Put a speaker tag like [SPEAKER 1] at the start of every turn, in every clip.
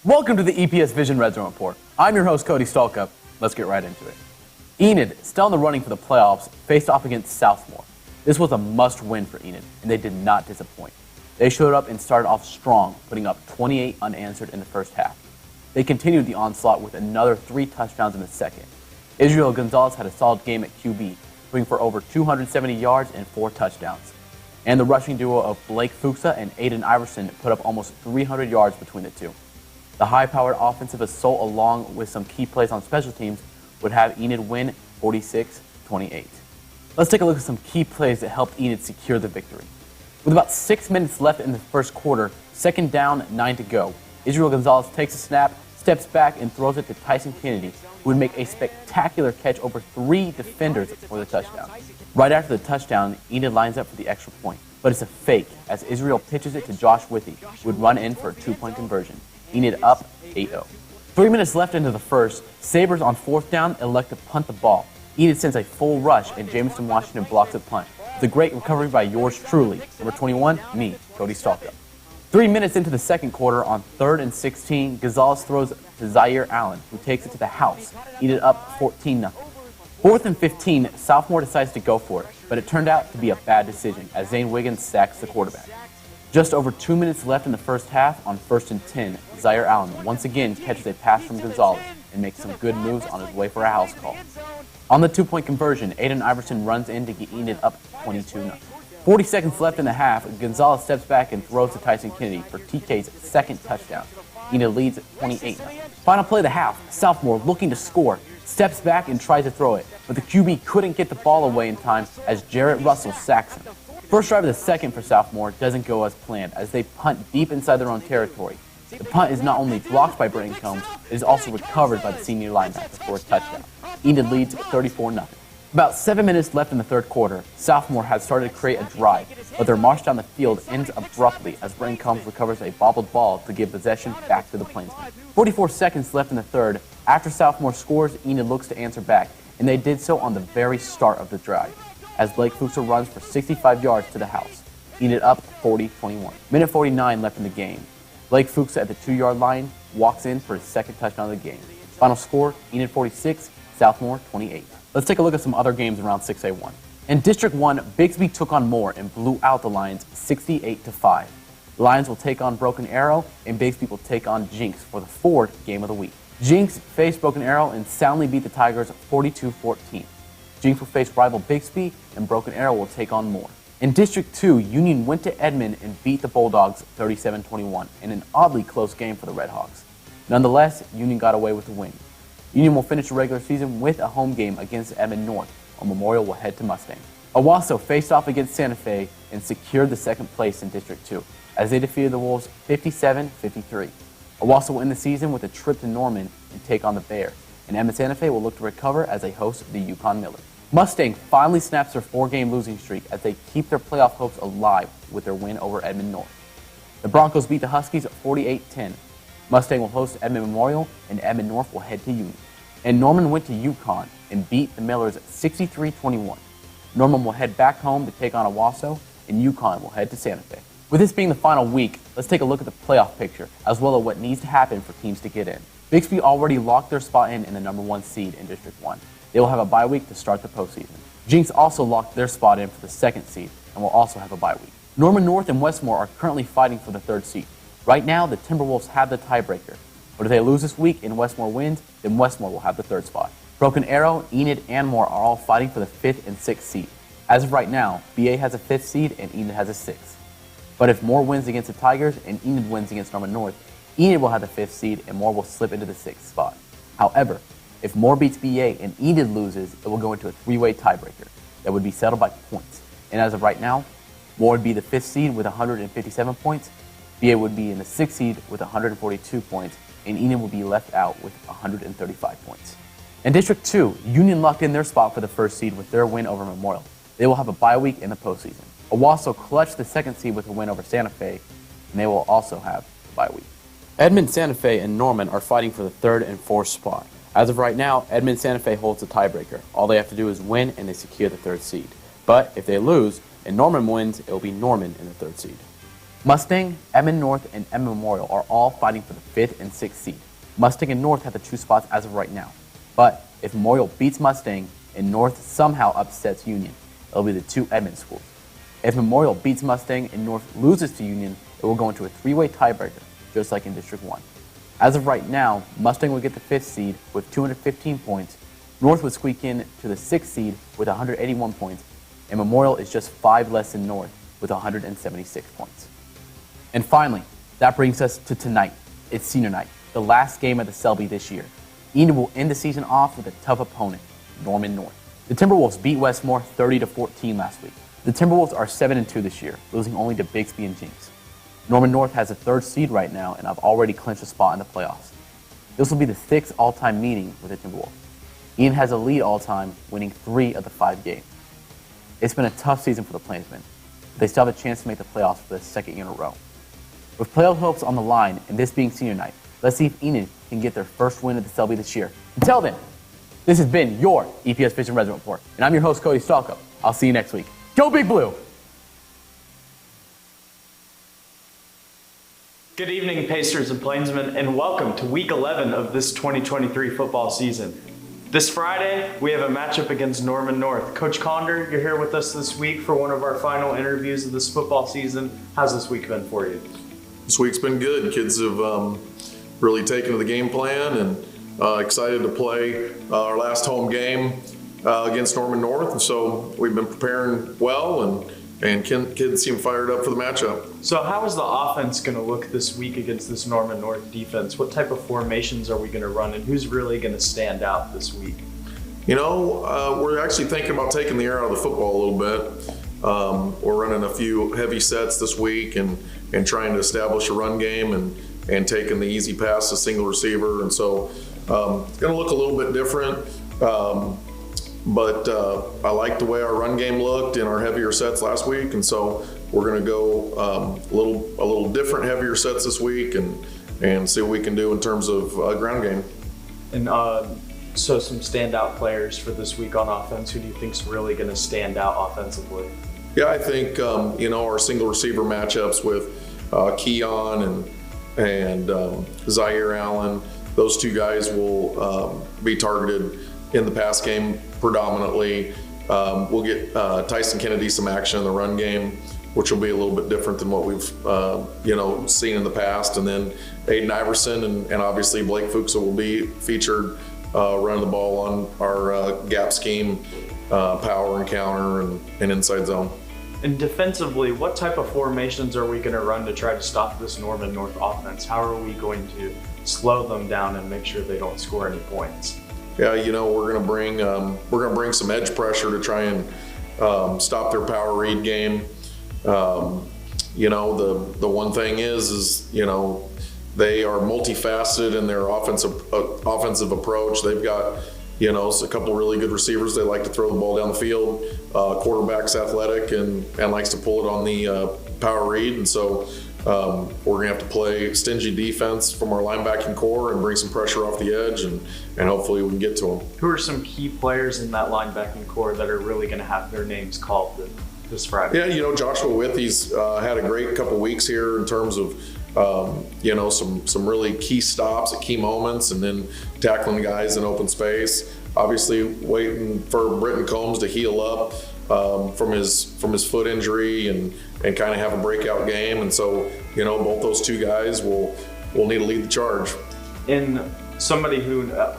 [SPEAKER 1] Welcome to the EPS Vision Red Zone Report. I'm your host, Cody Stolkup. Let's get right into it. Enid, still in the running for the playoffs, faced off against Southmore. This was a must-win for Enid, and they did not disappoint. They showed up and started off strong, putting up 28 unanswered in the first half. They continued the onslaught with another 3 touchdowns in the second. Israel Gonzalez had a solid game at QB, throwing for over 270 yards and 4 touchdowns. And the rushing duo of Blake Fuchsa and Aiden Iverson put up almost 300 yards between the two. The high-powered offensive assault, along with some key plays on special teams, would have Enid win 46-28. Let's take a look at some key plays that helped Enid secure the victory. With about 6 minutes left in the first quarter, second down, 9 to go, Israel Gonzalez takes a snap, steps back, and throws it to Tyson Kennedy, who would make a spectacular catch over 3 defenders for the touchdown. Right after the touchdown, Enid lines up for the extra point, but it's a fake as Israel pitches it to Josh Withy, who would run in for a 2-point conversion. Enid up 8-0. 3 minutes left into the first, Sabres on fourth down elect to punt the ball. Enid sends a full rush, and Jameson Washington blocks the punt. With a great recovery by yours truly, number 21, me, Cody Stolkup. 3 minutes into the second quarter, on 3rd and 16, Gonzalez throws to Zaire Allen, who takes it to the house. Enid up 14-0. 4th and 15, Southmore decides to go for it, but it turned out to be a bad decision as Zane Wiggins sacks the quarterback. Just over 2 minutes left in the first half, on 1st and 10, Zaire Allen once again catches a pass from Gonzalez and makes some good moves on his way for a house call. On the 2-point conversion, Aiden Iverson runs in to get Enid up 22-0. 40 seconds left in the half, Gonzalez steps back and throws to Tyson Kennedy for TK's second touchdown. Enid leads 28-0. Final play of the half, Southmore, looking to score, steps back and tries to throw it, but the QB couldn't get the ball away in time as Jarrett Russell sacks him. First drive of the second for Southmore doesn't go as planned as they punt deep inside their own territory. The punt is not only blocked by Brayton Combs, it is also recovered by the senior linebacker for a touchdown. Enid leads 34-0. About 7 minutes left in the third quarter, Southmore had started to create a drive, but their march down the field ends abruptly as Brayton Combs recovers a bobbled ball to give possession back to the Plainsmen. 44 seconds left in the third. After Southmore scores, Enid looks to answer back, and they did so on the very start of the drive, as Blake Fuchsa runs for 65 yards to the house. Enid up 40-21. Minute 49 left in the game. Blake Fuchsa at the 2-yard line walks in for his second touchdown of the game. Final score, Enid 46, Southmore 28. Let's take a look at some other games around 6A1. In District 1, Bixby took on Moore and blew out the Lions 68-5. The Lions will take on Broken Arrow, and Bixby will take on Jinx for the 4th game of the week. Jinx faced Broken Arrow and soundly beat the Tigers 42-14. Jinx will face rival Bixby, and Broken Arrow will take on Moore. In District 2, Union went to Edmond and beat the Bulldogs 37-21 in an oddly close game for the Redhawks. Nonetheless, Union got away with the win. Union will finish the regular season with a home game against Edmond North, while Memorial will head to Mustang. Owasso faced off against Santa Fe and secured the second place in District 2, as they defeated the Wolves 57-53. Owasso will end the season with a trip to Norman and take on the Bears, and Edmond Santa Fe will look to recover as they host the Yukon Millers. Mustang finally snaps their 4-game losing streak as they keep their playoff hopes alive with their win over Edmond North. The Broncos beat the Huskies 48-10. Mustang will host Edmond Memorial, and Edmond North will head to Union. And Norman went to Yukon and beat the Millers 63-21. Norman will head back home to take on Owasso, and Yukon will head to Santa Fe. With this being the final week, let's take a look at the playoff picture, as well as what needs to happen for teams to get in. Bixby already locked their spot in the number 1 seed in District 1. They will have a bye week to start the postseason. Jinx also locked their spot in for the 2nd seed and will also have a bye week. Norman North and Westmore are currently fighting for the 3rd seed. Right now, the Timberwolves have the tiebreaker, but if they lose this week and Westmore wins, then Westmore will have the 3rd spot. Broken Arrow, Enid, and Moore are all fighting for the 5th and 6th seed. As of right now, BA has a 5th seed and Enid has a 6th. But if Moore wins against the Tigers and Enid wins against Norman North, Enid will have the 5th seed and Moore will slip into the 6th spot. However, if Moore beats BA and Enid loses, it will go into a 3-way tiebreaker that would be settled by points. And as of right now, Moore would be the 5th seed with 157 points, BA would be in the 6th seed with 142 points, and Enid will be left out with 135 points. In District 2, Union locked in their spot for the 1st seed with their win over Memorial. They will have a bye week in the postseason. Owasso clutched the 2nd seed with a win over Santa Fe, and they will also have a bye week. Edmond, Santa Fe, and Norman are fighting for the 3rd and 4th spot. As of right now, Edmond Santa Fe holds the tiebreaker. All they have to do is win, and they secure the 3rd seed. But if they lose, and Norman wins, it will be Norman in the 3rd seed. Mustang, Edmond North, and Edmond Memorial are all fighting for the 5th and 6th seed. Mustang and North have the 2 spots as of right now. But if Memorial beats Mustang and North somehow upsets Union, it'll be the 2 Edmond schools. If Memorial beats Mustang and North loses to Union, it will go into a 3-way tiebreaker, just like in District 1. As of right now, Mustang would get the 5th seed with 215 points, North would squeak in to the 6th seed with 181 points, and Memorial is just 5 less than North with 176 points. And finally, that brings us to tonight. It's senior night, the last game at the Selby this year. Enid will end the season off with a tough opponent, Norman North. The Timberwolves beat Westmore 30-14 last week. The Timberwolves are 7-2 this year, losing only to Bixby and Jinx. Norman North has a 3rd seed right now, and I've already clinched a spot in the playoffs. This will be the 6th all-time meeting with the Timberwolves. Enid has a lead all-time, winning 3 of the 5 games. It's been a tough season for the Plainsmen, but they still have a chance to make the playoffs for the 2nd year in a row. With playoff hopes on the line, and this being senior night, let's see if Enid can get their first win at the Selby this year. Until then, this has been your EPS Vision Resident Report, and I'm your host, Cody Stalkup. I'll see you next week. Go Big Blue!
[SPEAKER 2] Good evening, Pacers and Plainsmen, and welcome to Week 11 of this 2023 football season. This Friday, we have a matchup against Norman North. Coach Conder, you're here with us this week for one of our final interviews of this football season. How's this week been for you?
[SPEAKER 3] This week's been good. Kids have really taken to the game plan and excited to play our last home game against Norman North. And so we've been preparing well, and kids seem fired up for the matchup.
[SPEAKER 2] So how is the offense going to look this week against this Norman North defense? What type of formations are we going to run, and who's really going to stand out this week?
[SPEAKER 3] You know, we're actually thinking about taking the air out of the football a little bit. We're running a few heavy sets this week and trying to establish a run game and taking the easy pass to single receiver. And so it's going to look a little bit different. But I like the way our run game looked in our heavier sets last week, and so we're going to go a little different, heavier sets this week, and see what we can do in terms of ground game.
[SPEAKER 2] And so some standout players for this week on offense. Who do you think's really going to stand out offensively?
[SPEAKER 3] Yeah, I think our single receiver matchups with Keon and Zaire Allen, those 2 guys will be targeted in the pass game predominantly. We'll get Tyson Kennedy some action in the run game, which will be a little bit different than what we've seen in the past. And then Aiden Iverson and obviously Blake Fuchs will be featured running the ball on our gap scheme, power and counter and inside zone.
[SPEAKER 2] And defensively, what type of formations are we going to run to try to stop this Norman North offense? How are we going to slow them down and make sure they don't score any points?
[SPEAKER 3] Yeah, we're going to bring some edge pressure to try and stop their power read game. The one thing is they are multifaceted in their offensive approach. They've got a couple of really good receivers. They like to throw the ball down the field. Quarterback's athletic and likes to pull it on the power read, and so we're going to have to play stingy defense from our linebacking core and bring some pressure off the edge, and hopefully we can get to them.
[SPEAKER 2] Who are some key players in that linebacking core that are really going to have their names called this Friday?
[SPEAKER 3] Yeah, Joshua Withy's had a great couple weeks here in terms of some really key stops at key moments, and then tackling guys in open space. Obviously, waiting for Britton Combs to heal up from his foot injury and kind of have a breakout game. And so, both those 2 guys will need to lead the charge.
[SPEAKER 2] And somebody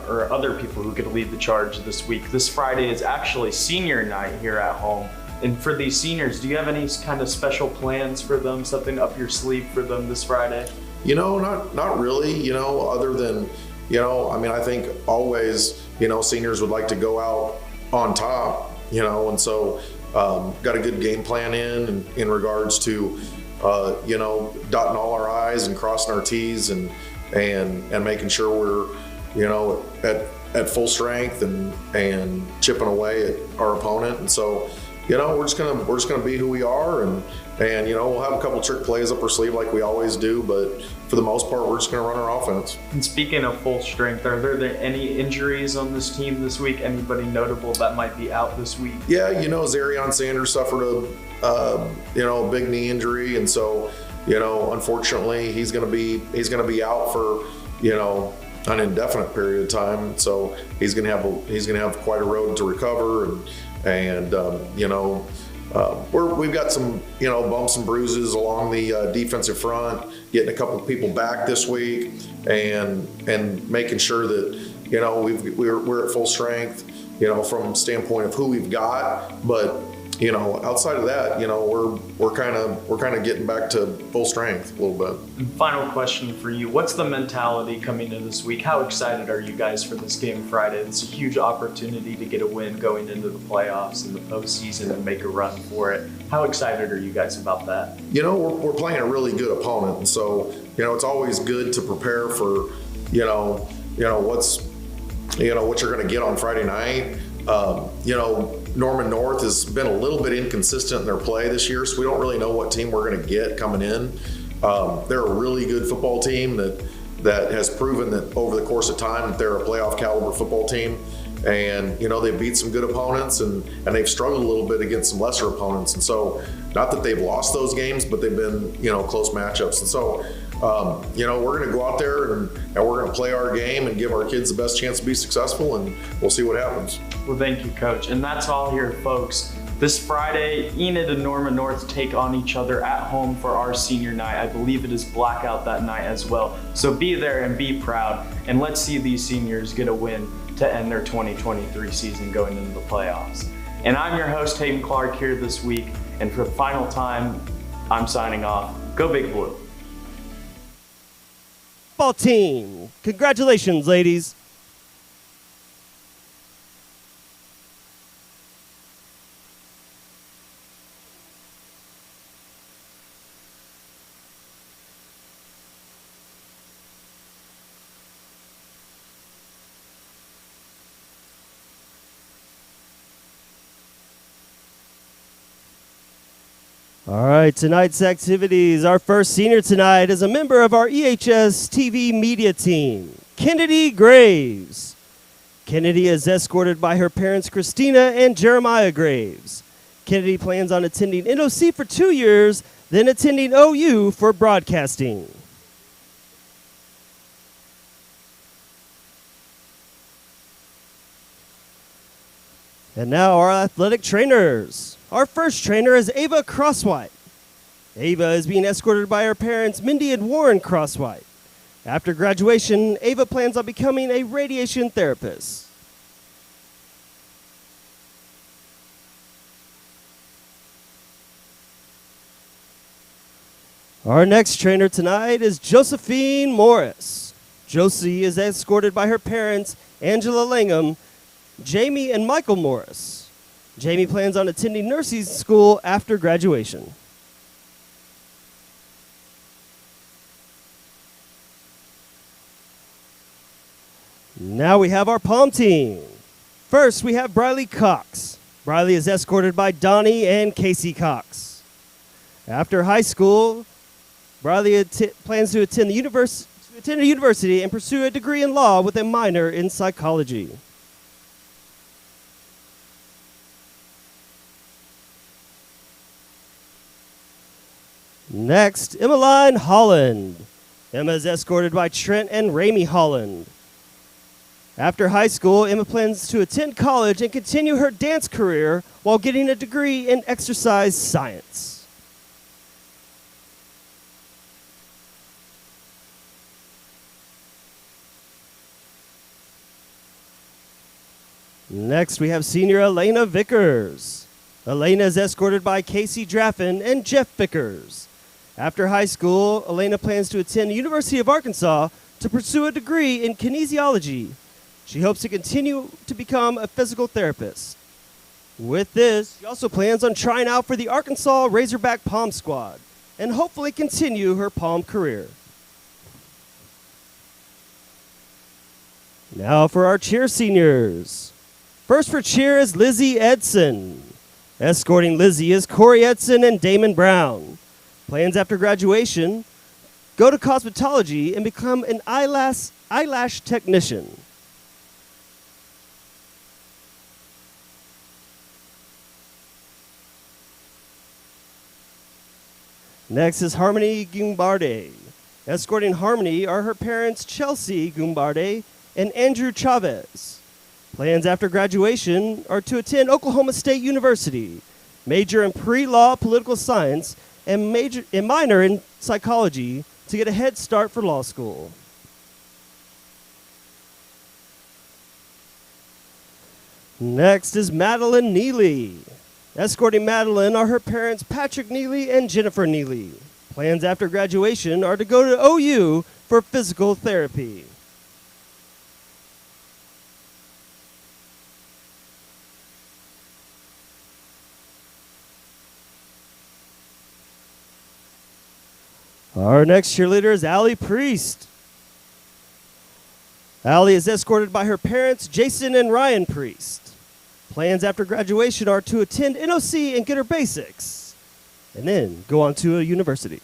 [SPEAKER 2] or other people who could lead the charge this week. This Friday is actually senior night here at home. And for these seniors, do you have any kind of special plans for them, something up your sleeve for them this Friday?
[SPEAKER 3] Not really, other than, I think always, seniors would like to go out on top, and so got a good game plan in regards to, dotting all our I's and crossing our T's and making sure we're, at full strength and chipping away at our opponent. And so, we're just gonna be who we are, and we'll have a couple trick plays up our sleeve like we always do, but for the most part, we're just gonna run our offense.
[SPEAKER 2] And speaking of full strength, are there any injuries on this team this week? Anybody notable that might be out this week?
[SPEAKER 3] Yeah, Zarion Sanders suffered a big knee injury, and so unfortunately, he's going to be out for, an indefinite period of time. So he's going to have quite a road to recover, and we've got some, bumps and bruises along the defensive front, getting a couple of people back this week, and making sure that, we're at full strength, from a standpoint of who we've got. But, outside of that, we're kind of getting back to full strength a little bit.
[SPEAKER 2] And final question for you. What's the mentality coming into this week? How excited are you guys for this game Friday? It's a huge opportunity to get a win going into the playoffs and the postseason and make a run for it. How excited are you guys about that?
[SPEAKER 3] We're playing a really good opponent, and so, it's always good to prepare for, what you're going to get on Friday night. Norman North has been a little bit inconsistent in their play this year, so we don't really know what team we're going to get coming in. They're a really good football team that has proven that over the course of time that they're a playoff caliber football team. And, they've beat some good opponents, and they've struggled a little bit against some lesser opponents. And so, not that they've lost those games, but they've been, close matchups. And so, we're going to go out there and we're going to play our game and give our kids the best chance to be successful, and we'll see what happens.
[SPEAKER 2] Well, thank you, Coach. And that's all here, folks. This Friday, Enid and Norman North take on each other at home for our senior night. I believe it is blackout that night as well. So be there and be proud, and let's see these seniors get a win to end their 2023 season going into the playoffs. And I'm your host, Hayden Clark, here this week. And for the final time, I'm signing off. Go Big Blue.
[SPEAKER 4] Football team. Congratulations, ladies. All right, tonight's activities. Our first senior tonight is a member of our EHS TV media team, Kennedy Graves. Kennedy is escorted by her parents, Christina and Jeremiah Graves. Kennedy plans on attending NOC for 2 years, then attending OU for broadcasting. And now our athletic trainers. Our first trainer is Ava Crosswhite. Ava is being escorted by her parents, Mindy and Warren Crosswhite. After graduation, Ava plans on becoming a radiation therapist. Our next trainer tonight is Josephine Morris. Josie is escorted by her parents, Angela Langham, Jamie and Michael Morris. Jamie plans on attending nursing school after graduation. Now we have our pom team. First, we have Briley Cox. Briley is escorted by Donnie and Casey Cox. After high school, Briley plans to attend a university and pursue a degree in law with a minor in psychology. Next, Emmeline Holland. Emma is escorted by Trent and Ramey Holland. After high school, Emma plans to attend college and continue her dance career while getting a degree in exercise science. Next, we have senior Elena Vickers. Elena is escorted by Casey Draffin and Jeff Vickers. After high school, Elena plans to attend the University of Arkansas to pursue a degree in kinesiology. She hopes to continue to become a physical therapist. With this, she also plans on trying out for the Arkansas Razorback Pom Squad and hopefully continue her pom career. Now for our cheer seniors. First for cheer is Lizzie Edson. Escorting Lizzie is Corey Edson and Damon Brown. Plans after graduation, go to cosmetology and become an eyelash technician. Next is Harmony Gumbarde. Escorting Harmony are her parents Chelsea Gumbarde and Andrew Chavez. Plans after graduation are to attend Oklahoma State University, major in pre-law political science, and minor in psychology to get a head start for law school. Next is Madeline Neely. Escorting Madeline are her parents Patrick Neely and Jennifer Neely. Plans after graduation are to go to OU for physical therapy. Our next cheerleader is Allie Priest. Allie is escorted by her parents, Jason and Ryan Priest. Plans after graduation are to attend NOC and get her basics, and then go on to a university.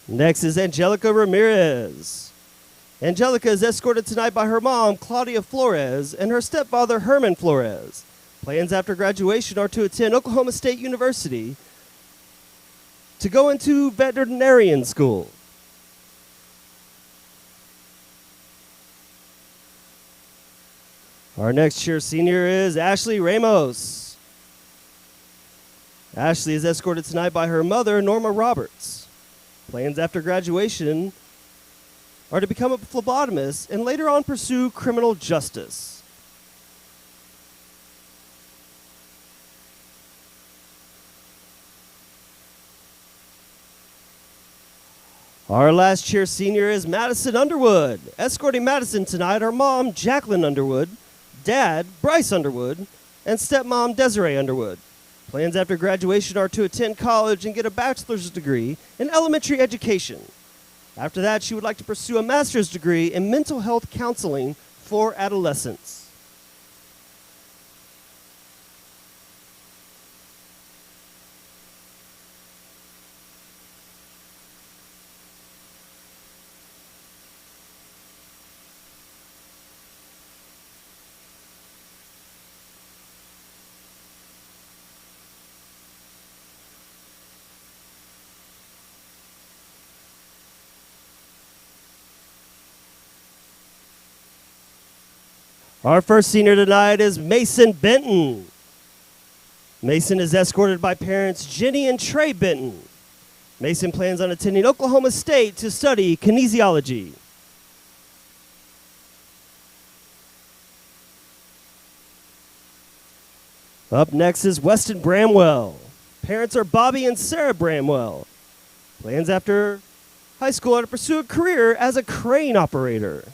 [SPEAKER 4] Next is Angelica Ramirez. Angelica is escorted tonight by her mom, Claudia Flores, and her stepfather, Herman Flores. Plans after graduation are to attend Oklahoma State University to go into veterinarian school. Our next cheer senior is Ashley Ramos. Ashley is escorted tonight by her mother, Norma Roberts. Plans after graduation are to become a phlebotomist and later on pursue criminal justice. Our last cheer senior is Madison Underwood. Escorting Madison tonight are mom, Jacqueline Underwood, dad, Bryce Underwood, and stepmom, Desiree Underwood. Plans after graduation are to attend college and get a bachelor's degree in elementary education. After that, she would like to pursue a master's degree in mental health counseling for adolescents. Our first senior tonight is Mason Benton. Mason is escorted by parents Jenny and Trey Benton. Mason plans on attending Oklahoma State to study kinesiology. Up next is Weston Bramwell. Parents are Bobby and Sarah Bramwell. Plans after high school are to pursue a career as a crane operator.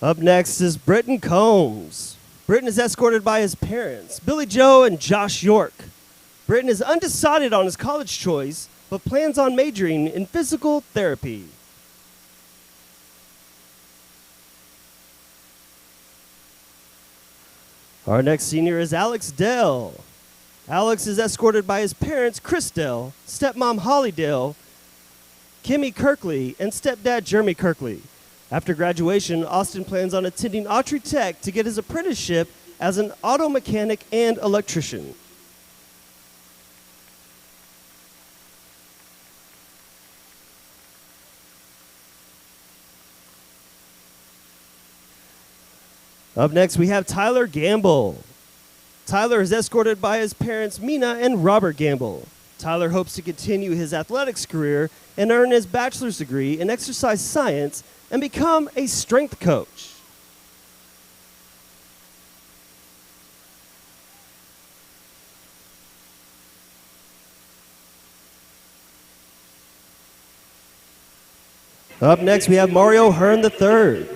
[SPEAKER 4] Up next is Britton Combs. Britton is escorted by his parents, Billy Joe and Josh York. Britton is undecided on his college choice, but plans on majoring in physical therapy. Our next senior is Alex Dell. Alex is escorted by his parents, Chris Dell, stepmom Holly Dell, Kimmy Kirkley, and stepdad Jeremy Kirkley. After graduation, Austin plans on attending Autry Tech to get his apprenticeship as an auto mechanic and electrician. Up next, we have Tyler Gamble. Tyler is escorted by his parents, Mina and Robert Gamble. Tyler hopes to continue his athletics career and earn his bachelor's degree in exercise science and become a strength coach. Up next, we have Mario Hearn III.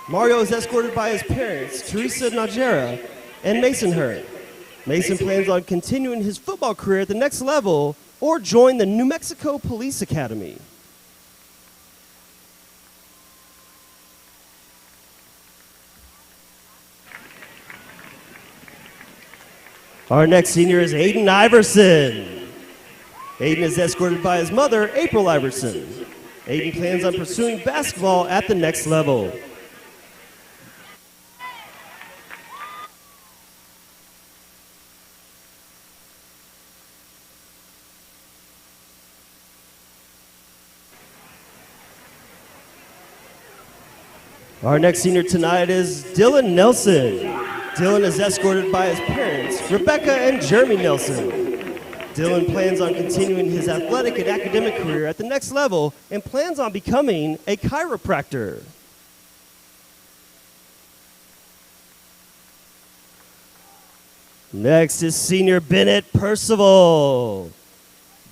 [SPEAKER 4] Mario is escorted by his parents, Teresa Najera and Mason Hearn. Mason plans on continuing his football career at the next level or join the New Mexico Police Academy. Our next senior is Aiden Iverson. Aiden is escorted by his mother, April Iverson. Aiden plans on pursuing basketball at the next level. Our next senior tonight is Dylan Nelson. Dylan is escorted by his parents, Rebecca and Jeremy Nelson. Dylan plans on continuing his athletic and academic career at the next level and plans on becoming a chiropractor. Next is senior Bennett Percival.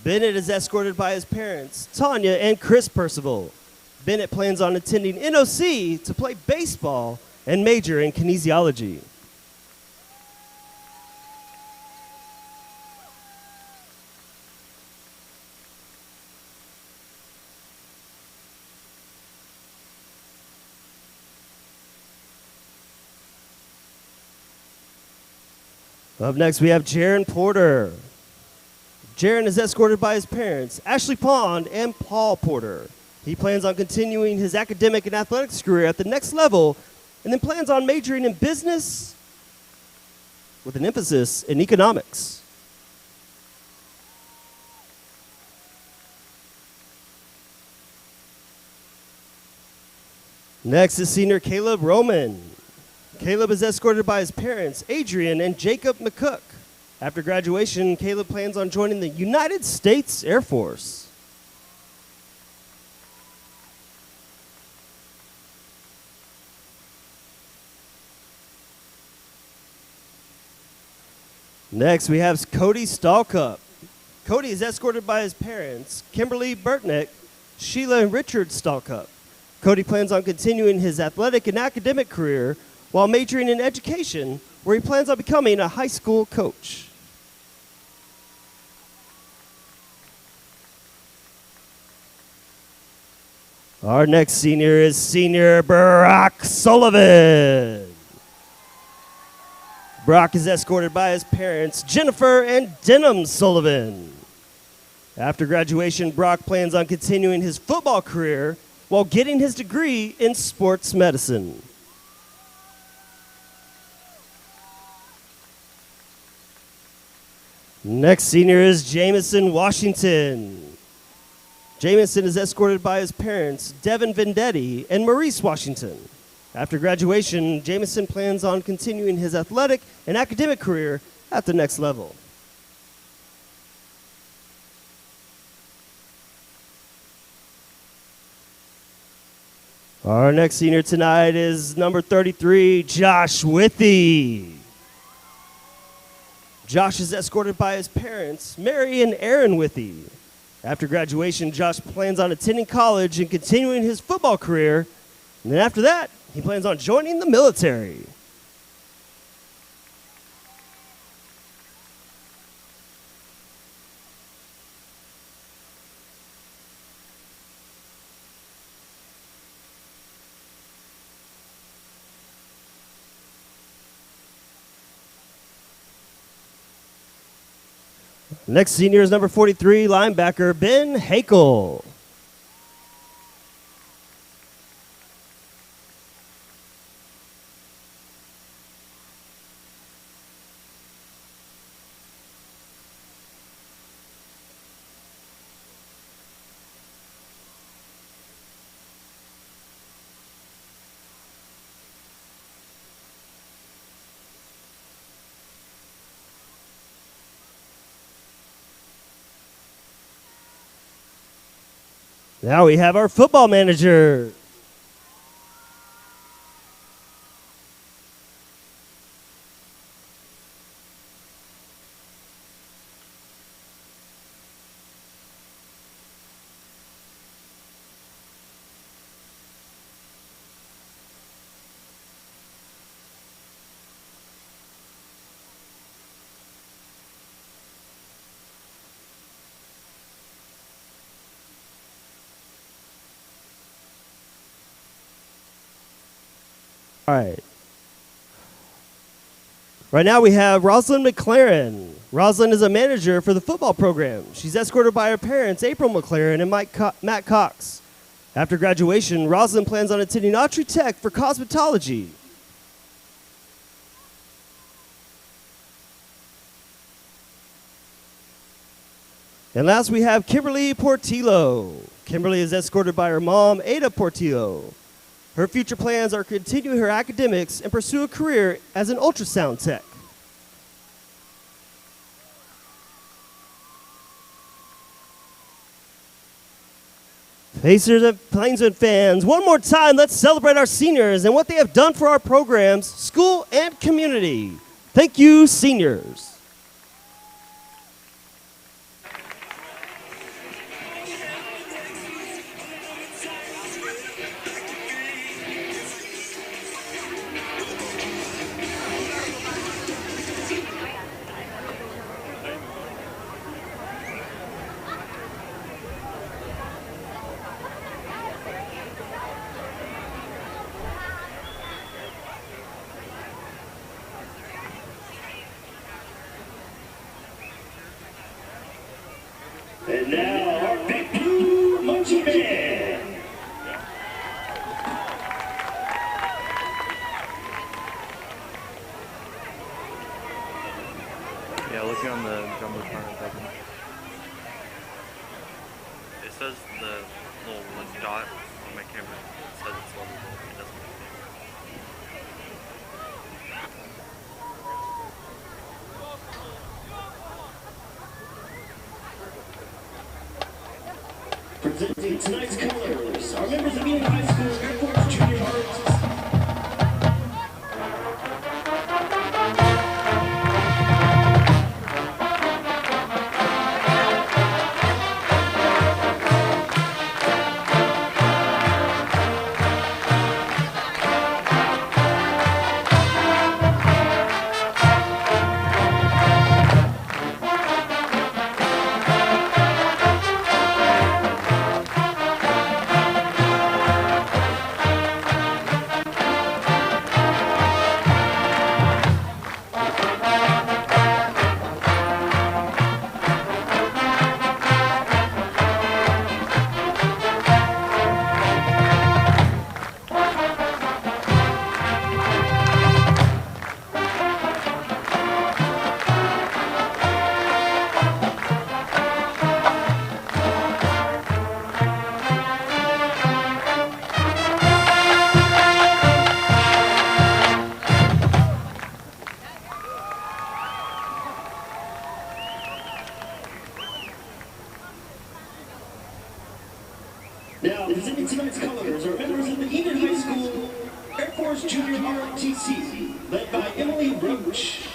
[SPEAKER 4] Bennett is escorted by his parents, Tanya and Chris Percival. Bennett plans on attending NOC to play baseball and major in kinesiology. Up next, we have Jaron Porter. Jaron is escorted by his parents, Ashley Pond and Paul Porter. He plans on continuing his academic and athletics career at the next level and then plans on majoring in business with an emphasis in economics. Next is senior Caleb Roman. Caleb is escorted by his parents, Adrian and Jacob McCook. After graduation, Caleb plans on joining the United States Air Force. Next, we have Cody Stalkup. Cody is escorted by his parents, Kimberly Burtnick, Sheila and Richard Stalkup. Cody plans on continuing his athletic and academic career while majoring in education, where he plans on becoming a high school coach. Our next senior is senior Brock Sullivan. Brock is escorted by his parents, Jennifer and Denham Sullivan. After graduation, Brock plans on continuing his football career while getting his degree in sports medicine. Next senior is Jamison Washington. Jamison is escorted by his parents, Devin Vendetti and Maurice Washington. After graduation, Jamison plans on continuing his athletic and academic career at the next level. Our next senior tonight is number 33, Josh Withy. Josh is escorted by his parents, Mary and Aaron Withy. After graduation, Josh plans on attending college and continuing his football career. And then after that, he plans on joining the military. Next senior is number 43, linebacker Ben Hakel. Now we have our football manager. All right. Right now we have Rosalind McLaren. Rosalind is a manager for the football program. She's escorted by her parents, April McLaren and Matt Cox. After graduation, Rosalind plans on attending Autry Tech for cosmetology. And last we have Kimberly Portillo. Kimberly is escorted by her mom, Ada Portillo. Her future plans are to continue her academics and pursue a career as an ultrasound tech. Pacers and Plainsmen fans, one more time, let's celebrate our seniors and what they have done for our programs, school, and community. Thank you, seniors.
[SPEAKER 5] And now, our big blue marching band.
[SPEAKER 6] Yeah, looking on the jumbotron, it doesn't. It says the little like, dot on my camera. It says it's level. It doesn't.
[SPEAKER 5] Presenting tonight's colors, our members of Enid High School Air Force Junior Arts. Now, presenting tonight's colors are members of the Enid High School Air Force Junior ROTC, led by Emily Roach.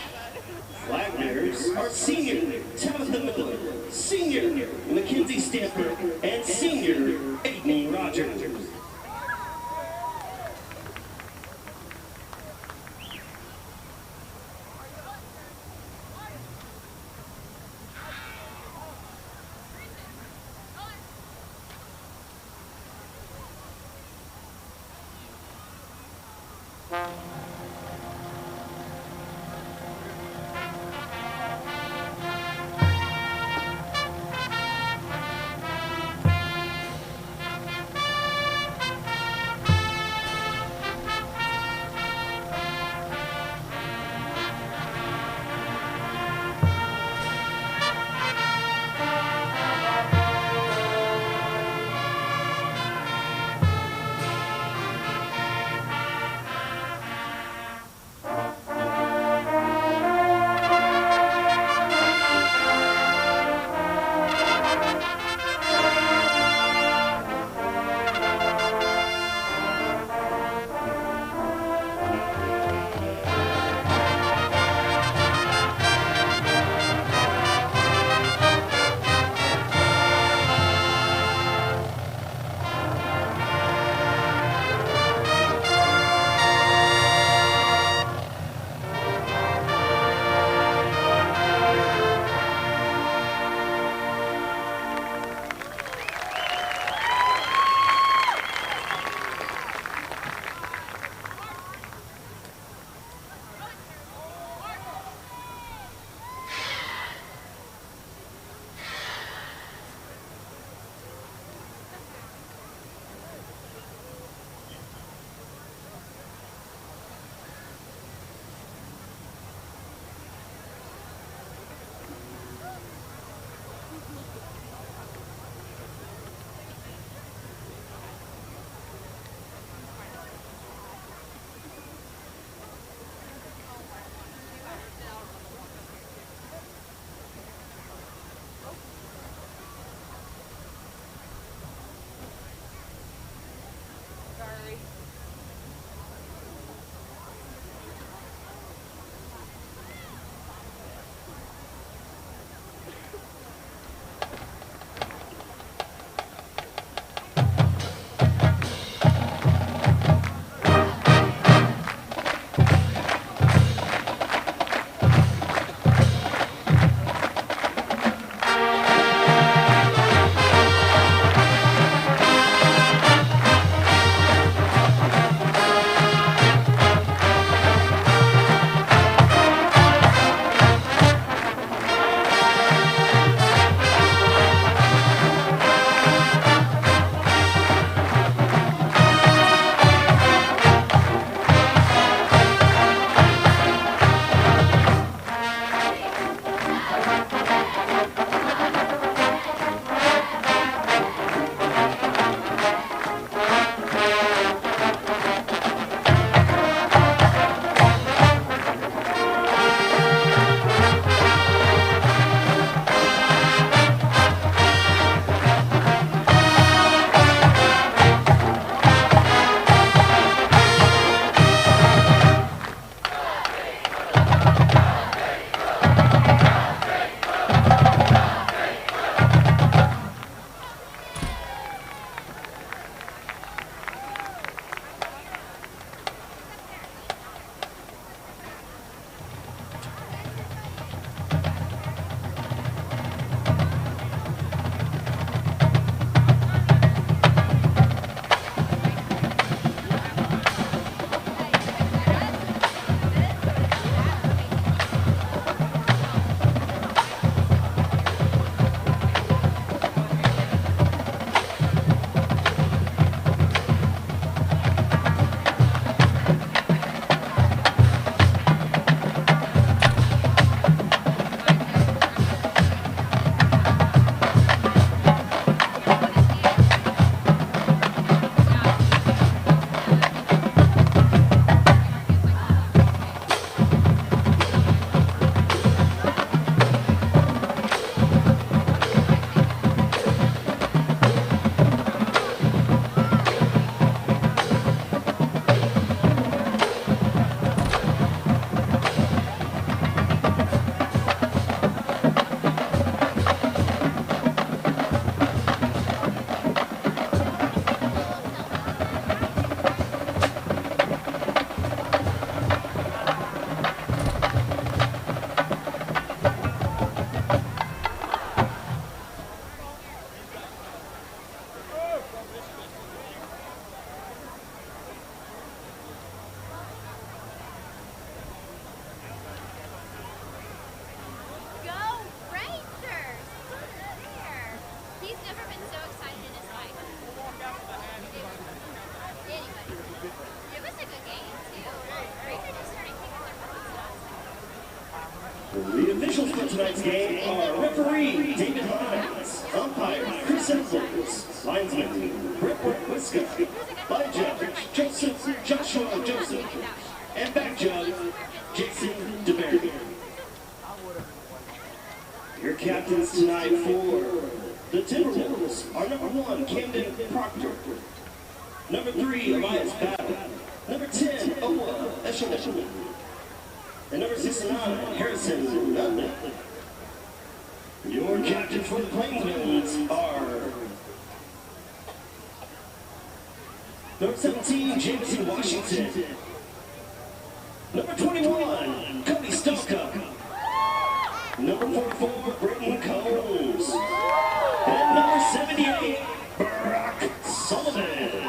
[SPEAKER 5] Flag bearers are senior Tabitha Miller, senior Mackenzie Stamper, and senior Aiden Rogers. The officials for tonight's game are referee David Hines, umpire Chris Edwards, linesman Brentwood Wiska, line judge Joshua Joseph, and back judge Jason DeBerry. Your captains tonight for the Timberwolves are number 1, Camden Proctor, number 3, Elias Battle, number 10, Owa Eshel, and number 69, Harrison Nunley. Your captains for the Plainsmen are number 17, Jameson Washington, number 21, Cody Stalka, number 44, Britton Combs, and number 78, Barack Sullivan.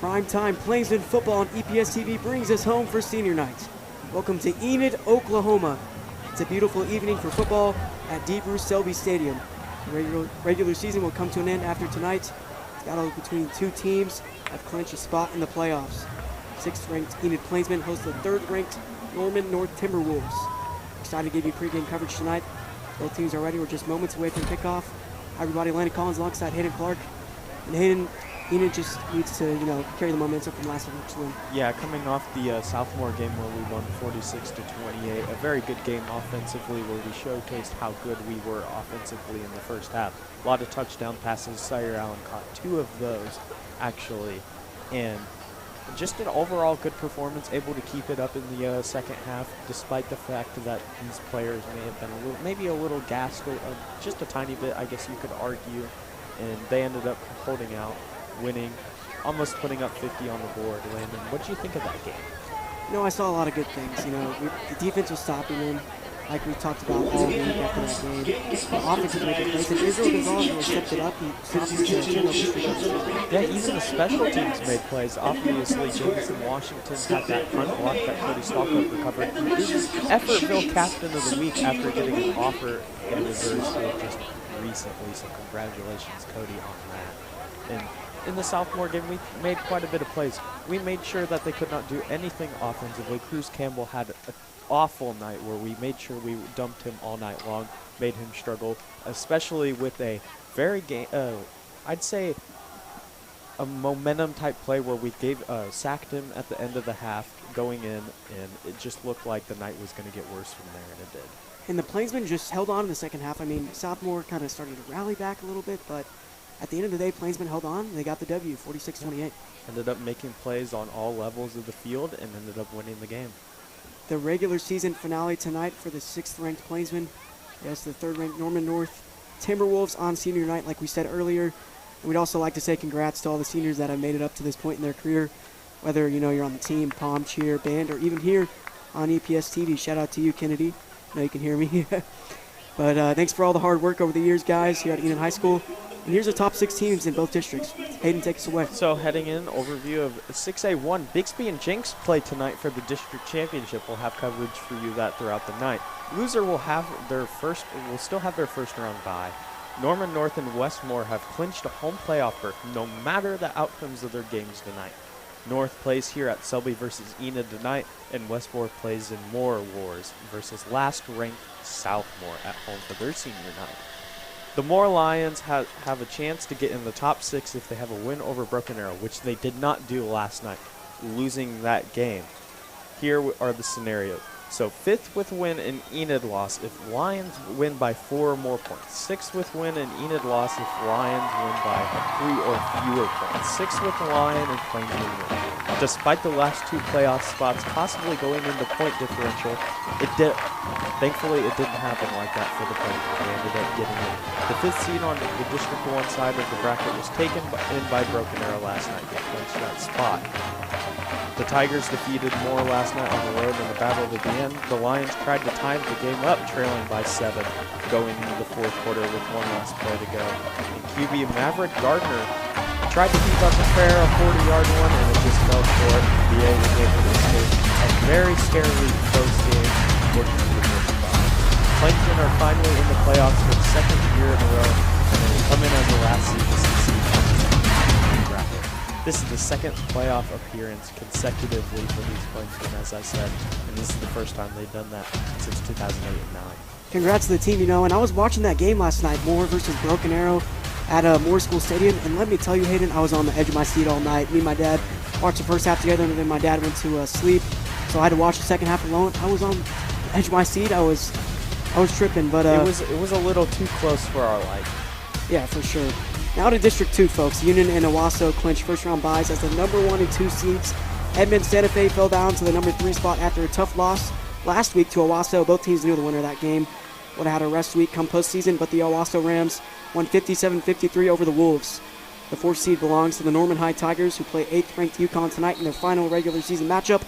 [SPEAKER 7] Primetime Plainsmen football on EPS TV brings us home for senior night. Welcome to Enid, Oklahoma. It's a beautiful evening for football at Deep Bruce Selby Stadium. The regular season will come to an end after tonight. It's battle between two teams have clinched a spot in the playoffs. 6th-ranked Enid Plainsmen host the 3rd-ranked Norman North Timberwolves. Excited to give you pregame coverage tonight. Both teams are ready. We're just moments away from kickoff. Hi everybody, Landon Collins alongside Hayden Clark. And Hayden, Enid just needs to, carry the momentum from last week's win.
[SPEAKER 2] Yeah, coming off the sophomore game where we won 46-28, a very good game offensively where we showcased how good we were offensively in the first half. A lot of touchdown passes. Sire Allen caught 2 of those, actually. And just an overall good performance, able to keep it up in the second half, despite the fact that these players may have been maybe a little gassed, just a tiny bit, I guess you could argue. And they ended up holding out, winning, almost putting up 50 on the board. Landon, what did you think of that game?
[SPEAKER 7] I saw a lot of good things. The defense was stopping them, like we talked about all week after that game. The offense was making plays, and Israel Gonzalez really stepped it up. He stopped the turnover streak.
[SPEAKER 2] Yeah, even the special teams made plays. Obviously, Jameson Washington had that front block that Cody Stalka recovered. Effortville Captain of the Week after getting an offer in Missouri State just recently, so congratulations, Cody, on that. And in the sophomore game, we made quite a bit of plays. We made sure that they could not do anything offensively. Cruz Campbell had an awful night where we made sure we dumped him all night long, made him struggle, especially with a very I'd say a momentum type play where we sacked him at the end of the half going in, and it just looked like the night was going to get worse from there, and it did.
[SPEAKER 7] And the Plainsmen just held on in the second half. Sophomore kind of started to rally back a little bit, but at the end of the day, Plainsmen held on. They got the W, 46-28.
[SPEAKER 2] Ended up making plays on all levels of the field and ended up winning the game.
[SPEAKER 7] The regular season finale tonight for the 6th-ranked Plainsmen. Yes, the 3rd-ranked Norman North Timberwolves on senior night, like we said earlier. And we'd also like to say congrats to all the seniors that have made it up to this point in their career, whether you're on the team, pom, cheer, band, or even here on EPS TV. Shout out to you, Kennedy. I know you can hear me. But thanks for all the hard work over the years, guys, here at Enid High School. And here's the top 6 teams in both districts. Hayden, take us away.
[SPEAKER 2] So heading in, overview of 6A1. Bixby and Jenks play tonight for the district championship. We'll have coverage for you that throughout the night. Loser will still have their first round bye. Norman North and Westmore have clinched a home playoff berth no matter the outcomes of their games tonight. North plays here at Selby versus Enid tonight, and Westmore plays in Moore Wars versus last-ranked Southmore at home for their senior night. The Moore Lions have a chance to get in the top 6 if they have a win over Broken Arrow, which they did not do last night, losing that game. Here are the scenarios. So 5th with win and Enid loss if Lions win by 4 or more points. 6th with win and Enid loss if Lions win by 3 or fewer points. 6th with Lion and Plainsmen win. Despite the last 2 playoff spots possibly going into point differential, thankfully it didn't happen like that for the Plainsmen. They ended up getting in. The 5th seed on the District 1 side of the bracket was taken in by Broken Arrow last night. They clinched that spot. The Tigers defeated Moore last night on the road in the battle at the end. The Lions tried to time the game up, trailing by 7, going into the 4th quarter with 1 last play to go. And QB Maverick Gardner tried to keep up the fair, a 40-yard one, and it just fell short. VA was able to escape a very scarily close game, working for the first spot. Plainsmen are finally in the playoffs for the 2nd year in a row, and they will come in as the last seed to succeed in the bracket. This is the 2nd playoff appearance consecutively for these Plainsmen, as I said, and this is the first time they've done that since 2008 and 9.
[SPEAKER 7] Congrats to the team, and I was watching that game last night, Moore versus Broken Arrow at Moore School Stadium, and let me tell you, Hayden, I was on the edge of my seat all night. Me and my dad watched the first half together, and then my dad went to sleep, so I had to watch the second half alone. I was on the edge of my seat. I was tripping, but
[SPEAKER 2] it was a little too close for our liking.
[SPEAKER 7] Yeah, for sure. Now to District 2, folks. Union and Owasso clinched first-round byes as the number 1 and 2 seeds. Edmond Santa Fe fell down to the number 3 spot after a tough loss last week to Owasso. Both teams knew the winner of that game would have had a rest week come postseason, but the Owasso Rams won 57-53 over the Wolves. The 4th seed belongs to the Norman High Tigers, who play 8th-ranked UConn tonight in their final regular season matchup.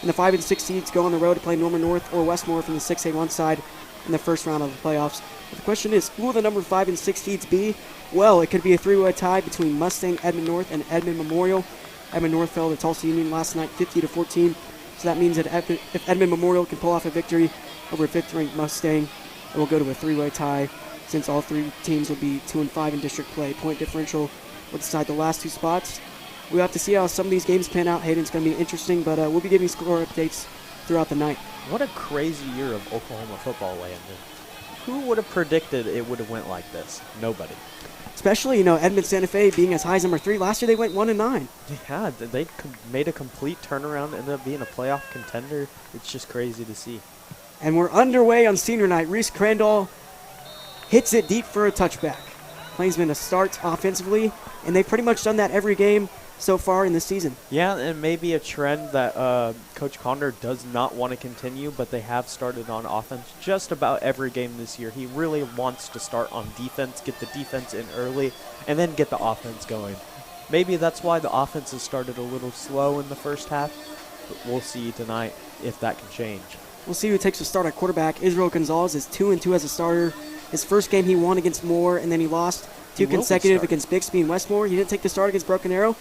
[SPEAKER 7] And the 5 and 6 seeds go on the road to play Norman North or Westmore from the 6A1 side in the first round of the playoffs. But the question is, who will the number 5 and 6 seeds be? Well, it could be a 3-way tie between Mustang, Edmond North, and Edmond Memorial. Edmond North fell to Tulsa Union last night 50-14, so that means that if Edmond Memorial can pull off a victory over 5th-ranked Mustang, it will go to a 3-way tie, since all 3 teams will be 2-5 in district play. Point differential will decide the last 2 spots. We'll have to see how some of these games pan out. Hayden's going to be interesting, but we'll be giving score updates throughout the night.
[SPEAKER 2] What a crazy year of Oklahoma football landed. Who would have predicted it would have went like this? Nobody.
[SPEAKER 7] Especially, Edmond Santa Fe being as high as number 3. Last year they went 1-9.
[SPEAKER 2] Yeah, they made a complete turnaround, ended up being a playoff contender. It's just crazy to see.
[SPEAKER 7] And we're underway on senior night. Reese Crandall hits it deep for a touchback. Plainsmen to start offensively, and they've pretty much done that every game so far in the season.
[SPEAKER 2] Yeah, and maybe a trend that Coach Condor does not want to continue, but they have started on offense just about every game this year. He really wants to start on defense, get the defense in early, and then get the offense going. Maybe that's why the offense has started a little slow in the first half, but we'll see tonight if that can change.
[SPEAKER 7] We'll see who takes the start at quarterback. Israel Gonzalez is 2-2 as a starter. His first game he won against Moore, and then he lost 2 consecutive against Bixby and Westmore. He didn't take the start against Broken Arrow.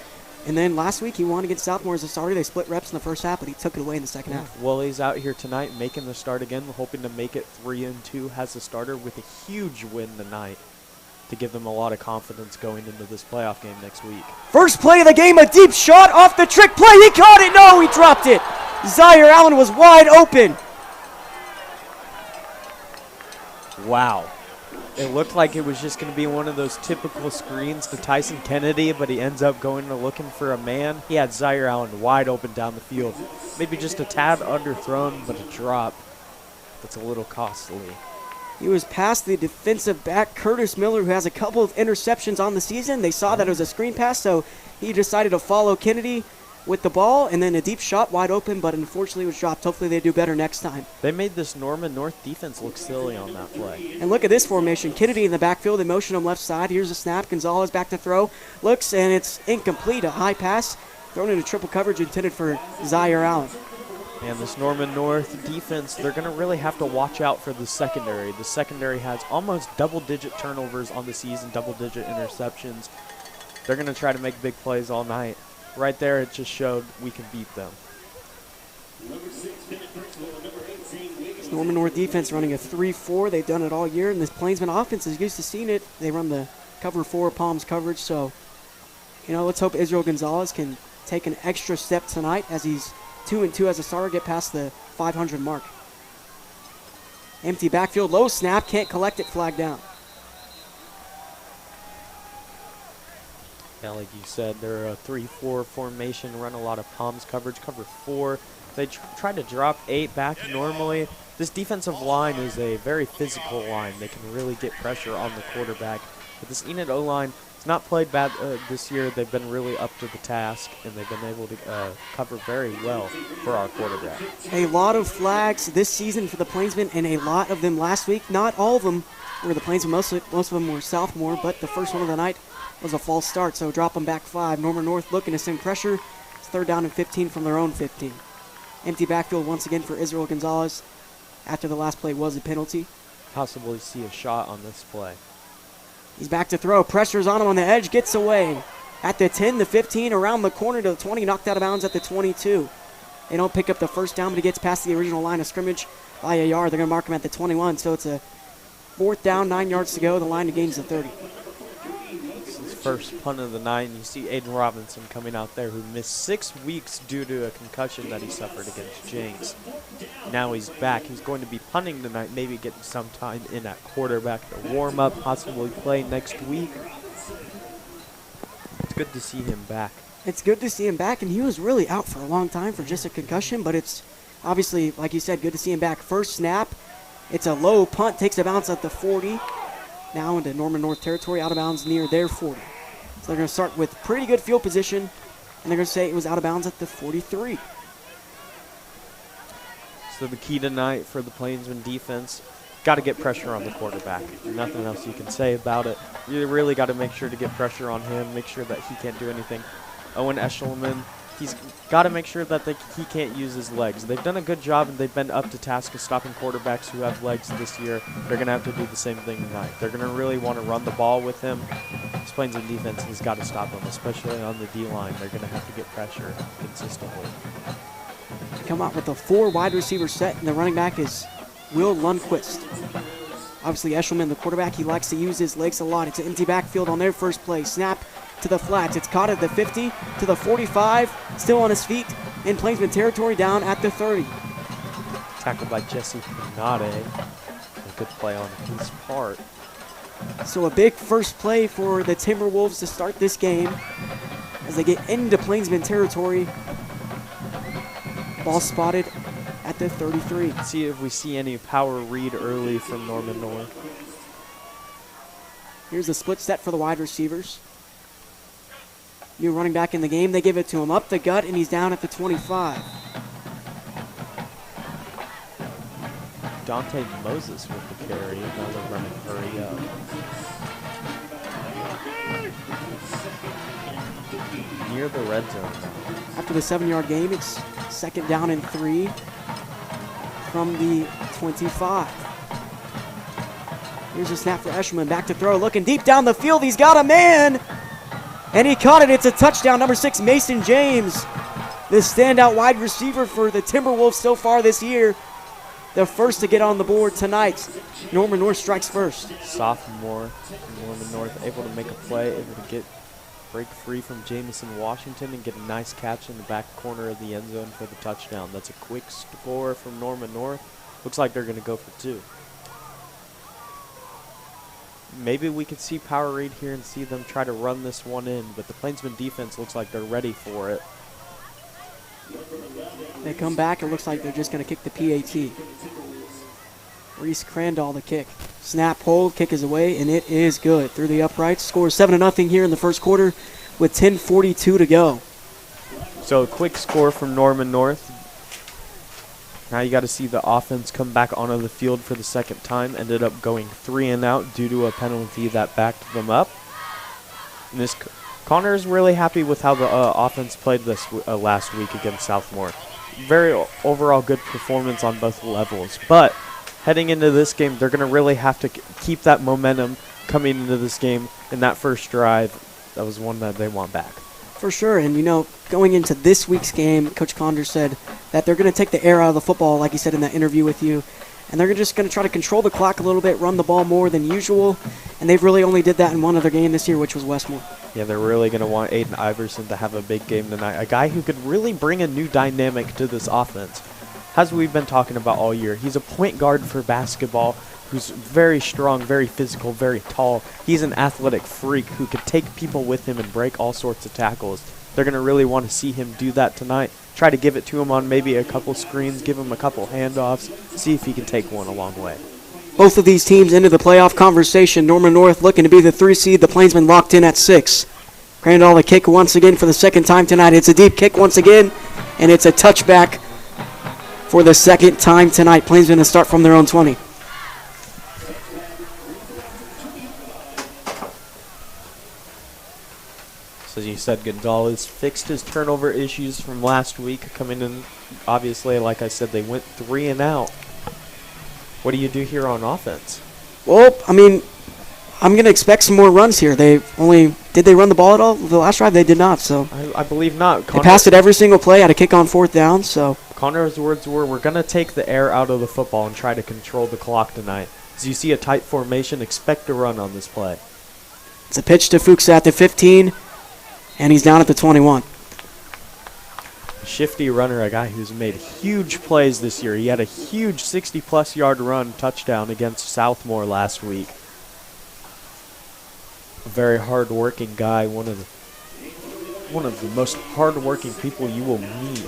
[SPEAKER 7] And then last week he won against Southmore as a starter. They split reps in the first half, but he took it away in the second half.
[SPEAKER 2] Well, he's out here tonight making the start again, hoping to make it 3-2 as a starter with a huge win tonight to give them a lot of confidence going into this playoff game next week.
[SPEAKER 7] First play of the game, a deep shot off the trick play. He caught it. No, he dropped it. Zaire Allen was wide open.
[SPEAKER 2] Wow. It looked like it was just going to be one of those typical screens to Tyson Kennedy, but he ends up going to looking for a man. He had Zaire Allen wide open down the field. Maybe just a tad underthrown, but a drop that's a little costly.
[SPEAKER 7] He was past the defensive back, Curtis Miller, who has a couple of interceptions on the season. They saw that it was a screen pass, so he decided to follow Kennedy with the ball, and then a deep shot wide open, but unfortunately it was dropped. Hopefully they do better next time.
[SPEAKER 2] They made this Norman North defense look silly on that play.
[SPEAKER 7] And look at this formation. Kennedy in the backfield. They motion him left side. Here's a snap. Gonzalez back to throw. Looks, and it's incomplete. A high pass thrown into triple coverage intended for Zaire Allen.
[SPEAKER 8] And this Norman North defense, they're going to really have to watch out for the secondary. The secondary has almost double-digit turnovers on the season, double-digit interceptions. They're going to try to make big plays all night. Right there, it just showed we can beat them.
[SPEAKER 7] This Norman North defense running a 3-4. They've done it all year, and this Plainsman offense is used to seeing it. They run the cover 4 Palms coverage, so, let's hope Israel Gonzalez can take an extra step tonight as he's 2-2 as a starter, get past the 500 mark. Empty backfield, low snap, can't collect it, flag down.
[SPEAKER 8] Yeah, like you said, they're a 3-4 formation, run a lot of Palms coverage, cover 4. They try to drop 8 back normally. This defensive line is a very physical line. They can really get pressure on the quarterback. But this Enid O-line has not played bad this year. They've been really up to the task, and they've been able to cover very well for our quarterback.
[SPEAKER 7] A lot of flags this season for the Plainsmen, and a lot of them last week. Not all of them were the Plainsmen. Most of them were sophomore, but the first one of the night was a false start, so drop them back 5. Norman North looking to send pressure. It's 3rd down and 15 from their own 15. Empty backfield once again for Israel Gonzalez after the last play was a penalty.
[SPEAKER 8] Possibly see a shot on this play.
[SPEAKER 7] He's back to throw. Pressure's on him on the edge. Gets away. At the 10, the 15, around the corner to the 20. Knocked out of bounds at the 22. They don't pick up the first down, but he gets past the original line of scrimmage by a yard. They're going to mark him at the 21. So it's a 4th down, 9 yards to go. The line to gain is the 30.
[SPEAKER 8] First punt of the night, and you see Aiden Robinson coming out there, who missed 6 weeks due to a concussion that he suffered against Jenks. Now he's back. He's going to be punting tonight, maybe getting some time in at quarterback to warm up, possibly play next week. It's good to see him back.
[SPEAKER 7] It's good to see him back, and he was really out for a long time for just a concussion, but it's obviously, like you said, good to see him back. First snap, it's a low punt, takes a bounce at the 40. Now into Norman North territory, out of bounds near their 40. So they're going to start with pretty good field position, and they're going to say it was out of bounds at the 43.
[SPEAKER 8] So the key tonight for the Plainsman defense, got to get pressure on the quarterback. Nothing else you can say about it. You really got to make sure to get pressure on him, make sure that he can't do anything. Owen Eshelman, he's got to make sure that he can't use his legs. They've done a good job, and they've been up to task of stopping quarterbacks who have legs this year. They're going to have to do the same thing tonight. They're going to really want to run the ball with him. This Plainsman defense has got to stop him, especially on the D-line. They're going to have to get pressure consistently.
[SPEAKER 7] They come out with a 4 wide receiver set, and the running back is Will Lundquist. Obviously, Eshelman, the quarterback, he likes to use his legs a lot. It's an empty backfield on their first play. Snap to the flats. It's caught at the 50 to the 45. Still on his feet in Plainsman territory, down at the 30.
[SPEAKER 8] Tackled by Jesse Pinade. A good play on his part.
[SPEAKER 7] So a big first play for the Timberwolves to start this game as they get into Plainsman territory. Ball spotted at the 33.
[SPEAKER 8] Let's see if we see any power read early from Norman North.
[SPEAKER 7] Here's a split set for the wide receivers. New running back in the game. They give it to him up the gut, and he's down at the 25.
[SPEAKER 8] Dante Moses with the carry. Now they're running hurry up. Near the red zone.
[SPEAKER 7] After the 7-yard game, it's 2nd down and 3 from the 25. Here's a snap for Eshelman. Back to throw. Looking deep down the field. He's got a man. And he caught it. It's a touchdown. Number 6, Mason James. The standout wide receiver for the Timberwolves so far this year. The first to get on the board tonight. Norman North strikes first.
[SPEAKER 8] Sophomore Norman North able to make a play, able to break free from Jamison Washington and get a nice catch in the back corner of the end zone for the touchdown. That's a quick score from Norman North. Looks like they're going to go for 2. Maybe we could see power read here and see them try to run this one in, but the Plainsman defense looks like they're ready for it.
[SPEAKER 7] They come back. It looks like they're just going to kick the PAT. Reese Crandall the kick. Snap, hold, kick is away, and it is good. Through the uprights. Score 7-0 here in the first quarter with 10:42 to go.
[SPEAKER 8] So a quick score from Norman North. Now you got to see the offense come back onto the field for the second time. Ended up going 3 and out due to a penalty that backed them up. And Connor is really happy with how the offense played this last week against Southmore. very overall good performance on both levels. But heading into this game, they're going to really have to keep that momentum coming into this game. In that first drive, that was one that they want back.
[SPEAKER 7] For sure, and going into this week's game, Coach Condor said that they're going to take the air out of the football, like he said in that interview with you, and they're just going to try to control the clock a little bit, run the ball more than usual, and they've really only did that in one other game this year, which was Westmore.
[SPEAKER 8] Yeah, they're really going to want Aiden Iverson to have a big game tonight, a guy who could really bring a new dynamic to this offense. As we've been talking about all year, he's a point guard for basketball who's very strong, very physical, very tall. He's an athletic freak who could take people with him and break all sorts of tackles. They're going to really want to see him do that tonight. Try to give it to him on maybe a couple screens, give him a couple handoffs, see if he can take one a long way.
[SPEAKER 7] Both of these teams into the playoff conversation. Norman North looking to be the 3 seed. The Plainsmen locked in at 6. Crandall the kick once again for the second time tonight. It's a deep kick once again, and it's a touchback for the second time tonight. Plainsmen to start from their own 20.
[SPEAKER 8] So as you said, Gonzalez fixed his turnover issues from last week. Coming in, obviously, like I said, they went 3 and out. What do you do here on offense?
[SPEAKER 7] Well, I'm going to expect some more runs here. Did they run the ball at all? The last drive, they did not. So
[SPEAKER 8] I believe not.
[SPEAKER 7] They passed it every single play, had a kick on 4th down. So
[SPEAKER 8] Connor's words were, we're going to take the air out of the football and try to control the clock tonight. As you see a tight formation, expect a run on this play.
[SPEAKER 7] It's a pitch to Fuchs at the 15, and he's down at the 21.
[SPEAKER 8] Shifty runner, a guy who's made huge plays this year. He had a huge 60-plus yard run touchdown against Southmore last week. A very hard-working guy, one of the most hard-working people you will meet.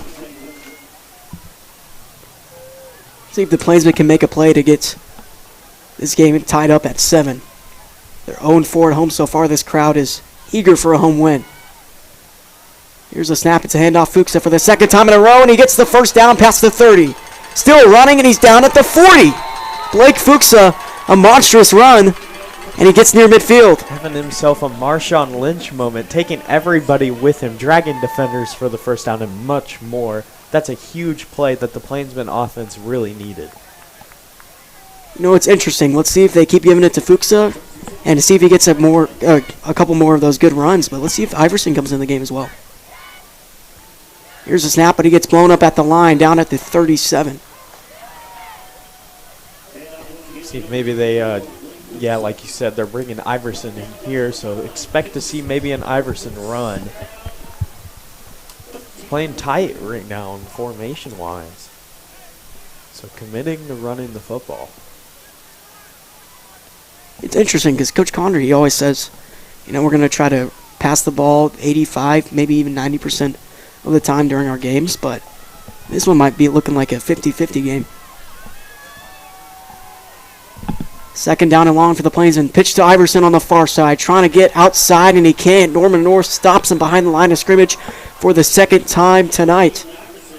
[SPEAKER 7] See if the Plainsmen can make a play to get this game tied up at 7. They're 0-4 at home so far. This crowd is eager for a home win. Here's a snap. It's a handoff. Fuchs for the second time in a row, and he gets the first down past the 30. Still running, and he's down at the 40. Blake Fuchs, a monstrous run, and he gets near midfield.
[SPEAKER 8] Having himself a Marshawn Lynch moment, taking everybody with him, dragging defenders for the first down, and much more. That's a huge play that the Plainsmen offense really needed.
[SPEAKER 7] It's interesting. Let's see if they keep giving it to Fuchs and to see if he gets a couple more of those good runs. But let's see if Iverson comes in the game as well. Here's a snap, but he gets blown up at the line, down at the 37.
[SPEAKER 8] See if maybe they, like you said, they're bringing Iverson in here, so expect to see maybe an Iverson run. Playing tight right now formation-wise. So committing to running the football.
[SPEAKER 7] It's interesting because Coach Condor, he always says, we're going to try to pass the ball 85, maybe even 90% of the time during our games, but this one might be looking like a 50-50 game. Second down and long for the Plainsmen. Pitch to Iverson on the far side, trying to get outside, and he can't. Norman North stops him behind the line of scrimmage for the second time tonight.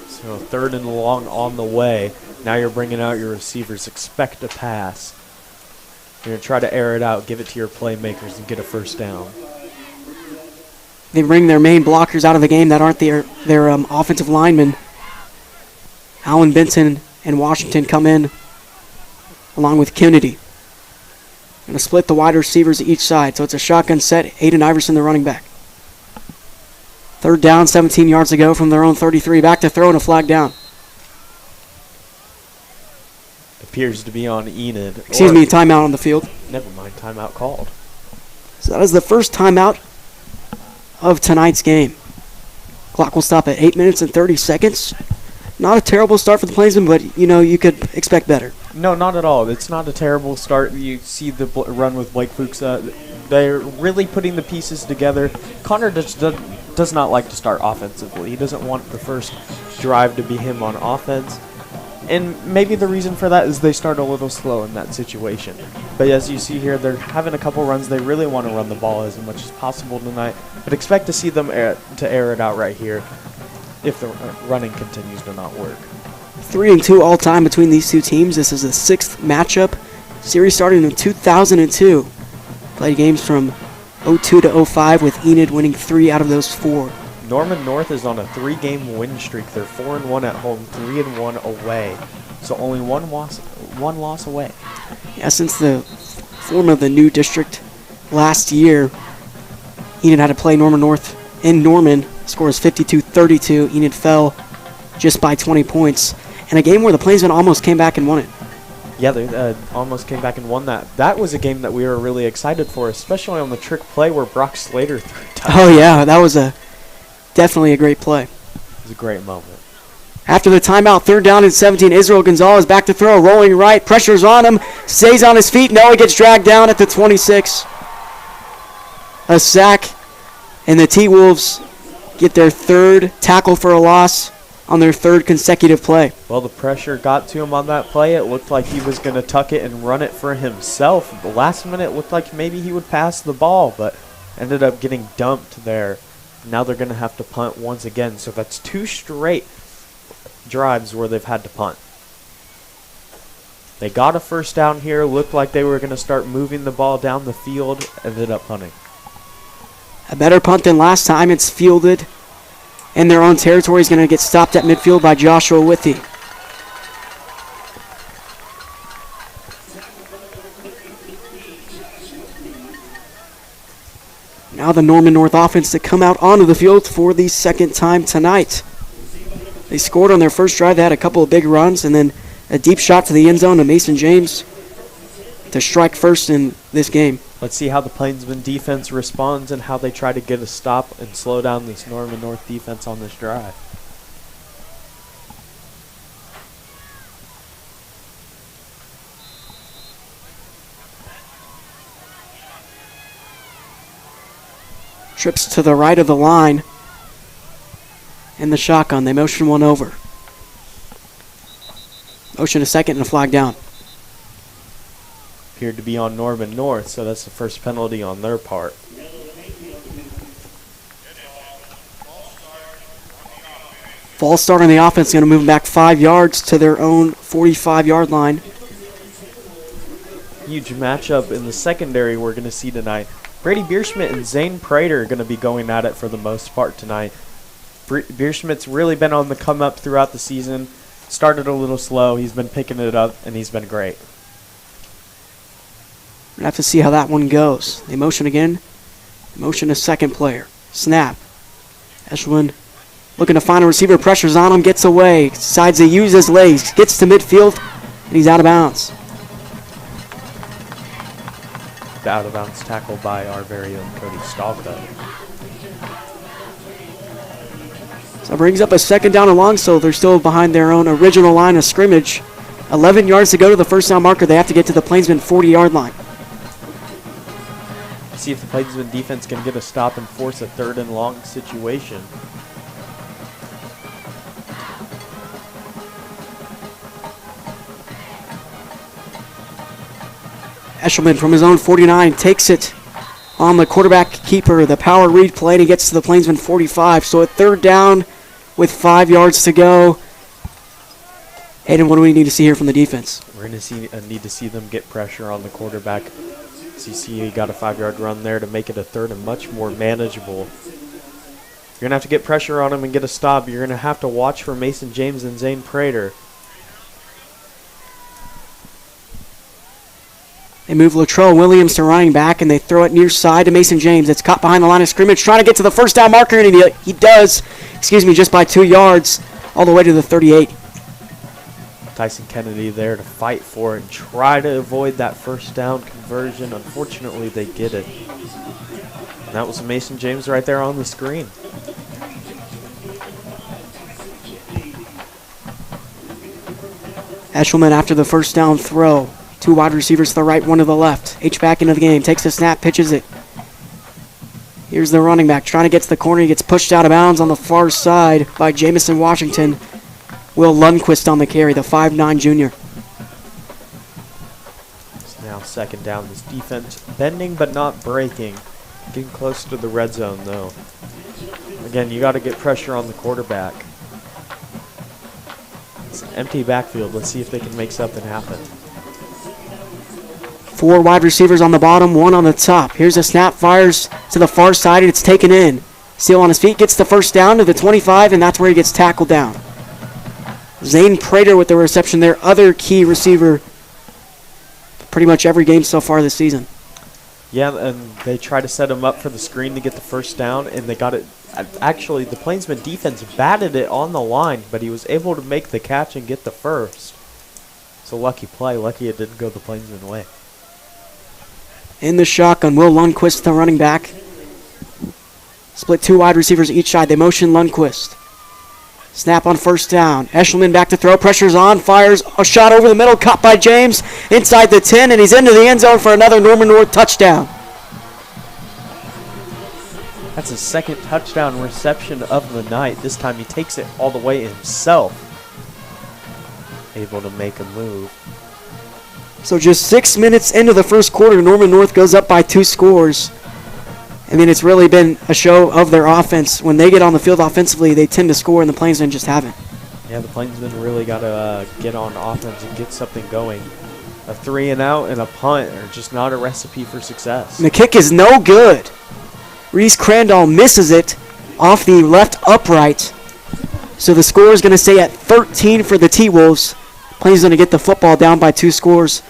[SPEAKER 8] So 3rd and long on the way. Now you're bringing out your receivers. Expect a pass. You're going to try to air it out, give it to your playmakers, and get a first down.
[SPEAKER 7] They bring their main blockers out of the game that aren't their offensive linemen. Allen Benson and Washington come in along with Kennedy. Going to split the wide receivers each side. So it's a shotgun set. Aiden Iverson, the running back. 3rd down, 17 yards to go from their own 33. Back to throw and a flag down.
[SPEAKER 8] Appears to be on Enid.
[SPEAKER 7] Excuse me, timeout on the field.
[SPEAKER 8] Never mind, timeout called.
[SPEAKER 7] So that is the first timeout of tonight's game. Clock will stop at 8 minutes and 30 seconds. Not a terrible start for the Plainsmen, but you could expect better.
[SPEAKER 8] No, not at all. It's not a terrible start. You see the run with Blake Fuchs. They're really putting the pieces together. Connor does not like to start offensively. He doesn't want the first drive to be him on offense. And maybe the reason for that is they start a little slow in that situation. But as you see here, they're having a couple runs. They really want to run the ball as much as possible tonight. But expect to see them air it out right here if the running continues to not work.
[SPEAKER 7] 3-2 all time between these two teams. This is the 6th matchup. Series started in 2002. Played games from 02 to 05 with Enid winning 3 out of those 4.
[SPEAKER 8] Norman North is on a 3-game win streak. They're 4-1 at home, 3-1 away. So only one loss away.
[SPEAKER 7] Yeah, since the form of the new district last year, Enid had to play Norman North in Norman. Score is 52-32. Enid fell just by 20 points. In a game where the Plainsmen almost came back and won it.
[SPEAKER 8] Yeah, they almost came back and won that. That was a game that we were really excited for, especially on the trick play where Brock Slater threw a touchdown.
[SPEAKER 7] Oh, yeah, that was definitely a great play.
[SPEAKER 8] It was a great moment.
[SPEAKER 7] After the timeout, 3rd down and 17, Israel Gonzalez back to throw, rolling right, pressure's on him, stays on his feet, no, he gets dragged down at the 26. A sack, and the T-Wolves get their 3rd tackle for a loss on their 3rd consecutive play.
[SPEAKER 8] Well, the pressure got to him on that play. It looked like he was going to tuck it and run it for himself. The last minute, it looked like maybe he would pass the ball, but ended up getting dumped there. Now they're going to have to punt once again, so that's 2 straight drives where they've had to punt. They got a 1st down here, looked like they were going to start moving the ball down the field, ended up punting.
[SPEAKER 7] A better punt than last time. It's fielded in their own territory. Is going to get stopped at midfield by Joshua Withy. Now the Norman North offense to come out onto the field for the 2nd time tonight. They scored on their first drive. They had a couple of big runs and then a deep shot to the end zone to Mason James to strike first in this game.
[SPEAKER 8] Let's see how the Plainsmen defense responds and how they try to get a stop and slow down this Norman North defense on this drive.
[SPEAKER 7] Trips to the right of the line. In the shotgun, they motion one over. Motion a second and a flag down.
[SPEAKER 8] Appeared to be on Norman North, so that's the first penalty on their part.
[SPEAKER 7] False start on the offense, going to move them back 5 yards to their own 45-yard line.
[SPEAKER 8] Huge matchup in the secondary we're going to see tonight. Brady Bierschmidt and Zane Prater are going to be going at it for the most part tonight. Bierschmidt's really been on the come up throughout the season. Started a little slow. He's been picking it up, and he's been great.
[SPEAKER 7] We're going to have to see how that one goes. They motion again. They motion a second player. Snap. Eshelman looking to find a receiver. Pressure's on him. Gets away. Decides to use his legs. Gets to midfield, and he's out of bounds.
[SPEAKER 8] The out of bounds tackle by our very own Cody Stalka.
[SPEAKER 7] So it brings up a 2nd down and long, so they're still behind their own original line of scrimmage. 11 yards to go to the 1st down marker. They have to get to the Plainsman 40-yard line.
[SPEAKER 8] See if the Plainsman defense can get a stop and force a 3rd and long situation.
[SPEAKER 7] Eshelman from his own 49 takes it on the quarterback keeper. The power read play, and he gets to the Plainsman 45. So a 3rd down with 5 yards to go. Hayden, what do we need to see here from the defense?
[SPEAKER 8] We're going to need to see them get pressure on the quarterback. CCE got a 5-yard run there to make it a 3rd and much more manageable. You're going to have to get pressure on him and get a stop. You're going to have to watch for Mason James and Zane Prater.
[SPEAKER 7] They move Latrell Williams to running back, and they throw it near side to Mason James. It's caught behind the line of scrimmage, trying to get to the 1st down marker, and he does, just by 2 yards, all the way to the 38.
[SPEAKER 8] Tyson Kennedy there to fight for it and try to avoid that 1st down conversion. Unfortunately, they get it. And that was Mason James right there on the screen.
[SPEAKER 7] Eshelman after the 1st down throw. 2 wide receivers to the right, 1 to the left. H back into the game, takes a snap, pitches it. Here's the running back trying to get to the corner. He gets pushed out of bounds on the far side by Jamison Washington. Will Lundquist on the carry, the 5'9 junior.
[SPEAKER 8] It's now 2nd down. This defense bending but not breaking. Getting close to the red zone, though. Again, you got to get pressure on the quarterback. It's an empty backfield. Let's see if they can make something happen.
[SPEAKER 7] 4 wide receivers on the bottom, 1 on the top. Here's a snap, fires to the far side, and it's taken in. Still on his feet, gets the first down to the 25, and that's where he gets tackled down. Zane Prater with the reception, their other key receiver pretty much every game so far this season.
[SPEAKER 8] Yeah, and they try to set him up for the screen to get the first down, and they got it. Actually, the Plainsman defense batted it on the line, but he was able to make the catch and get the first. It's a lucky play. Lucky it didn't go the Plainsman way.
[SPEAKER 7] In the shotgun, Will Lundquist, the running back. Split 2 wide receivers each side. They motion Lundquist. Snap on first down. Eshelman back to throw. Pressure's on. Fires a shot over the middle. Caught by James. Inside the 10, and he's into the end zone for another Norman North touchdown.
[SPEAKER 8] That's his second touchdown reception of the night. This time he takes it all the way himself. Able to make a move.
[SPEAKER 7] So just 6 minutes into the first quarter, Norman North goes up by 2 scores. I mean, it's really been a show of their offense. When they get on the field offensively, they tend to score, and the Plainsmen just haven't.
[SPEAKER 8] Yeah, the Plainsmen really got to get on offense and get something going. A 3-and-out and a punt are just not a recipe for success.
[SPEAKER 7] And the kick is no good. Reese Crandall misses it off the left upright. So the score is going to stay at 13 for the T-Wolves. Plainsmen going to get the football down by 2 scores.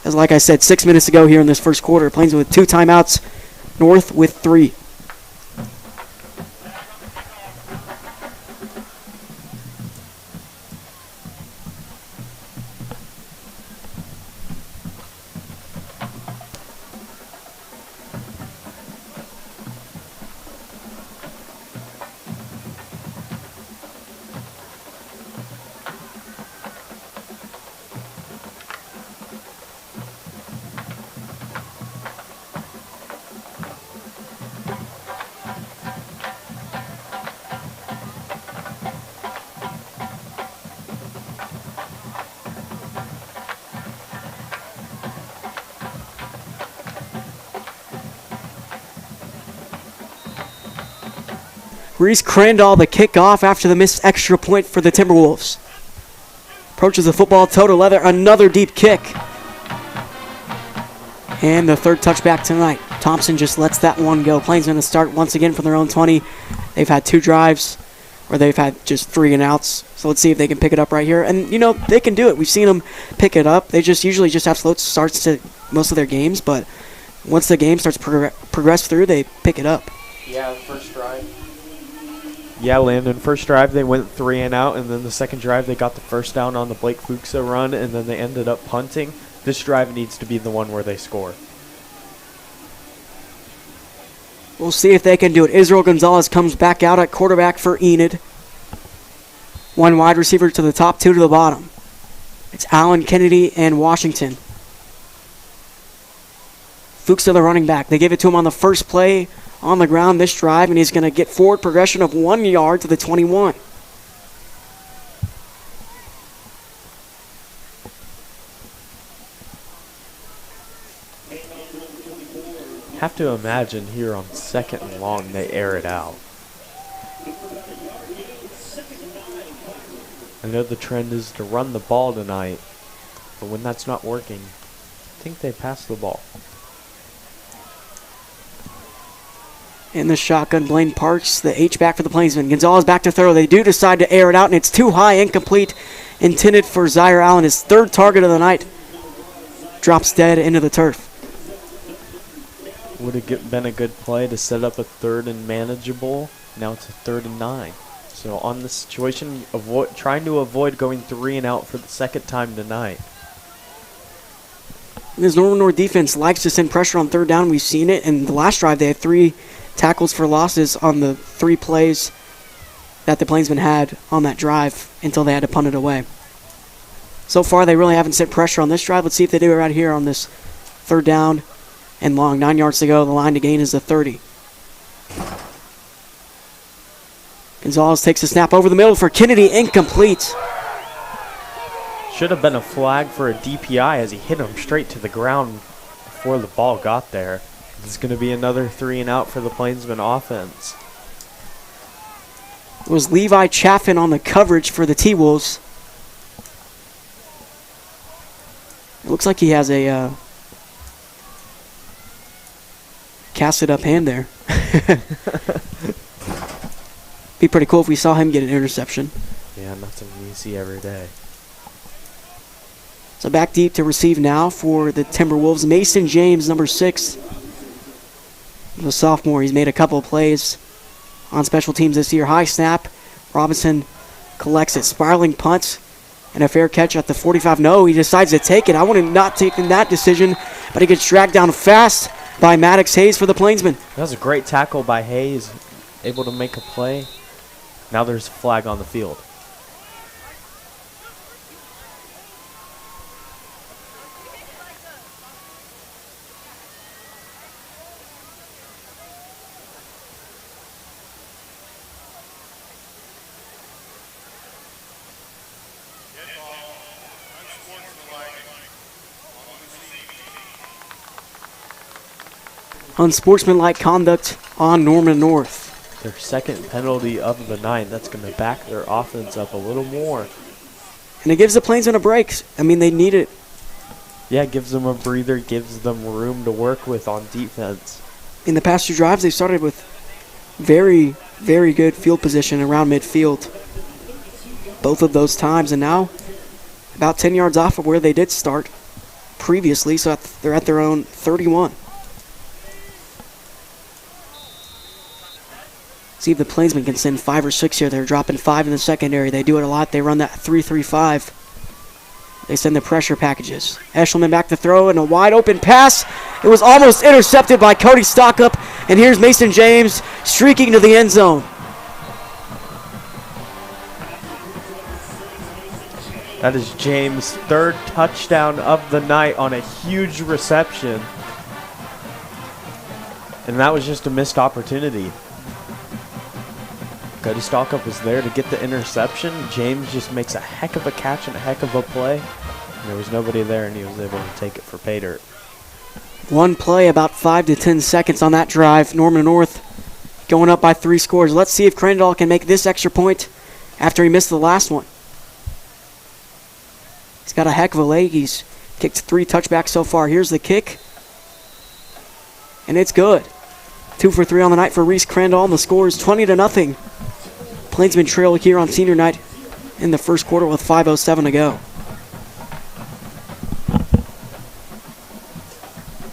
[SPEAKER 7] As like I said, 6 minutes ago here in this first quarter, Plainsmen with 2 timeouts, North with 3. Reese Crandall, the kickoff after the missed extra point for the Timberwolves. Approaches the football toe to leather, another deep kick. And the third touchback tonight. Thompson just lets that one go. Plainsmen to start once again from their own 20. They've had 2 drives where they've had just 3-and-outs. So let's see if they can pick it up right here. And, you know, they can do it. We've seen them pick it up. They just usually just have slow starts to most of their games. But once the game starts to progress through, they pick it up.
[SPEAKER 8] Yeah, first drive. Yeah, Landon, first drive they went 3-and-out, and then the second drive they got the first down on the Blake Fuchsa run, and then they ended up punting. This drive needs to be the one where they score.
[SPEAKER 7] We'll see if they can do it. Israel Gonzalez comes back out at quarterback for Enid. 1 wide receiver to the top, 2 to the bottom. It's Allen, Kennedy, and Washington. Fuchs to the running back. They gave it to him on the first play on the ground this drive, and he's going to get forward progression of 1 yard to the 21.
[SPEAKER 8] Have to imagine here on 2nd and long they air it out. I know the trend is to run the ball tonight, but when that's not working, I think they pass the ball.
[SPEAKER 7] In the shotgun, Blaine Parks, the H-back for the Plainsmen. Gonzalez back to throw. They do decide to air it out, and it's too high, incomplete, intended for Zaire Allen. His 3rd target of the night. Drops dead into the turf.
[SPEAKER 8] Would have been a good play to set up a 3rd and manageable. Now it's a 3rd and 9. So on this situation, trying to avoid going 3-and-out for the 2nd time tonight.
[SPEAKER 7] This Norman North defense likes to send pressure on 3rd down. We've seen it. In the last drive, they had 3 tackles for losses on the 3 plays that the Plainsmen had on that drive until they had to punt it away. So far, they really haven't sent pressure on this drive. Let's see if they do it right here on this 3rd down and long. 9 yards to go. The line to gain is the 30. Gonzalez takes a snap over the middle for Kennedy. Incomplete.
[SPEAKER 8] Should have been a flag for a DPI as he hit him straight to the ground before the ball got there. This is going to be another 3-and-out for the Plainsmen offense.
[SPEAKER 7] It was Levi Chaffin on the coverage for the T-Wolves. It looks like he has a casted up hand there. Be pretty cool if we saw him get an interception.
[SPEAKER 8] Yeah, nothing you see every day.
[SPEAKER 7] So back deep to receive now for the Timberwolves. Mason James, number 6. The sophomore, he's made a couple of plays on special teams this year. High snap. Robinson collects it. Spiraling punt and a fair catch at the 45. No, he decides to take it. I would have not taken that decision, but he gets dragged down fast by Maddox Hayes for the Plainsmen.
[SPEAKER 8] That was a great tackle by Hayes, able to make a play. Now there's a flag on the field.
[SPEAKER 7] Unsportsmanlike conduct on Norman North.
[SPEAKER 8] Their second penalty of the night. That's going to back their offense up a little more.
[SPEAKER 7] And it gives the Plainsmen a break. I mean, they need it.
[SPEAKER 8] Yeah, it gives them a breather, gives them room to work with on defense.
[SPEAKER 7] In the past 2 drives, they started with very, very good field position around midfield. Both of those times, and now about 10 yards off of where they did start previously, so they're at their own 31. See if the Plainsmen can send 5 or 6 here. They're dropping 5 in the secondary. They do it a lot. They run that 3-3-5. They send the pressure packages. Eshelman back to throw and a wide open pass. It was almost intercepted by Cody Stockup. And here's Mason James streaking to the end zone.
[SPEAKER 8] That is James' 3rd touchdown of the night on a huge reception. And that was just a missed opportunity. Cody Stockup was there to get the interception. James just makes a heck of a catch and a heck of a play. And there was nobody there, and he was able to take it for pay dirt.
[SPEAKER 7] One play, about 5 to 10 seconds on that drive. Norman North going up by 3 scores. Let's see if Crandall can make this extra point after he missed the last one. He's got a heck of a leg. He's kicked 3 touchbacks so far. Here's the kick. And it's good. 2 for 3 on the night for Reese Crandall, and the score is 20-0. Plainsmen trail here on senior night in the first quarter with 5:07 to go.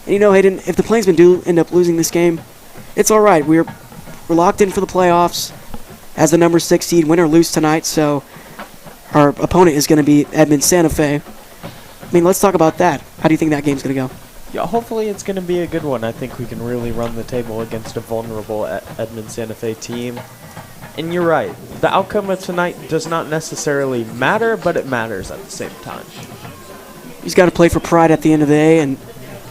[SPEAKER 7] And you know, Hayden, if the Plainsmen do end up losing this game, it's all right. We're locked in for the playoffs as the number 6 seed, win or lose tonight. So our opponent is going to be Edmond Santa Fe. I mean, let's talk about that. How do you think that game's going to go?
[SPEAKER 8] Yeah, hopefully it's going to be a good one. I think we can really run the table against a vulnerable Edmond Santa Fe team. And you're right. The outcome of tonight does not necessarily matter, but it matters at the same time.
[SPEAKER 7] He's got to play for pride at the end of the day, and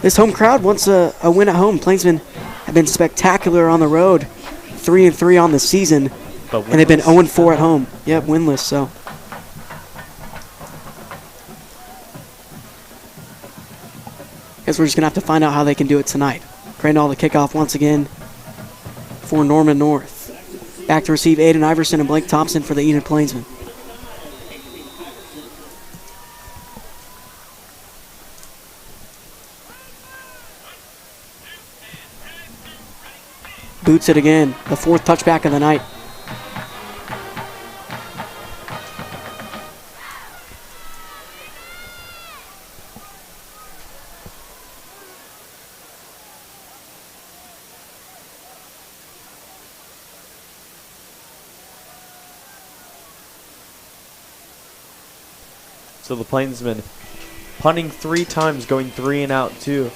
[SPEAKER 7] this home crowd wants a win at home. Plainsmen have been spectacular on the road, 3-3 on the season, and they've been 0-4 at home. Yep, winless. So guess we're just gonna have to find out how they can do it tonight. Crandall the kickoff once again for Norman North. Back to receive Aiden Iverson and Blake Thompson for the Enid Plainsmen. Boots it again, the 4th touchback of the night.
[SPEAKER 8] So the Plainsmen punting 3 times, going 3 and out 2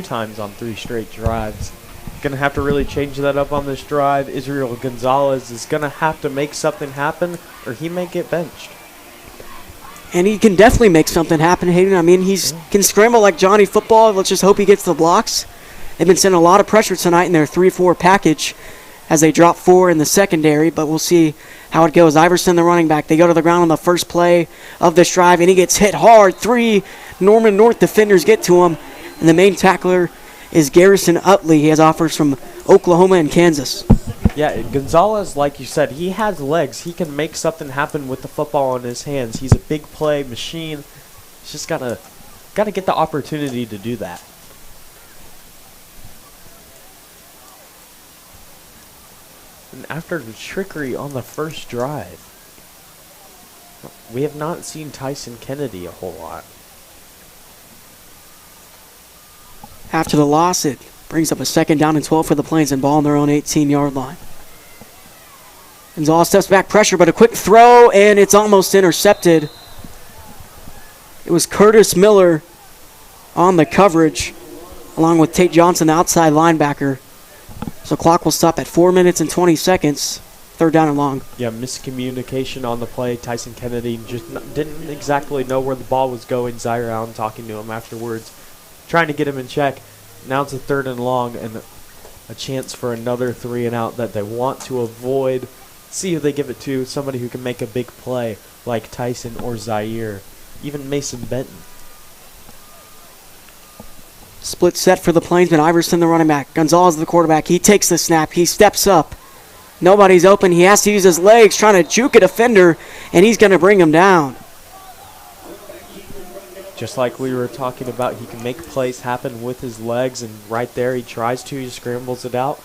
[SPEAKER 8] times on 3 straight drives. Going to have to really change that up on this drive. Israel Gonzalez is going to have to make something happen, or he may get benched.
[SPEAKER 7] And he can definitely make something happen, Hayden. I mean, he can scramble like Johnny Football. Let's just hope he gets the blocks. They've been sending a lot of pressure tonight in their 3-4 package as they drop 4 in the secondary, but we'll see how it goes. Iverson, the running back, they go to the ground on the first play of this drive, and he gets hit hard. 3 Norman North defenders get to him, and the main tackler is Garrison Utley. He has offers from Oklahoma and Kansas.
[SPEAKER 8] Yeah, Gonzalez, like you said, he has legs. He can make something happen with the football in his hands. He's a big play machine. He's just gotta get the opportunity to do that. And after the trickery on the first drive, we have not seen Tyson Kennedy a whole lot.
[SPEAKER 7] After the loss, it brings up a 2nd down and 12 for the Plains and ball on their own 18-yard line. Gonzalez steps back, pressure, but a quick throw, and it's almost intercepted. It was Curtis Miller on the coverage, along with Tate Johnson, the outside linebacker. So clock will stop at 4 minutes and 20 seconds. 3rd down and long.
[SPEAKER 8] Yeah, miscommunication on the play. Tyson Kennedy just didn't exactly know where the ball was going. Zaire Allen talking to him afterwards, trying to get him in check. Now it's a 3rd and long and a chance for another 3 and out that they want to avoid. See who they give it to, somebody who can make a big play like Tyson or Zaire, even Mason Benton.
[SPEAKER 7] Split set for the Plainsmen. Iverson, the running back. Gonzalez, the quarterback. He takes the snap. He steps up. Nobody's open. He has to use his legs, trying to juke a defender, and he's going to bring him down.
[SPEAKER 8] Just like we were talking about, he can make plays happen with his legs, and right there he tries to. He scrambles it out.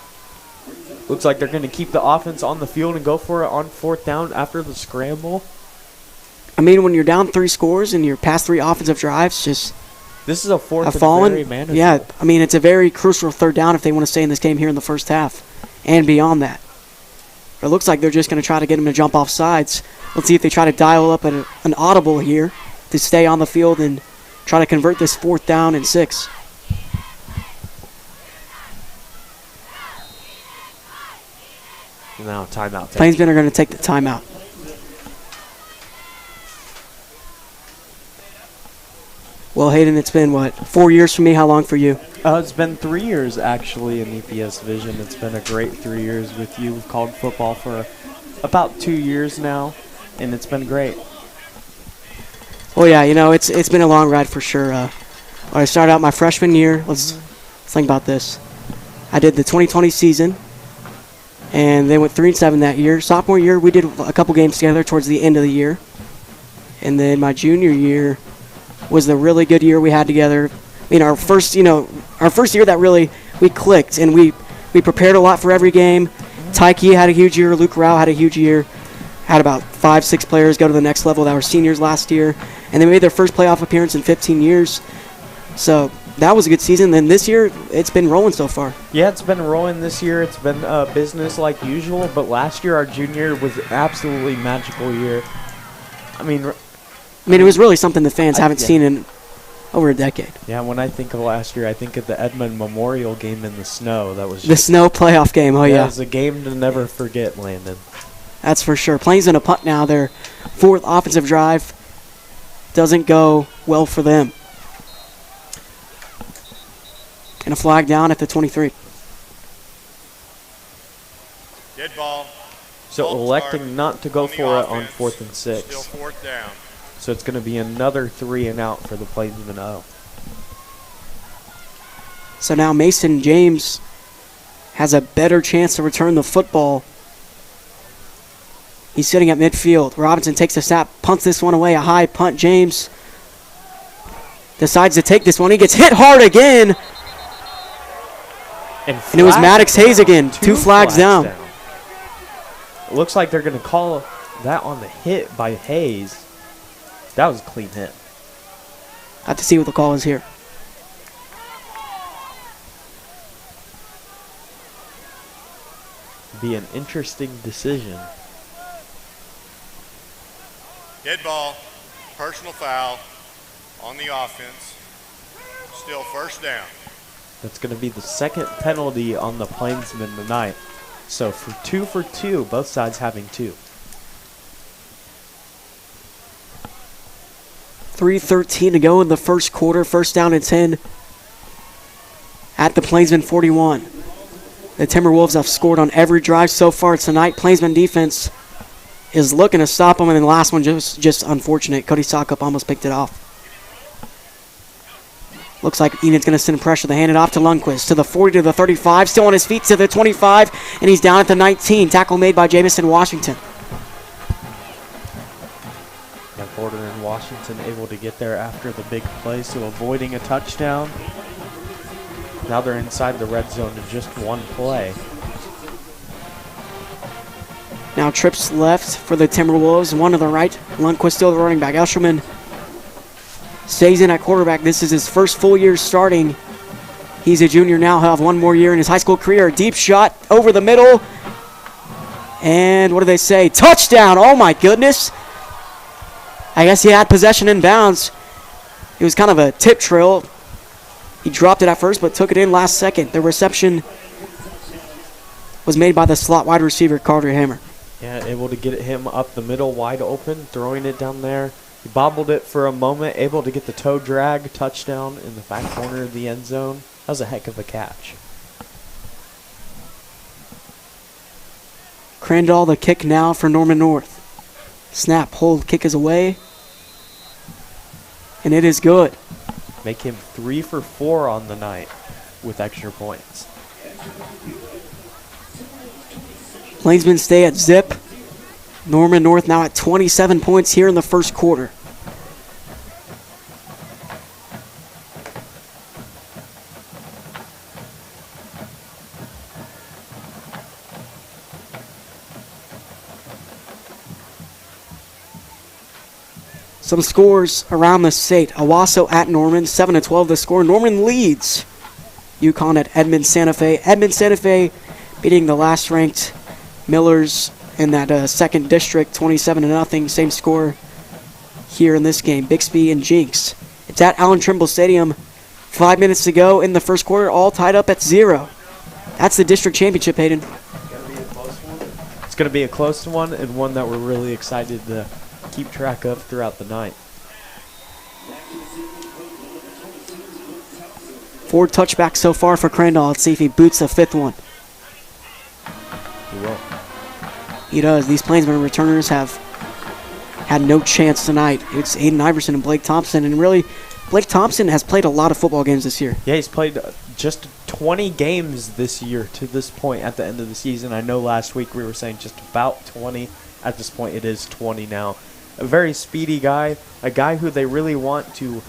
[SPEAKER 8] Looks like they're going to keep the offense on the field and go for it on 4th down after the scramble.
[SPEAKER 7] I mean, when you're down 3 scores and you're past 3 offensive drives, just
[SPEAKER 8] this is a 4th
[SPEAKER 7] have
[SPEAKER 8] and
[SPEAKER 7] fallen.
[SPEAKER 8] very manageable.
[SPEAKER 7] Yeah, I mean, it's a very crucial 3rd down if they want to stay in this game here in the first half and beyond that. It looks like they're just going to try to get him to jump off sides. Let's see if they try to dial up an audible here to stay on the field and try to convert this 4th down and 6.
[SPEAKER 8] Now timeout.
[SPEAKER 7] Plainsmen are going to take the timeout. Well, Hayden, it's been, 4 years for me? How long for you?
[SPEAKER 8] It's been 3 years, actually, in EPS Vision. It's been a great 3 years with you. We've called football for about 2 years now, and it's been great.
[SPEAKER 7] Well, yeah, it's been a long ride for sure. When I started out my freshman year, let's think about this. I did the 2020 season, and they went 3-7 that year. Sophomore year, we did a couple games together towards the end of the year. And then my junior year was the really good year we had together. I mean, our first year that really we clicked, and we prepared a lot for every game. Tyke had a huge year. Luke Rao had a huge year. Had about 5-6 players go to the next level that were seniors last year. And they made their first playoff appearance in 15 years. So that was a good season. Then this year, it's been rolling so far.
[SPEAKER 8] Yeah, it's been rolling this year. It's been business like usual. But last year, our junior was an absolutely magical year. I mean,
[SPEAKER 7] it was really something the fans haven't seen in over a decade.
[SPEAKER 8] Yeah, when I think of last year, I think of the Edmond Memorial game in the snow. That was
[SPEAKER 7] the snow playoff game. Oh, yeah.
[SPEAKER 8] It was a game to never forget, Landon.
[SPEAKER 7] That's for sure. Plainsmen a punt now. Their 4th offensive drive doesn't go well for them. And a flag down at the 23.
[SPEAKER 9] Dead ball.
[SPEAKER 8] So electing not to go for it on 4th and 6.
[SPEAKER 9] Still 4th down.
[SPEAKER 8] So it's going to be another 3 and out for the Plainsmen O.
[SPEAKER 7] So now Mason James has a better chance to return the football. He's sitting at midfield. Robinson takes a snap, punts this one away. A high punt. James decides to take this one. He gets hit hard again. And it was Maddox Hayes again. 2 flags down.
[SPEAKER 8] It looks like they're going to call that on the hit by Hayes. That was a clean hit.
[SPEAKER 7] Have to see what the call is here.
[SPEAKER 8] Be an interesting decision.
[SPEAKER 9] Dead ball. Personal foul on the offense. Still 1st down.
[SPEAKER 8] That's going to be the 2nd penalty on the Plainsmen tonight. So for 2, both sides having 2.
[SPEAKER 7] 3:13 to go in the first quarter. 1st down and 10 at the Plainsmen 41. The Timberwolves have scored on every drive so far tonight. Plainsmen defense is looking to stop them, and then the last one just unfortunate. Cody Sockup almost picked it off. Looks like Enid's going to send pressure. They hand it off to Lundquist to the 40 to the 35. Still on his feet to the 25, and he's down at the 19. Tackle made by Jamison Washington.
[SPEAKER 8] Porter and Washington able to get there after the big play, so avoiding a touchdown. Now they're inside the red zone to just 1 play.
[SPEAKER 7] Now trips left for the Timberwolves, one to the right. Lundquist still the running back. Eshelman stays in at quarterback. This is his first full year starting. He's a junior now. He'll have one more year in his high school career. Deep shot over the middle. And what do they say? Touchdown! Oh my goodness! I guess he had possession in bounds. It was kind of a tip trail. He dropped it at first, but took it in last second. The reception was made by the slot wide receiver, Carter Hammer.
[SPEAKER 8] Yeah, able to get him up the middle, wide open, throwing it down there. He bobbled it for a moment, able to get the toe drag touchdown in the back corner of the end zone. That was a heck of a catch.
[SPEAKER 7] Crandall, the kick now for Norman North. Snap, hold, kick is away. And it is good.
[SPEAKER 8] Make him 3 for 4 on the night with extra points.
[SPEAKER 7] Plainsmen stay at zip. Norman North now at 27 points here in the first quarter. Some scores around the state. Owasso at Norman, 7-12 the score. Norman leads UConn at Edmond Santa Fe. Edmond Santa Fe beating the last ranked Millers in that second district, 27-0. Same score here in this game. Bixby and Jinx. It's at Allen Trimble Stadium. 5 minutes to go in the first quarter, all tied up at 0. That's the district championship, Hayden.
[SPEAKER 8] It's going to be a close one and one that we're really excited to keep track of throughout the night.
[SPEAKER 7] 4 touchbacks so far for Crandall. Let's see if he boots the 5th one.
[SPEAKER 8] He will.
[SPEAKER 7] He does. These Plainsmen returners have had no chance tonight. It's Aiden Iverson and Blake Thompson, and really, Blake Thompson has played a lot of football games this year.
[SPEAKER 8] Yeah, he's played just 20 games this year to this point at the end of the season. I know last week we were saying just about 20. At this point, it is 20 now. A very speedy guy, a guy who they really want to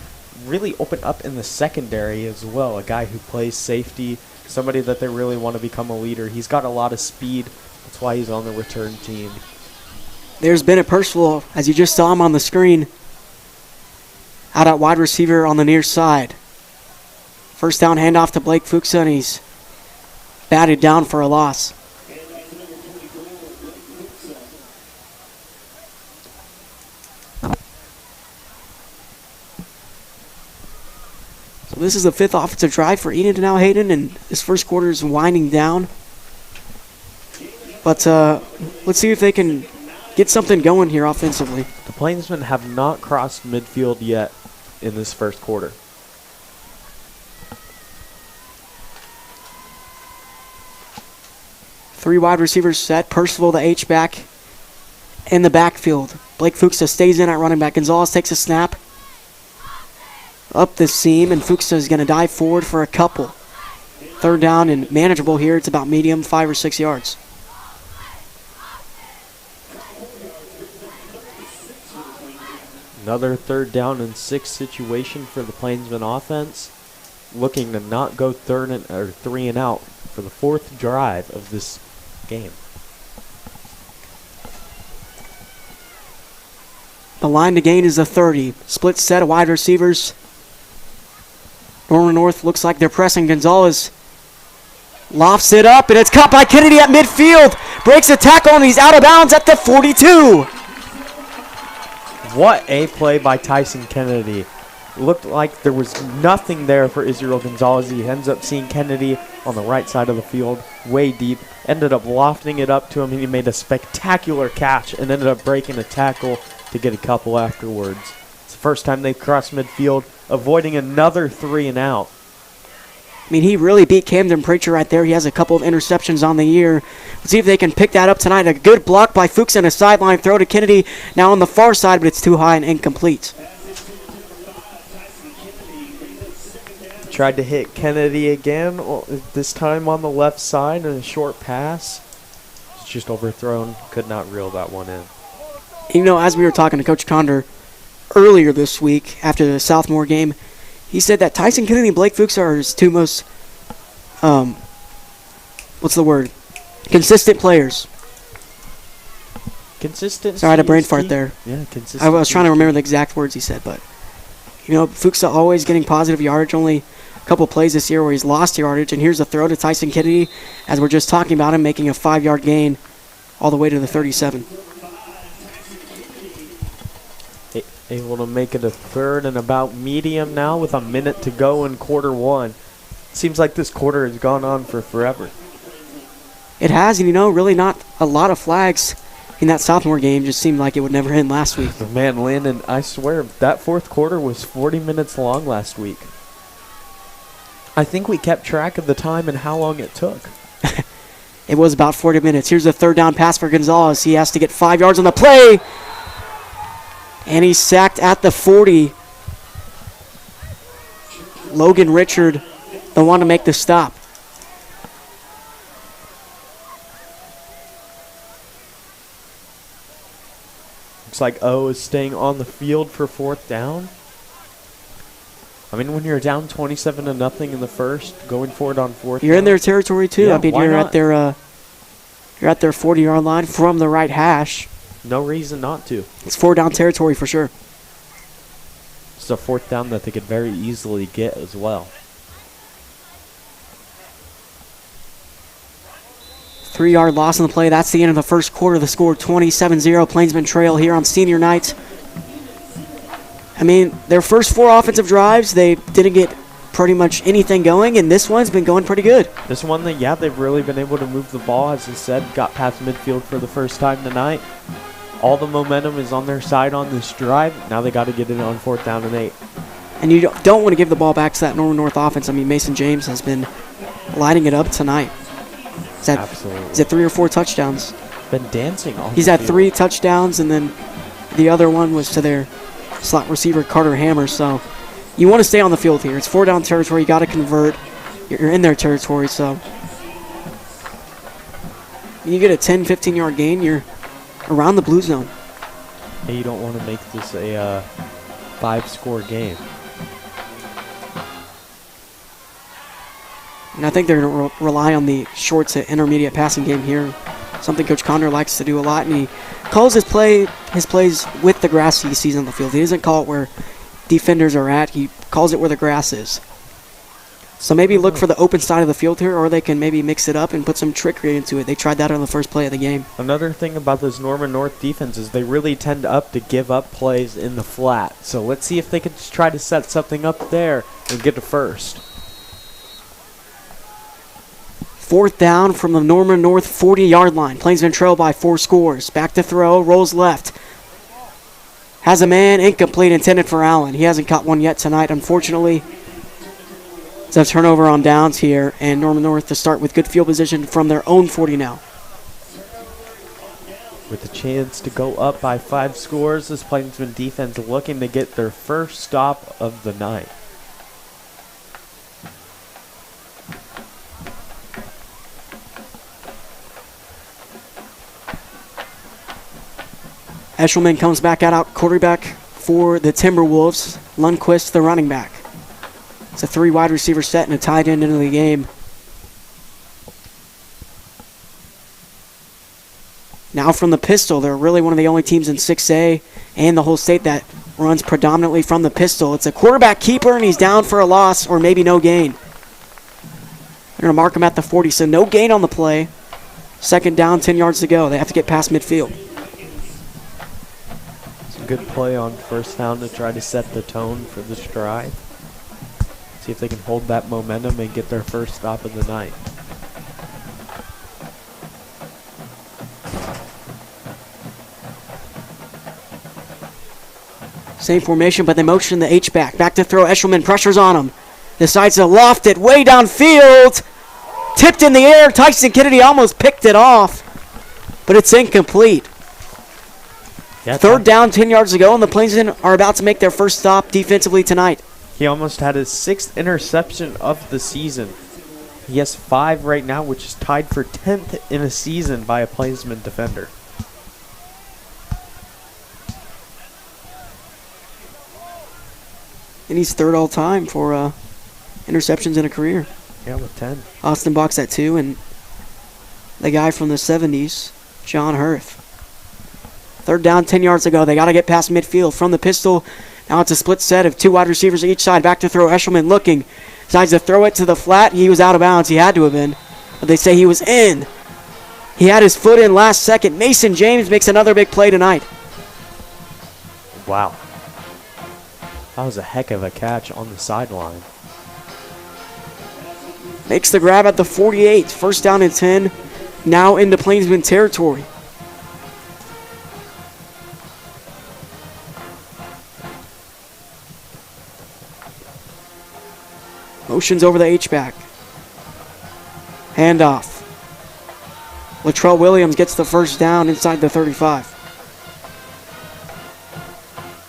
[SPEAKER 8] really open up in the secondary as well, a guy who plays safety, somebody that they really want to become a leader. He's got a lot of speed. That's why he's on the return team.
[SPEAKER 7] There's Bennett Percival, as you just saw him on the screen, out at wide receiver on the near side. First down handoff to Blake Fuchs, and he's batted down for a loss. So this is the 5th offensive drive for Enid now, Hayden, and this first quarter is winding down. But let's see if they can get something going here offensively.
[SPEAKER 8] The Plainsmen have not crossed midfield yet in this first quarter.
[SPEAKER 7] Three wide receivers set. Percival, the H-back, in the backfield. Blake Fuchs stays in at running back. Gonzalez takes a snap. Up the seam, and Fuchs is going to dive forward for a couple. 3rd down and manageable here. It's about medium, 5 or 6 yards.
[SPEAKER 8] Another 3rd down and 6 situation for the Plainsmen offense. Looking to not go 3 and out for the 4th drive of this game.
[SPEAKER 7] The line to gain is a 30. Split set of wide receivers. Norman North looks like they're pressing. Gonzalez lofts it up, and it's caught by Kennedy at midfield. Breaks a tackle, and he's out of bounds at the 42.
[SPEAKER 8] What a play by Tyson Kennedy. Looked like there was nothing there for Israel Gonzalez. He ends up seeing Kennedy on the right side of the field, way deep. Ended up lofting it up to him, and he made a spectacular catch and ended up breaking a tackle to get a couple afterwards. It's the first time they've crossed midfield, avoiding another 3 and out.
[SPEAKER 7] I mean, he really beat Camden Preacher right there. He has a couple of interceptions on the year. Let's see if they can pick that up tonight. A good block by Fuchs and a sideline throw to Kennedy. Now on the far side, but it's too high and incomplete.
[SPEAKER 8] Tried to hit Kennedy again, this time on the left side, and a short pass. It's just overthrown. Could not reel that one in.
[SPEAKER 7] You know, as we were talking to Coach Conder earlier this week after the Southmore game, he said that Tyson Kennedy and Blake Fuchs are his 2 most, consistent players.
[SPEAKER 8] Consistency.
[SPEAKER 7] Sorry, I had a brain
[SPEAKER 8] is
[SPEAKER 7] fart
[SPEAKER 8] key.
[SPEAKER 7] there.
[SPEAKER 8] Yeah, consistency.
[SPEAKER 7] I was trying to
[SPEAKER 8] is
[SPEAKER 7] remember
[SPEAKER 8] key.
[SPEAKER 7] the exact words he said, but Fuchs always getting positive yardage. Only a couple plays this year where he's lost yardage, and here's a throw to Tyson Kennedy, as we're just talking about him making a 5-yard gain all the way to the 37.
[SPEAKER 8] Able to make it a 3rd and about medium now with a minute to go in quarter 1. Seems like this quarter has gone on for forever.
[SPEAKER 7] It has, and really not a lot of flags in that sophomore game. Just seemed like it would never end last week.
[SPEAKER 8] But man, Landon, I swear, that 4th quarter was 40 minutes long last week. I think we kept track of the time and how long it took.
[SPEAKER 7] It was about 40 minutes. Here's a 3rd down pass for Gonzalez. He has to get 5 yards on the play. And he's sacked at the 40. Logan Richard, the one to make the stop.
[SPEAKER 8] Looks like O is staying on the field for 4th down. I mean, when you're down 27-0 in the first, going for it on 4th
[SPEAKER 7] You're
[SPEAKER 8] down.
[SPEAKER 7] in their territory too.
[SPEAKER 8] Yeah,
[SPEAKER 7] I mean,
[SPEAKER 8] why
[SPEAKER 7] you're
[SPEAKER 8] not?
[SPEAKER 7] at their 40-yard line from the right hash.
[SPEAKER 8] No reason not to.
[SPEAKER 7] It's 4-down territory for sure.
[SPEAKER 8] It's a 4th down that they could very easily get as well.
[SPEAKER 7] 3-yard loss on the play. That's the end of the first quarter. The score 27-0. Plainsmen trail here on senior night. I mean, their first 4 offensive drives, they didn't get pretty much anything going, and this one's been going pretty good.
[SPEAKER 8] This one, they've really been able to move the ball, as I said, got past midfield for the first time tonight. All the momentum is on their side on this drive. Now they got to get it on 4th down and 8.
[SPEAKER 7] And you don't want to give the ball back to that Norman North offense. I mean, Mason James has been lighting it up tonight.
[SPEAKER 8] Absolutely.
[SPEAKER 7] He's at 3 or 4 touchdowns.
[SPEAKER 8] Been dancing all
[SPEAKER 7] He's had 3 touchdowns, and then the other one was to their slot receiver, Carter Hammer. So you want to stay on the field here. It's 4-down territory. You got to convert. You're in their territory, so you get a 10, 15-yard gain, you're around the blue zone.
[SPEAKER 8] Hey, you don't want to make this a 5-score game.
[SPEAKER 7] And I think they're going to rely on the short to intermediate passing game here, something Coach Condor likes to do a lot, and he calls his plays with the grass he sees on the field. He doesn't call it where defenders are at. He calls it where the grass is. So maybe look for the open side of the field here, or they can maybe mix it up and put some trickery into it. They tried that on the first play of the game.
[SPEAKER 8] Another thing about this Norman North defense is they really tend to give up plays in the flat. So let's see if they can just try to set something up there and get a first.
[SPEAKER 7] 4th down from the Norman North 40-yard line. Plainsmen trail by 4 scores. Back to throw, rolls left. Has a man, incomplete, intended for Allen. He hasn't caught one yet tonight, unfortunately. It's a turnover on downs here, and Norman North to start with good field position from their own 40 now.
[SPEAKER 8] With a chance to go up by 5 scores, this Plainsman defense looking to get their first stop of the night.
[SPEAKER 7] Eshelman comes back out quarterback for the Timberwolves. Lundquist, the running back. It's a 3 wide receiver set and a tight end into the game. Now from the pistol, they're really one of the only teams in 6A and the whole state that runs predominantly from the pistol. It's a quarterback keeper, and he's down for a loss or maybe no gain. They're going to mark him at the 40, so no gain on the play. 2nd down, 10 yards to go. They have to get past midfield.
[SPEAKER 8] Good play on 1st down to try to set the tone for this drive. See if they can hold that momentum and get their first stop of the night.
[SPEAKER 7] Same formation, but they motion the H-back. Back to throw. Eshelman pressures on him. Decides to loft it way downfield. Tipped in the air. Tyson Kennedy almost picked it off, but it's incomplete.
[SPEAKER 8] Yeah,
[SPEAKER 7] 3rd down, 10 yards to go, and the Plainsmen are about to make their first stop defensively tonight.
[SPEAKER 8] He almost had his 6th interception of the season. He has 5 right now, which is tied for 10th in a season by a Plainsman defender.
[SPEAKER 7] And he's 3rd all time for interceptions in a career.
[SPEAKER 8] Yeah, with 10.
[SPEAKER 7] Austin Box at 2, and the guy from the 70s, John Hurth. Third down, 10 yards to go. They got to get past midfield from the pistol. Now it's a split set of 2 wide receivers each side. Back to throw. Eshelman looking. Decides to throw it to the flat. He was out of bounds. He had to have been. But they say he was in. He had his foot in last second. Mason James makes another big play tonight.
[SPEAKER 8] Wow. That was a heck of a catch on the sideline.
[SPEAKER 7] Makes the grab at the 48. First down and 10. Now into Plainsman territory. Motions over the H-back. Handoff. Latrell Williams gets the first down inside the 35.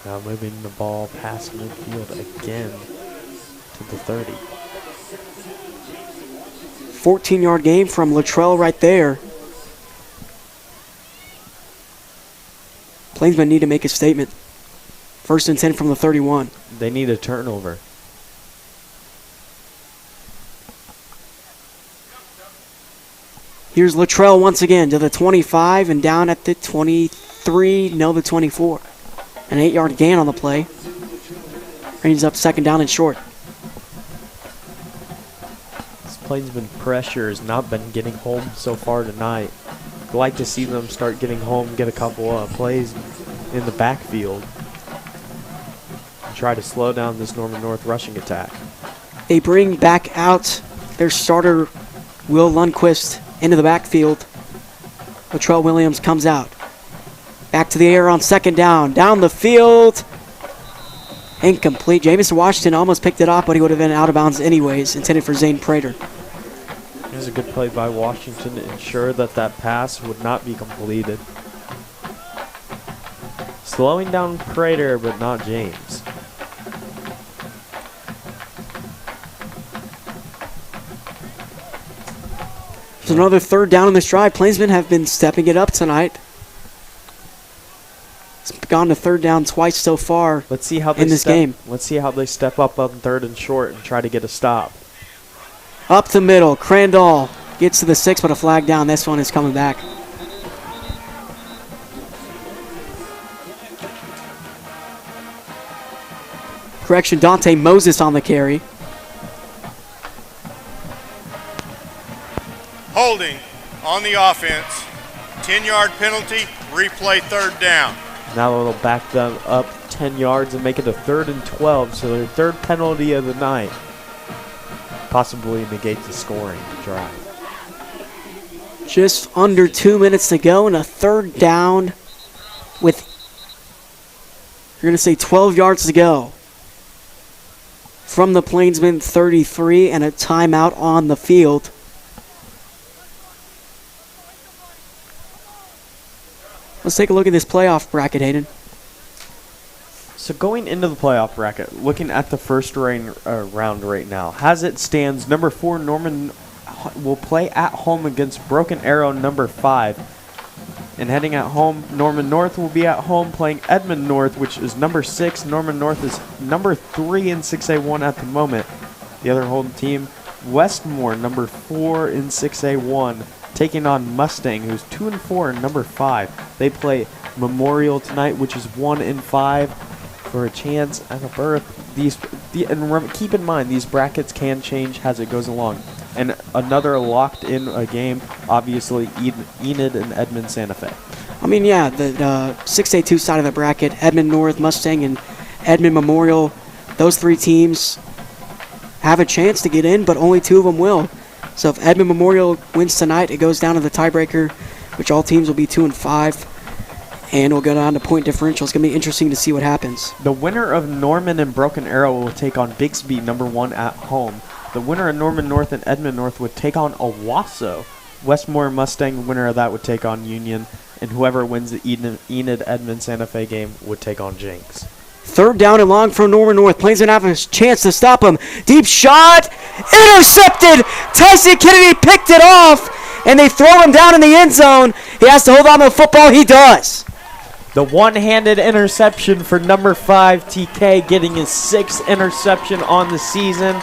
[SPEAKER 8] Now moving the ball past midfield again to the 30.
[SPEAKER 7] 14-yard gain from Latrell right there. Plainsmen need to make a statement. First and 10 from the 31.
[SPEAKER 8] They need a turnover.
[SPEAKER 7] Here's Latrell once again to the 25 and down at the 23, no, the 24. An 8-yard gain on the play. Brings up second down and short.
[SPEAKER 8] This Plainsman pressure has not been getting home so far tonight. I'd like to see them start getting home, get a couple of plays in the backfield, and try to slow down this Norman North rushing attack.
[SPEAKER 7] They bring back out their starter, Will Lundquist, into the backfield. Latrell Williams comes out. Back to the air on second down. Down the field. Incomplete. Jamison Washington almost picked it off, but he would have been out of bounds anyways. Intended for Zane Prater.
[SPEAKER 8] It was a good play by Washington to ensure that that pass would not be completed. Slowing down Prater, but not James.
[SPEAKER 7] There's another third down in this drive. Plainsmen have been stepping it up tonight. It's gone to third down twice so far.
[SPEAKER 8] Let's see how they
[SPEAKER 7] in this game.
[SPEAKER 8] Let's see how they step up on third and short and try to get a stop.
[SPEAKER 7] Up the middle. Crandall gets to the 6, but a flag down. This one is coming back. Correction, Dante Moses on the carry.
[SPEAKER 9] Holding on the offense. 10-yard penalty, replay third down.
[SPEAKER 8] Now it'll back them up 10 yards and make it a 3rd and 12. So their third penalty of the night. Possibly negate the scoring drive.
[SPEAKER 7] Just under 2 minutes to go and a third down with, you're going to say 12 yards to go. From the Plainsman 33 and a timeout on the field. Let's take a look at this playoff bracket, Hayden.
[SPEAKER 8] So going into the playoff bracket, looking at the first round right now, as it stands, number 4 Norman will play at home against Broken Arrow number 5. And heading at home, Norman North will be at home playing Edmond North, which is number 6. Norman North is number 3 in 6A1 at the moment. The other home team, Westmore, number 4 in 6A1, taking on Mustang, who's 2 and 4 and number 5. They play Memorial tonight, which is 1 and 5, for a chance at a berth. Keep in mind, these brackets can change as it goes along. And another locked in a game, obviously, Enid and Edmond Santa Fe.
[SPEAKER 7] I mean, yeah, the 6A2 side of the bracket, Edmond North, Mustang, and Edmond Memorial, those 3 teams have a chance to get in, but only 2 of them will. So if Edmond Memorial wins tonight, it goes down to the tiebreaker, which all teams will be 2 and 5. And we'll go down to point differential. It's going to be interesting to see what happens.
[SPEAKER 8] The winner of Norman and Broken Arrow will take on Bixby, number 1 at home. The winner of Norman North and Edmond North would take on Owasso. Westmore and Mustang, the winner of that would take on Union. And whoever wins the Enid Edmond Santa Fe game would take on Jinx.
[SPEAKER 7] Third down and long from Norman North. Plainsmen have a chance to stop him. Deep shot. Intercepted. Tyson Kennedy picked it off. And they throw him down in the end zone. He has to hold on to the football. He does.
[SPEAKER 8] The one-handed interception for number 5, TK, getting his 6th interception on the season.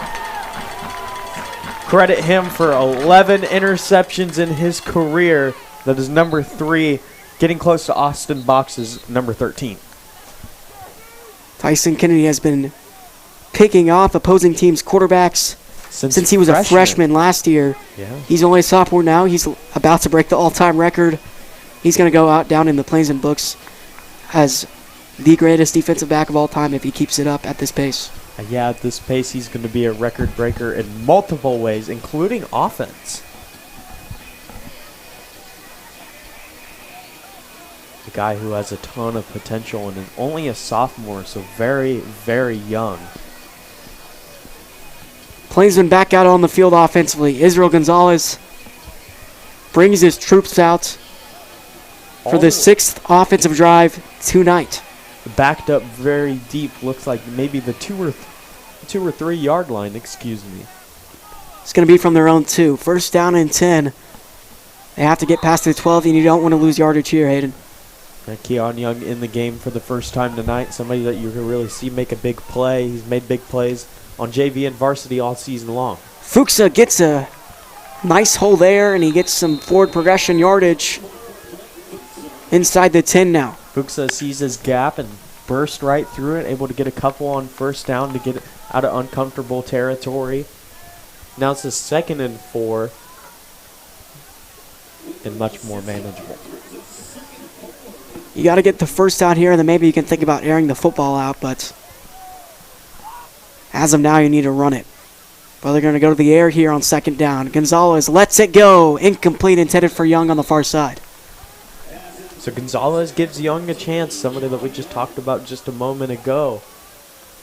[SPEAKER 8] Credit him for 11 interceptions in his career. That is number 3 getting close to Austin Box's number 13.
[SPEAKER 7] Tyson Kennedy has been picking off opposing teams' quarterbacks since he was a freshman last year.
[SPEAKER 8] Yeah.
[SPEAKER 7] He's only a sophomore now. He's about to break the all-time record. He's going to go out down in the Plainsmen books as the greatest defensive back of all time if he keeps it up at this pace.
[SPEAKER 8] Yeah, at this pace, he's going to be a record breaker in multiple ways, including offense. A guy who has a ton of potential and is only a sophomore, so very, very young.
[SPEAKER 7] Plainsman back out on the field offensively. Israel Gonzalez brings his troops out for the 6th offensive drive tonight.
[SPEAKER 8] Backed up very deep, looks like maybe the 2 or 3 yard line, excuse me.
[SPEAKER 7] It's going to be from their own 2. First down and 10. They have to get past the 12, and you don't want to lose yardage here, Hayden.
[SPEAKER 8] Keon Young in the game for the first time tonight. Somebody that you can really see make a big play. He's made big plays on JV and varsity all season long.
[SPEAKER 7] Fuchsa gets a nice hole there, and he gets some forward progression yardage inside the 10 now.
[SPEAKER 8] Fuchsa sees his gap and burst right through it, able to get a couple on first down to get out of uncomfortable territory. Now it's a 2nd and 4 and much more manageable.
[SPEAKER 7] You got to get the first down here, and then maybe you can think about airing the football out, but as of now, you need to run it. But they're going to go to the air here on 2nd down. Gonzalez lets it go. Incomplete, intended for Young on the far side.
[SPEAKER 8] So Gonzalez gives Young a chance, somebody that we just talked about just a moment ago.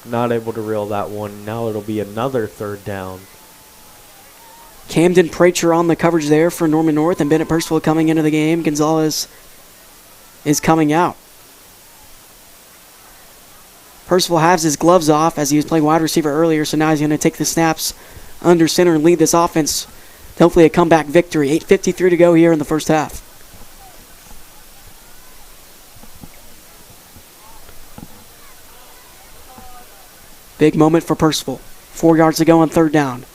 [SPEAKER 8] Not able to reel that one. Now it'll be another 3rd down.
[SPEAKER 7] Camden Preacher on the coverage there for Norman North, and Bennett Percival coming into the game. Gonzalez is coming out. Percival has his gloves off as he was playing wide receiver earlier, so now he's going to take the snaps under center and lead this offense to hopefully a comeback victory. 8:53 to go here in the first half. Big moment for Percival. 4 yards to go on 3rd down.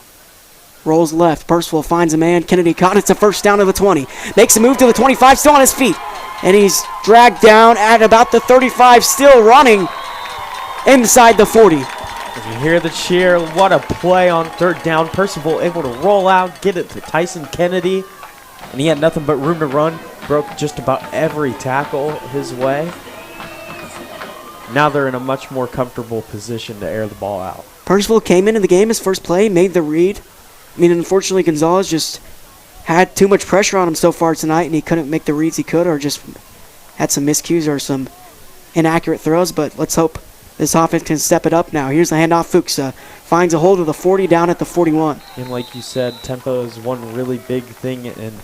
[SPEAKER 7] Rolls left. Percival finds a man. Kennedy caught. It's a first down to the 20. Makes a move to the 25. Still on his feet. And he's dragged down at about the 35. Still running inside the 40.
[SPEAKER 8] You hear the cheer. What a play on 3rd down. Percival able to roll out, get it to Tyson Kennedy. And he had nothing but room to run. Broke just about every tackle his way. Now they're in a much more comfortable position to air the ball out.
[SPEAKER 7] Percival came into the game, his first play, made the read. I mean, unfortunately, Gonzalez just had too much pressure on him so far tonight, and he couldn't make the reads he could, or just had some miscues or some inaccurate throws. But let's hope this offense can step it up now. Here's the handoff. Fuchsa finds a hold of the 40 down at the 41.
[SPEAKER 8] And like you said, tempo is one really big thing, and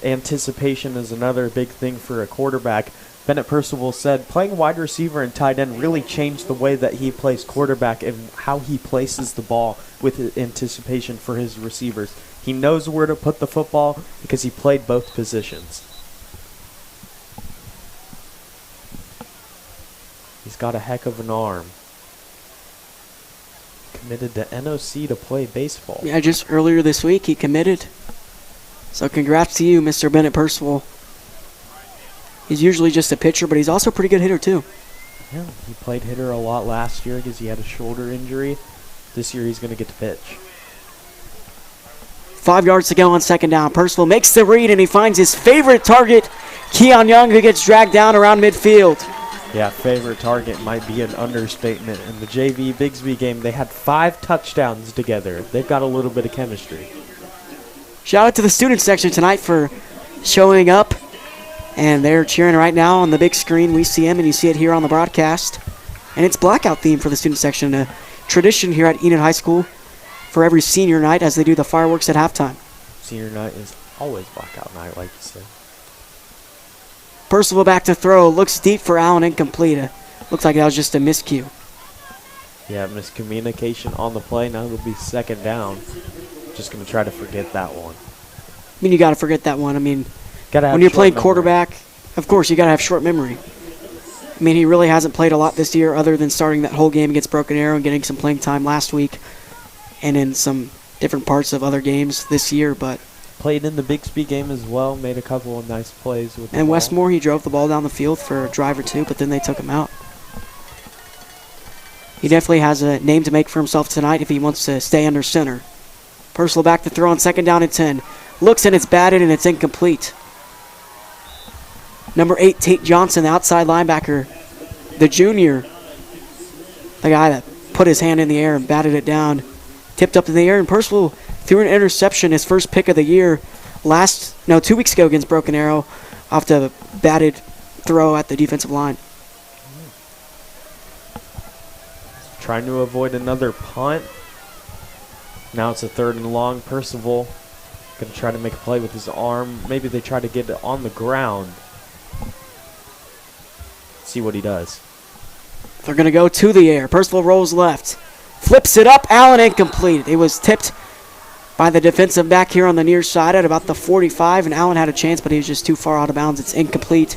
[SPEAKER 8] anticipation is another big thing for a quarterback. Bennett Percival said playing wide receiver and tight end really changed the way that he plays quarterback and how he places the ball with anticipation for his receivers. He knows where to put the football because he played both positions. He's got a heck of an arm. Committed to NOC to play baseball.
[SPEAKER 7] Yeah, just earlier this week he committed. So congrats to you, Mr. Bennett Percival. He's usually just a pitcher, but he's also a pretty good hitter too.
[SPEAKER 8] Yeah, he played hitter a lot last year because he had a shoulder injury. This year he's going to get to pitch.
[SPEAKER 7] 5 yards to go on 2nd down. Percival makes the read, and he finds his favorite target, Keon Young, who gets dragged down around midfield.
[SPEAKER 8] Yeah, favorite target might be an understatement. In the JV Bigsby game, they had 5 touchdowns together. They've got a little bit of chemistry.
[SPEAKER 7] Shout out to the student section tonight for showing up. And they're cheering right now on the big screen. We see them, and you see it here on the broadcast. And it's blackout theme for the student section, a tradition here at Enid High School for every senior night as they do the fireworks at halftime.
[SPEAKER 8] Senior night is always blackout night, like you said.
[SPEAKER 7] Percival back to throw. Looks deep for Allen, incomplete. Looks like that was just a miscue.
[SPEAKER 8] Yeah, miscommunication on the play. Now it'll be 2nd down. Just going to try to forget that one.
[SPEAKER 7] I mean, you got to forget that one. I mean,
[SPEAKER 8] when
[SPEAKER 7] you're playing quarterback, of course, you got to have short memory. I mean, he really hasn't played a lot this year other than starting that whole game against Broken Arrow and getting some playing time last week and in some different parts of other games this year. But
[SPEAKER 8] played in the Bixby game as well, made a couple of nice plays with the
[SPEAKER 7] And
[SPEAKER 8] ball.
[SPEAKER 7] Westmore, he drove the ball down the field for a drive or two, but then they took him out. He definitely has a name to make for himself tonight if he wants to stay under center. Purcell back to throw on 2nd down and 10. Looks and it's batted and it's incomplete. Number 8, Tate Johnson, the outside linebacker, the junior, the guy that put his hand in the air and batted it down, tipped up in the air, and Purcell threw an interception, his first pick of the year, 2 weeks ago against Broken Arrow, off the batted throw at the defensive line.
[SPEAKER 8] Trying to avoid another punt. Now it's a 3rd and long. Percival going to try to make a play with his arm. Maybe they try to get it on the ground. See what he does.
[SPEAKER 7] They're going to go to the air. Percival rolls left. Flips it up. Allen incomplete. It was tipped by the defensive back here on the near side at about the 45, and Allen had a chance, but he was just too far out of bounds. It's incomplete.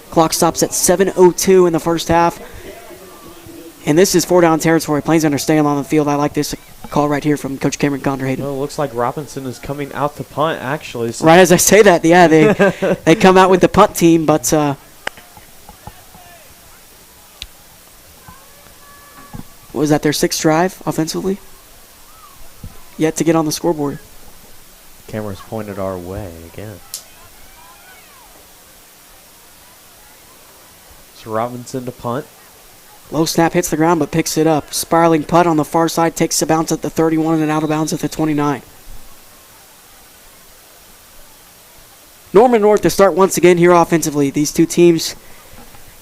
[SPEAKER 7] Clock stops at 7:02 in the first half. And this is 4-down territory. Plainsmen are staying on the field. I like this call right here from Coach Cameron Conderhaden.
[SPEAKER 8] Well, it looks like Robinson is coming out to punt, actually. So
[SPEAKER 7] Right as I say that, yeah, they come out with the punt team, but was that their 6th drive offensively? Yet to get on the scoreboard.
[SPEAKER 8] Camera's pointed our way again. So Robinson to punt.
[SPEAKER 7] Low snap hits the ground but picks it up. Spiraling punt on the far side, takes a bounce at the 31 and out of bounds at the 29. Norman North to start once again here offensively. These two teams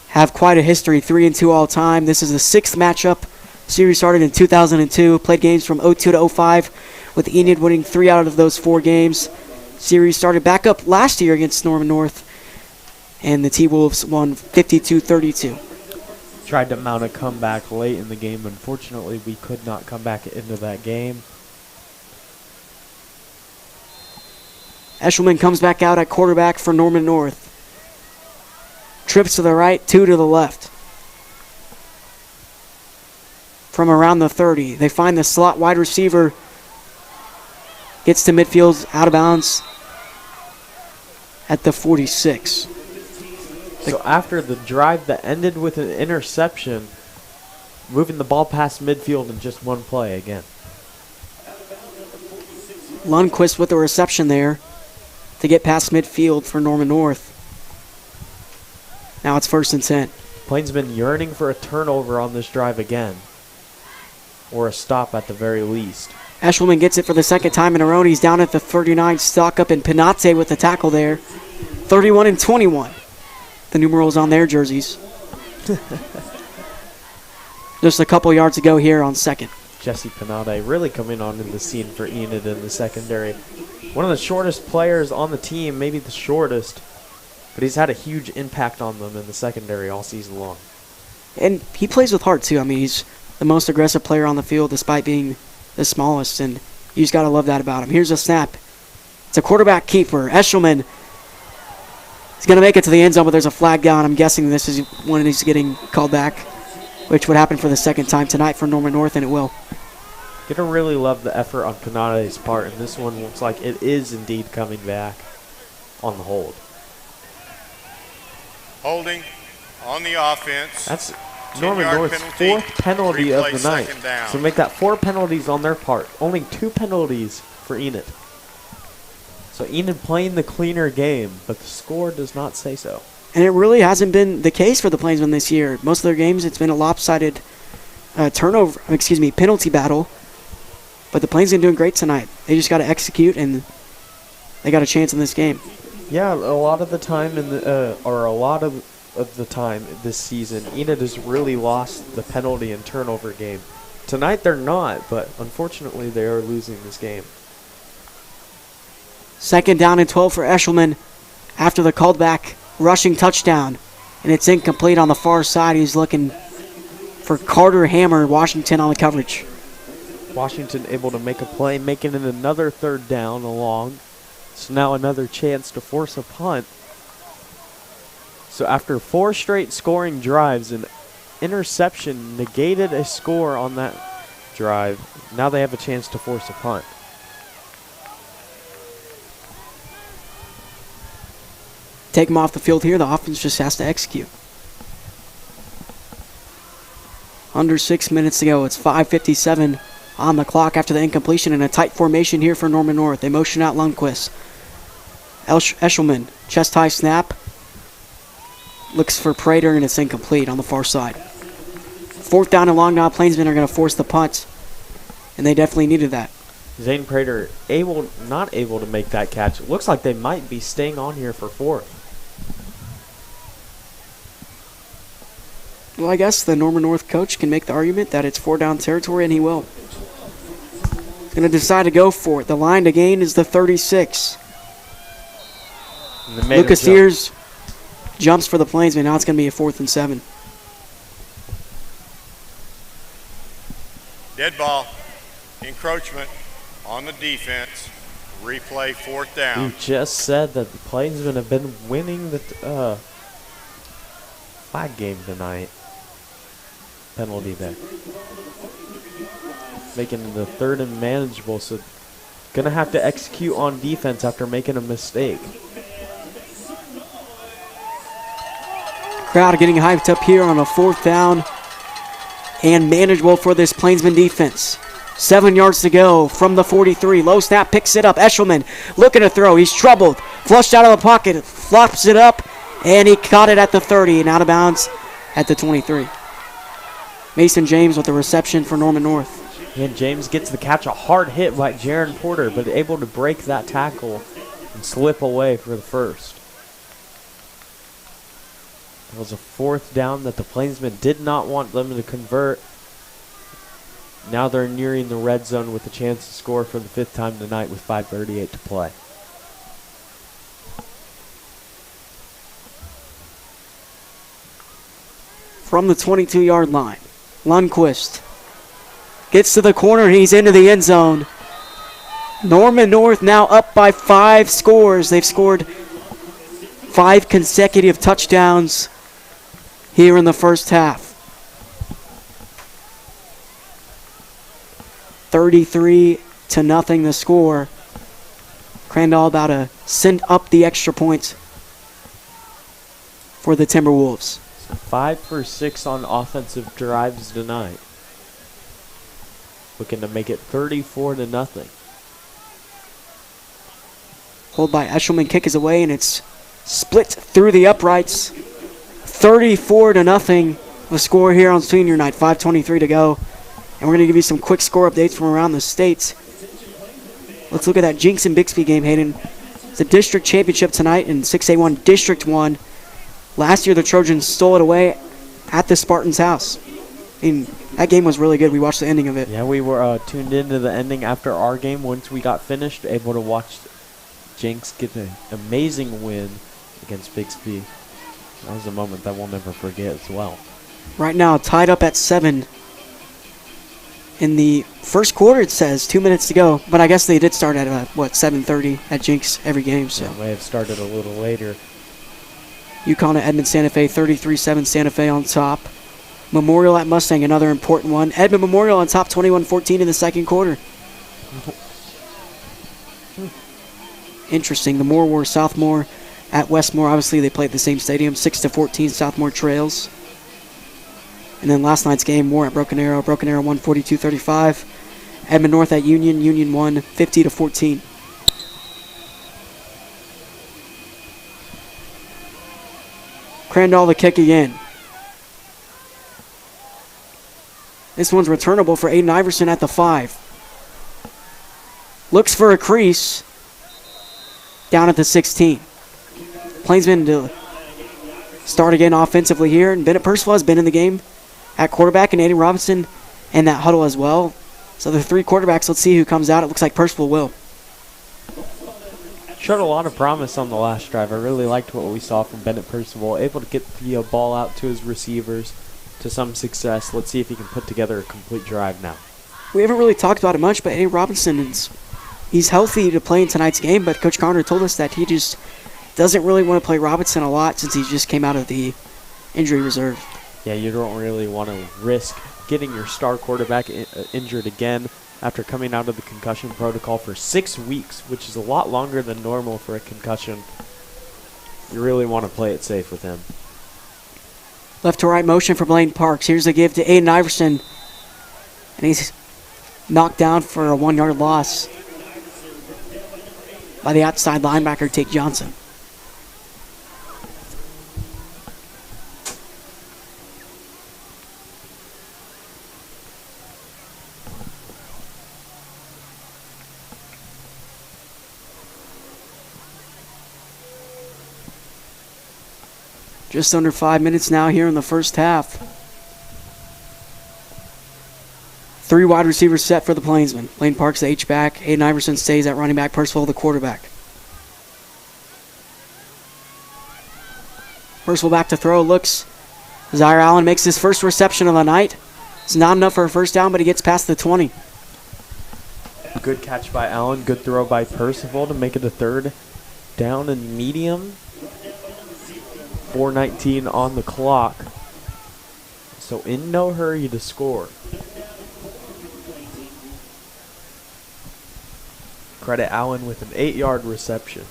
[SPEAKER 7] have quite a history, 3-2 all time. This is the 6th matchup. Series started in 2002. Played games from 02 to 05, with Enid winning 3 out of those 4 games. Series started back up last year against Norman North, and the T-Wolves won 52-32.
[SPEAKER 8] Tried to mount a comeback late in the game. Unfortunately, we could not come back into that game.
[SPEAKER 7] Eshelman comes back out at quarterback for Norman North. Trips to the right, 2 to the left. From around the 30, they find the slot wide receiver. Gets to midfield, out of bounds at the 46.
[SPEAKER 8] So after the drive that ended with an interception, moving the ball past midfield in just one play again.
[SPEAKER 7] Lundquist with the reception there to get past midfield for Norman North. Now it's 1st and 10.
[SPEAKER 8] Plainsmen yearning for a turnover on this drive again, or a stop at the very least.
[SPEAKER 7] Eshelman gets it for the 2nd time in a row. He's down at the 39. Stock up in Pinate with the tackle there. 31 and 21. The numerals on their jerseys. Just a couple yards to go here on 2nd.
[SPEAKER 8] Jesse Pinade really coming on in the scene for Enid in the secondary. One of the shortest players on the team, maybe the shortest, but he's had a huge impact on them in the secondary all season long.
[SPEAKER 7] And he plays with heart, too. I mean, he's the most aggressive player on the field despite being the smallest, and you just got to love that about him. Here's a snap. It's a quarterback keeper. Eshelman is going to make it to the end zone, but there's a flag down. I'm guessing this is when he's getting called back, which would happen for the 2nd time tonight for Norman North, and it will.
[SPEAKER 8] Gonna really love the effort on Pinade's part, and this one looks like it is indeed coming back on the hold.
[SPEAKER 9] Holding on the offense.
[SPEAKER 8] That's Norman North's 4th penalty of the night. So make that 4 penalties on their part. Only 2 penalties for Enid. So Enid playing the cleaner game, but the score does not say so.
[SPEAKER 7] And it really hasn't been the case for the Plainsmen this year. Most of their games, it's been a lopsided penalty battle. But the Plainsmen doing great tonight. They just got to execute, and they got a chance in this game.
[SPEAKER 8] Yeah, a lot of the time the time this season, Enid has really lost the penalty and turnover game. Tonight they're not, but unfortunately they are losing this game.
[SPEAKER 7] 2nd down and 12 for Eshelman after the called back rushing touchdown. And it's incomplete on the far side. He's looking for Carter Hammer, Washington on the coverage.
[SPEAKER 8] Washington able to make a play, making it another 3rd down along. So now another chance to force a punt. So after 4 straight scoring drives, an interception negated a score on that drive. Now they have a chance to force a punt.
[SPEAKER 7] take him off the field here, the offense just has to execute. Under 6 minutes to go. It's 5:57 on the clock after the incompletion, and a tight formation here for Norman North. They motion out Lundquist. Eshelman, chest high snap. Looks for Prater, and it's incomplete on the far side. 4th down and long now. Plainsmen are going to force the punt, and they definitely needed that.
[SPEAKER 8] Zane Prater not able to make that catch. It looks like they might be staying on here for 4th.
[SPEAKER 7] Well, I guess the Norman North coach can make the argument that it's 4-down territory, and he will. He's going to decide to go for it. The line to gain is the 36. Lucas Sears jumps for the Plainsmen. Now it's going to be a 4th and 7.
[SPEAKER 9] Dead ball. Encroachment on the defense. Replay 4th down.
[SPEAKER 8] You just said that the Plainsmen have been winning the flag game tonight. Penalty there. Making the 3rd and manageable, so gonna have to execute on defense after making a mistake.
[SPEAKER 7] Crowd getting hyped up here on a 4th down and manageable for this Plainsman defense. 7 yards to go from the 43. Low snap, picks it up. Eshelman looking to throw. He's troubled. Flushed out of the pocket. Flops it up, and he caught it at the 30 and out of bounds at the 23. Mason James with the reception for Norman North.
[SPEAKER 8] And James gets the catch. A hard hit by Jaron Porter, but able to break that tackle and slip away for the first. It was a 4th down that the Plainsmen did not want them to convert. Now they're nearing the red zone with a chance to score for the 5th time tonight with 5:38 to play.
[SPEAKER 7] From the 22-yard line, Lundquist gets to the corner. He's into the end zone. Norman North now up by 5 scores. They've scored 5 consecutive touchdowns here in the first half. 33-0 the score. Crandall about to send up the extra points for the Timberwolves.
[SPEAKER 8] 5 for 6 on offensive drives tonight. Looking to make it 34-0.
[SPEAKER 7] Hold by Eshelman, kick is away, and it's split through the uprights. 34-0 the score here on senior night. 5:23 to go. And we're going to give you some quick score updates from around the state. Let's look at that Jinx and Bixby game, Hayden. It's a district championship tonight in 6A1 District 1. Last year, the Trojans stole it away at the Spartans' house. I mean, that game was really good. We watched the ending of it.
[SPEAKER 8] Yeah, we were tuned into the ending after our game. Once we got finished, able to watch Jinx get an amazing win against Bixby. That was a moment that we'll never forget as well.
[SPEAKER 7] Right now, tied up at 7. In the first quarter, it says 2 minutes to go. But I guess they did start at, 7:30 at Jinx every game. So
[SPEAKER 8] yeah, may have started a little later.
[SPEAKER 7] UConn at Edmond Santa Fe, 33-7 Santa Fe on top. Memorial at Mustang, another important one. Edmond Memorial on top, 21-14 in the second quarter. Interesting. The Moore War, Southmore at Westmore. Obviously, they played at the same stadium. 6-14, Southmore trails. And then last night's game, Moore at Broken Arrow. Broken Arrow won 42-35. Edmond North at Union. Union won 50-14. Crandall the kick again. This one's returnable for Aiden Iverson at the 5. Looks for a crease. Down at the 16. Plainsmen to start again offensively here. And Bennett Percival has been in the game at quarterback, and Andy Robinson in that huddle as well. So the 3 quarterbacks, let's see who comes out. It looks like Percival will.
[SPEAKER 8] Showed a lot of promise on the last drive. I really liked what we saw from Bennett Percival. Able to get the ball out to his receivers to some success. Let's see if he can put together a complete drive now.
[SPEAKER 7] We haven't really talked about it much, but Andy Robinson, he's healthy to play in tonight's game, but Coach Connor told us that he just doesn't really want to play Robinson a lot since he just came out of the injury reserve.
[SPEAKER 8] Yeah, you don't really want to risk getting your star quarterback injured again after coming out of the concussion protocol for 6 weeks, which is a lot longer than normal for a concussion. You really want to play it safe with him.
[SPEAKER 7] Left to right motion for Blaine Parks. Here's a give to Aiden Iverson. And he's knocked down for a 1-yard loss by the outside linebacker, Tate Johnson. Just under 5 minutes now here in the first half. 3 wide receivers set for the Plainsmen. Blaine Parks, the H-back. Aiden Iverson stays at running back. Percival, the quarterback. Percival back to throw. Looks. Zaire Allen makes his first reception of the night. It's not enough for a first down, but he gets past the 20.
[SPEAKER 8] Good catch by Allen. Good throw by Percival to make it a third down and medium. 4:19 on the clock. So in no hurry to score. Credit Allen with an 8-yard reception.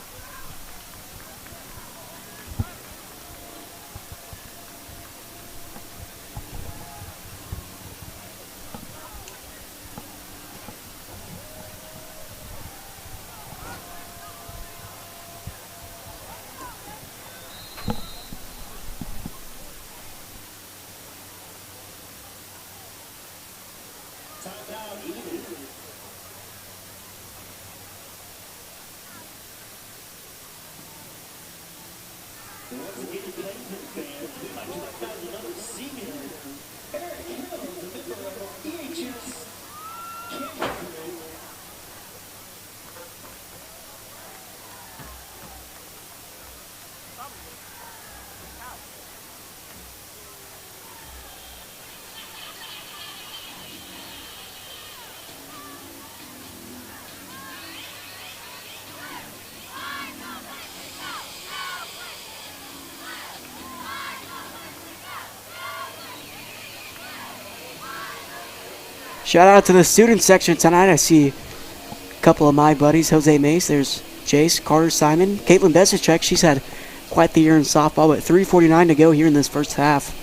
[SPEAKER 7] Shout out to the student section tonight. I see a couple of my buddies, Jose Mace. There's Jace, Carter, Simon. Caitlin Besichek, she's had quite the year in softball, but 3:49 to go here in this first half.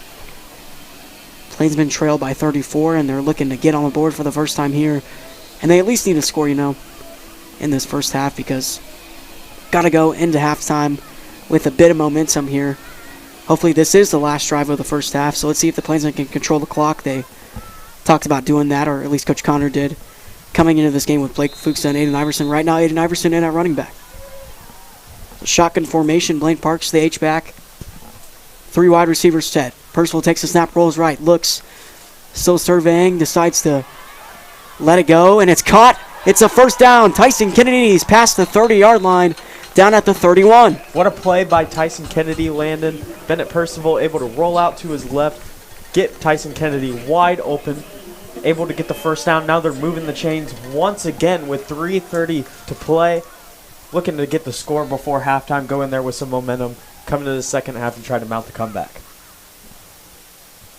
[SPEAKER 7] Plainsmen trail by 34, and they're looking to get on the board for the first time here. And they at least need a score, you know, in this first half, because got to go into halftime with a bit of momentum here. Hopefully this is the last drive of the first half, so let's see if the Plainsmen can control the clock. They talked about doing that, or at least Coach Connor did, coming into this game with Blake Fuchs and Aiden Iverson. Right now, Aiden Iverson in at running back. Shotgun formation, Blaine Parks, the H-back. 3 wide receivers set. Percival takes the snap, rolls right, looks, still surveying, decides to let it go, and it's caught. It's a first down. Tyson Kennedy's past the 30-yard line, down at the 31.
[SPEAKER 8] What a play by Tyson Kennedy, Landon. Bennett Percival able to roll out to his left, get Tyson Kennedy wide open, able to get the first down. Now they're moving the chains once again with 3:30 to play. Looking to get the score before halftime, go in there with some momentum, come into the second half and try to mount the comeback.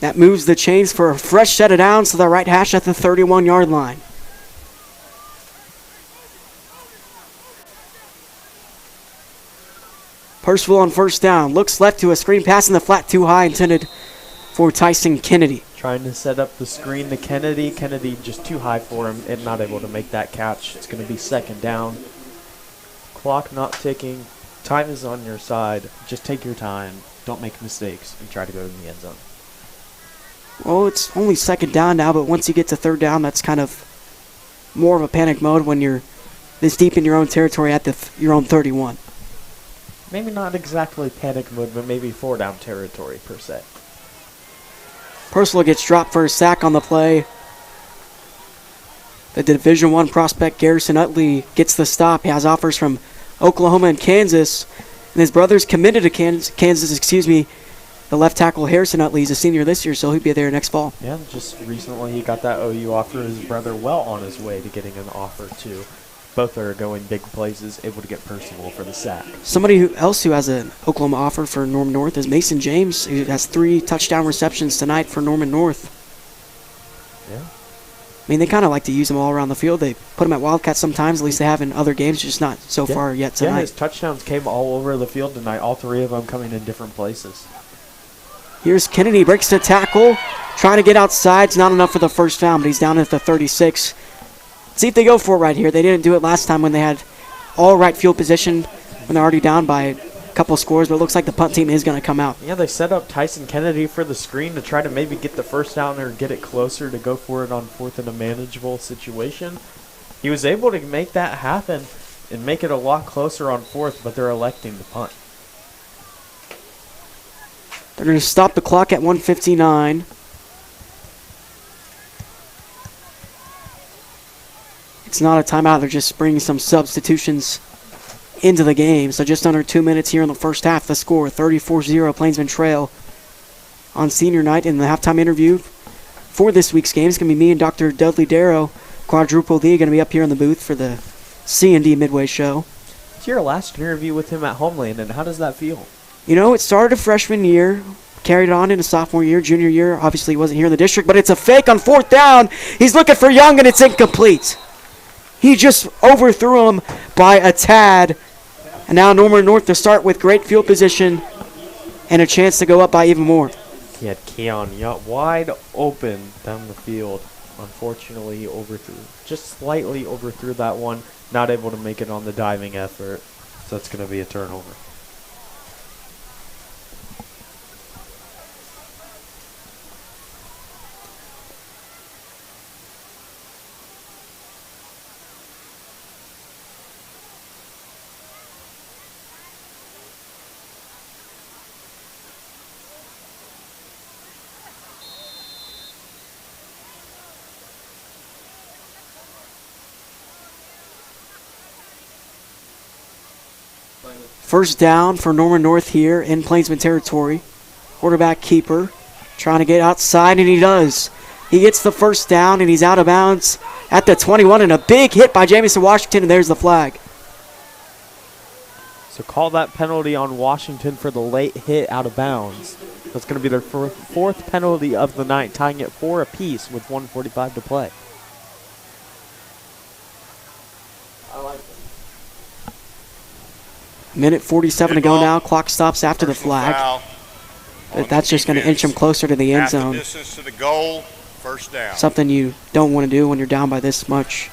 [SPEAKER 7] That moves the chains for a fresh set of downs to the right hash at the 31-yard line. Percival on first down. Looks left to a screen pass in the flat too high, intended for Tyson Kennedy.
[SPEAKER 8] Trying to set up the screen to Kennedy. Kennedy just too high for him and not able to make that catch. It's going to be second down. Clock not ticking. Time is on your side. Just take your time. Don't make mistakes and try to go in the end zone.
[SPEAKER 7] Well, it's only second down now, but once you get to third down, that's kind of more of a panic mode when you're this deep in your own territory at your own 31.
[SPEAKER 8] Maybe not exactly panic mode, but maybe 4-down territory per se.
[SPEAKER 7] Percival gets dropped for a sack on the play. The Division I prospect Garrison Utley gets the stop. He has offers from Oklahoma and Kansas, and his brother's committed to Kansas. The left tackle Harrison Utley is a senior this year, so he'll be there next fall.
[SPEAKER 8] Yeah, just recently he got that OU offer. His brother well on his way to getting an offer too. Both are going big places, able to get Percival for the sack.
[SPEAKER 7] Somebody else who has an Oklahoma offer for Norman North is Mason James, who has 3 touchdown receptions tonight for Norman North.
[SPEAKER 8] Yeah.
[SPEAKER 7] I mean, they kind of like to use him all around the field. They put him at Wildcats sometimes, at least they have in other games, just not so far yet tonight.
[SPEAKER 8] Yeah, his touchdowns came all over the field tonight, all 3 of them coming in different places.
[SPEAKER 7] Here's Kennedy, breaks the tackle, trying to get outside. It's not enough for the first down, but he's down at the 36. See if they go for it right here. They didn't do it last time when they had all right field position when they're already down by a couple scores, but it looks like the punt team is going to come out.
[SPEAKER 8] Yeah, they set up Tyson Kennedy for the screen to try to maybe get the first down or get it closer to go for it on 4th in a manageable situation. He was able to make that happen and make it a lot closer on 4th, but they're electing to punt.
[SPEAKER 7] They're going to stop the clock at 1:59. It's not a timeout. They're just bringing some substitutions into the game. So just under 2 minutes here in the first half. The score, 34-0, Plainsmen trail on senior night. In the halftime interview for this week's game, it's going to be me and Dr. Dudley Darrow, Quadruple D, going to be up here in the booth for the C&D Midway show.
[SPEAKER 8] It's your last interview with him at Homeland, and how does that feel?
[SPEAKER 7] You know, it started a freshman year, carried on into sophomore year, junior year. Obviously, he wasn't here in the district, but it's a fake on 4th down. He's looking for Young, and it's incomplete. He just overthrew him by a tad. And now Norman North to start with great field position and a chance to go up by even more.
[SPEAKER 8] He had Keon wide open down the field. Unfortunately, he overthrew. Just slightly overthrew that one. Not able to make it on the diving effort. So it's going to be a turnover.
[SPEAKER 7] First down for Norman North here in Plainsman territory. Quarterback keeper trying to get outside, and he does. He gets the first down, and he's out of bounds at the 21, and a big hit by Jamison Washington, and there's the flag.
[SPEAKER 8] So call that penalty on Washington for the late hit out of bounds. That's going to be their 4th penalty of the night, tying it 4 apiece with 1:45 to play. I like it.
[SPEAKER 7] Minute 47 to go now. Clock stops after the flag. But that's just going to inch him closer to the end zone.
[SPEAKER 9] Distance to the goal, first down.
[SPEAKER 7] Something you don't want to do when you're down by this much.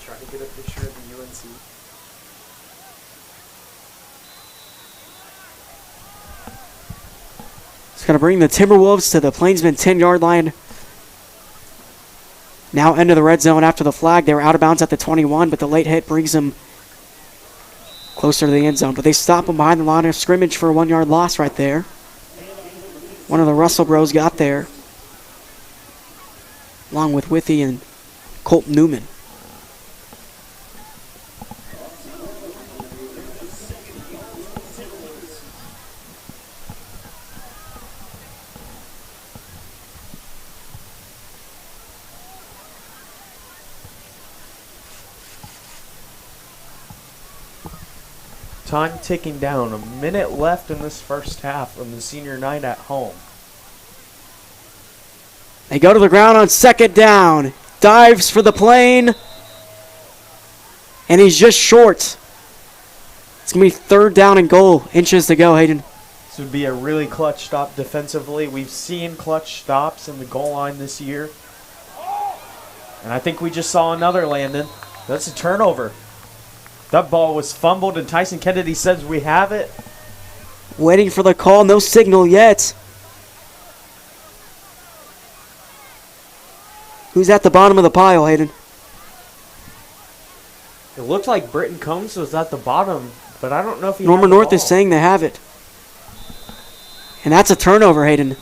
[SPEAKER 8] Try to get a picture of the UNC.
[SPEAKER 7] It's going to bring the Timberwolves to the Plainsman 10-yard line. Now into the red zone after the flag. They were out of bounds at the 21, but the late hit brings them closer to the end zone. But they stop them behind the line of scrimmage for a 1-yard loss right there. One of the Russell bros got there, along with Withy and Colt Newman.
[SPEAKER 8] Time ticking down. A minute left in this first half of the senior night at home.
[SPEAKER 7] They go to the ground on second down. Dives for the plane. And he's just short. It's going to be 3rd down and goal. Inches to go, Hayden.
[SPEAKER 8] This would be a really clutch stop defensively. We've seen clutch stops in the goal line this year. And I think we just saw another, Landon. That's a turnover. That ball was fumbled, and Tyson Kennedy says we have it.
[SPEAKER 7] Waiting for the call. No signal yet. Who's at the bottom of the pile, Hayden?
[SPEAKER 8] It looked like Britton Combs was at the bottom, but I don't know if he
[SPEAKER 7] Norman
[SPEAKER 8] had the
[SPEAKER 7] North
[SPEAKER 8] ball.
[SPEAKER 7] is saying they have it. And that's a turnover, Hayden.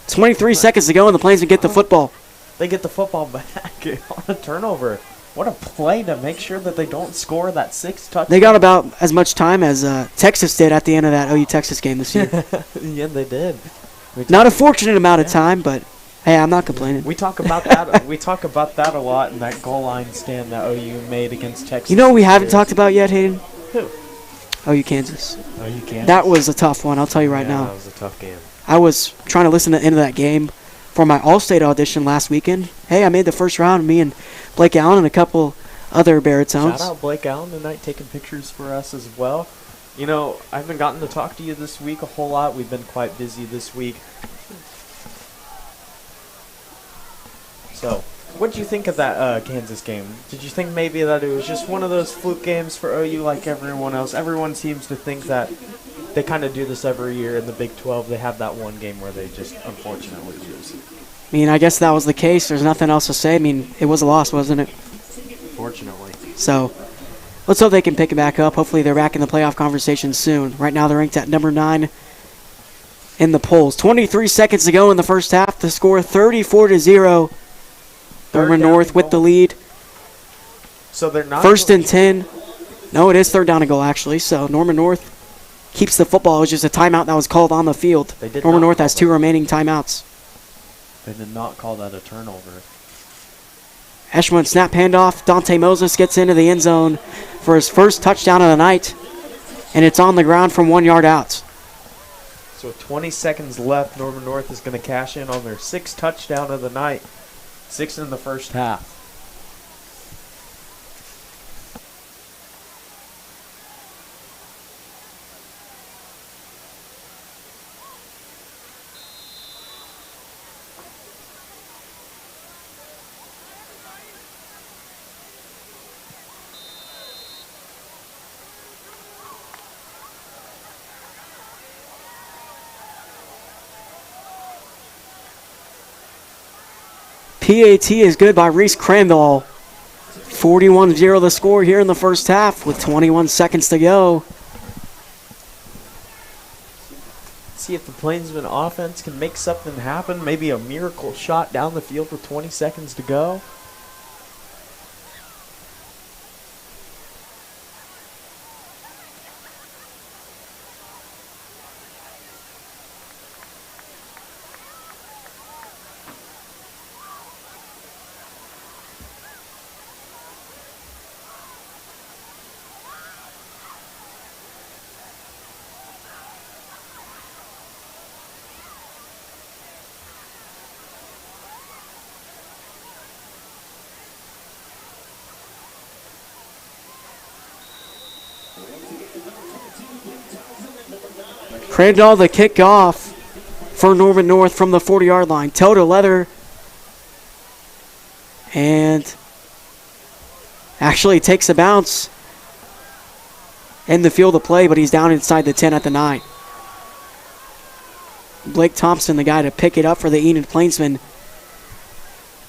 [SPEAKER 7] 23 seconds to go, and the Plainsmen get the football.
[SPEAKER 8] They get the football back on a turnover. What a play to make sure that they don't score that 6th touchdown.
[SPEAKER 7] They got about as much time as Texas did at the end of that OU-Texas game this year.
[SPEAKER 8] Yeah, they did.
[SPEAKER 7] Not a fortunate amount of time, but hey, I'm not complaining.
[SPEAKER 8] We talk about that. We talk about that a lot in that goal line stand that OU made against Texas.
[SPEAKER 7] You know what we haven't talked about yet, Hayden?
[SPEAKER 8] Who?
[SPEAKER 7] OU Kansas.
[SPEAKER 8] OU Kansas.
[SPEAKER 7] That was a tough one, I'll tell you right now.
[SPEAKER 8] That was a tough game.
[SPEAKER 7] I was trying to listen to the end of that game for my All-State audition last weekend. Hey, I made the first round, me and Blake Allen and a couple other baritones.
[SPEAKER 8] Shout out Blake Allen tonight taking pictures for us as well. You know, I haven't gotten to talk to you this week a whole lot. We've been quite busy this week. So, what did you think of that Kansas game? Did you think maybe that it was just one of those fluke games for OU like everyone else? Everyone seems to think that they kind of do this every year in the Big 12. They have that one game where they just unfortunately lose.
[SPEAKER 7] I mean, I guess that was the case. There's nothing else to say. I mean, it was a loss, wasn't it?
[SPEAKER 8] Fortunately.
[SPEAKER 7] So, let's hope they can pick it back up. Hopefully they're back in the playoff conversation soon. Right now they're ranked at number 9 in the polls. 23 seconds to go in the first half. The score 34-0. Norman North with the lead.
[SPEAKER 8] So they're not
[SPEAKER 7] first and 10. No, it is third down and goal, actually. So Norman North keeps the football. It was just a timeout that was called on the field. Norman North has 2 remaining timeouts.
[SPEAKER 8] They did not call that a turnover.
[SPEAKER 7] Eshman snap handoff. Dante Moses gets into the end zone for his first touchdown of the night. And it's on the ground from 1 yard out.
[SPEAKER 8] So 20 seconds left. Norman North is going to cash in on their 6th touchdown of the night. 6 in the first half.
[SPEAKER 7] PAT is good by Reese Crandall. 41-0 the score here in the first half with 21 seconds to go.
[SPEAKER 8] See if the Plainsmen offense can make something happen. Maybe a miracle shot down the field with 20 seconds to go.
[SPEAKER 7] Crandall the kickoff for Norman North from the 40-yard line. Toe to leather. And actually takes a bounce in the field of play, but he's down inside the 10 at the 9. Blake Thompson, the guy to pick it up for the Enid Plainsmen.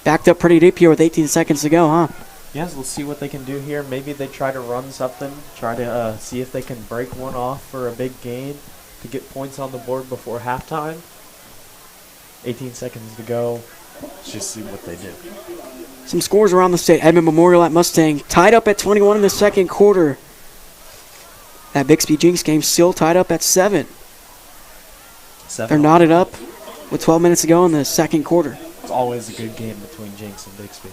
[SPEAKER 7] Backed up pretty deep here with 18 seconds to go, huh?
[SPEAKER 8] Yes, let's see what they can do here. Maybe they try to run something, try to see if they can break one off for a big gain to get points on the board before halftime. 18 seconds to go. Let's just see what they do.
[SPEAKER 7] Some scores around the state. Edmond Memorial at Mustang tied up at 21 in the second quarter. That Bixby Jinx game still tied up at 7. They're knotted up with 12 minutes to go in the second quarter.
[SPEAKER 8] It's always a good game between Jinx and Bixby.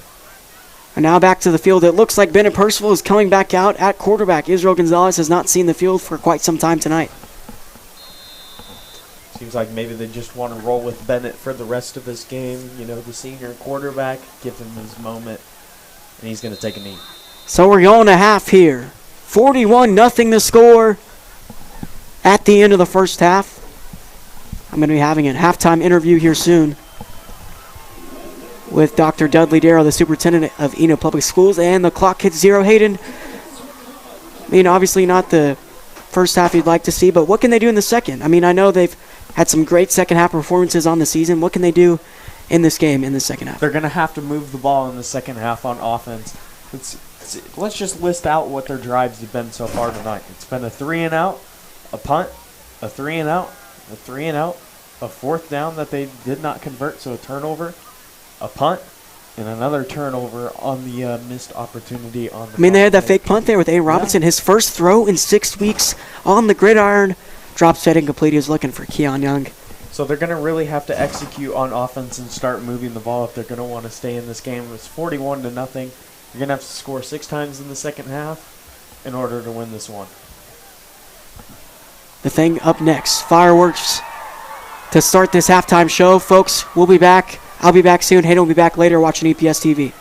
[SPEAKER 7] And now back to the field. It looks like Bennett Percival is coming back out at quarterback. Israel Gonzalez has not seen the field for quite some time tonight.
[SPEAKER 8] Seems like maybe they just want to roll with Bennett for the rest of this game. You know, the senior quarterback, give him his moment, and he's going to take a knee.
[SPEAKER 7] So we're going to half here. 41-0 the score at the end of the first half. I'm going to be having a halftime interview here soon with Dr. Dudley Darrow, the superintendent of Enid Public Schools, and the clock hits 0. Hayden, I mean, obviously not the first half you'd like to see, but what can they do in the second? I mean, I know they've had some great second half performances on the season. What can they do in this game in the second half?
[SPEAKER 8] They're going to have to move the ball in the second half on offense. Let's just list out what their drives have been so far tonight. It's been a 3-and-out, a punt, a 3-and-out, a 3-and-out, a fourth down that they did not convert, so a turnover, a punt, and another turnover on the missed opportunity on the
[SPEAKER 7] they had that fake punt there with A. Robinson. Yeah. His first throw in 6 weeks on the gridiron. Drops set incomplete. He was looking for Keon Young.
[SPEAKER 8] So they're going to really have to execute on offense and start moving the ball if they're going to want to stay in this game. It's 41-0. You're going to have to score 6 times in the second half in order to win this one.
[SPEAKER 7] the thing up next. Fireworks to start this halftime show. Folks, we'll be back. I'll be back soon. Hayden will be back later watching EPS TV.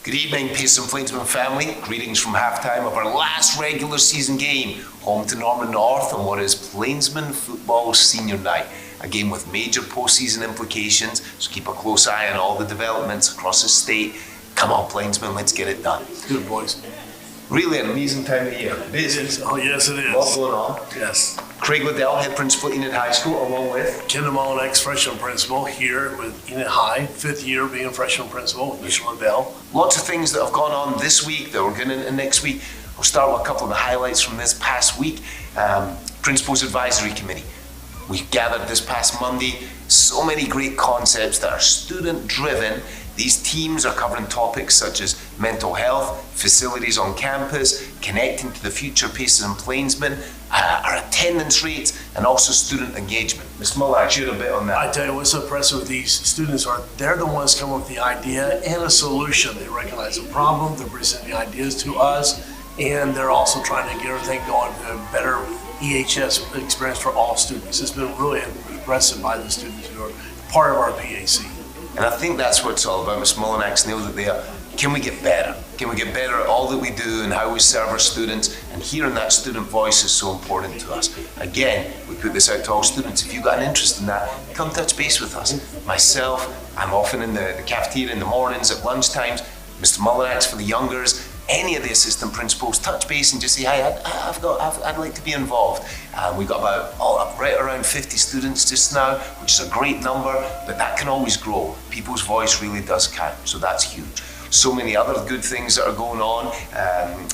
[SPEAKER 10] Good evening, Pace and Plainsmen family. Greetings from halftime of our last regular season game, home to Norman North on what is Plainsmen Football Senior Night. A game with major postseason implications, so keep a close eye on all the developments across the state. Come on, Plainsmen, let's get it done.
[SPEAKER 11] Good, boys.
[SPEAKER 10] Really an amazing time of year. Busy.
[SPEAKER 11] Oh, yes, it is.
[SPEAKER 10] What's going on?
[SPEAKER 11] Yes.
[SPEAKER 10] Craig Liddell, head principal at Enid High School, along with
[SPEAKER 11] Kendall Mullen, ex-freshman principal here with Enid High, 5th year being freshman principal with Mr. Liddell.
[SPEAKER 10] Lots of things that have gone on this week that we're going into next week. We'll start with a couple of the highlights from this past week. Principals Advisory Committee. We gathered this past Monday. So many great concepts that are student-driven. These teams are covering topics such as mental health, facilities on campus, connecting to the future paces and Plainsmen, our attendance rates, and also student engagement. Ms. Muller, share a bit on that.
[SPEAKER 11] I tell you what's so impressive with these students are they're the ones coming up with the idea and a solution. They recognize the problem, they're presenting ideas to us, and they're also trying to get everything going to a better EHS experience for all students. It's been really impressive by the students who are part of our PAC.
[SPEAKER 10] And I think that's what it's all about. Ms. Mullinax nailed it there. Can we get better? Can we get better at all that we do and how we serve our students? And hearing that student voice is so important to us. Again, we put this out to all students. If you've got an interest in that, come touch base with us. Myself, I'm often in the cafeteria in the mornings, at lunchtimes. Mr. Mullinax for the youngers. Any of the assistant principals, touch base and just say, hey, I'd like to be involved. We've got about right around 50 students just now, which is a great number, but that can always grow. People's voice really does count, so that's huge. So many other good things that are going on.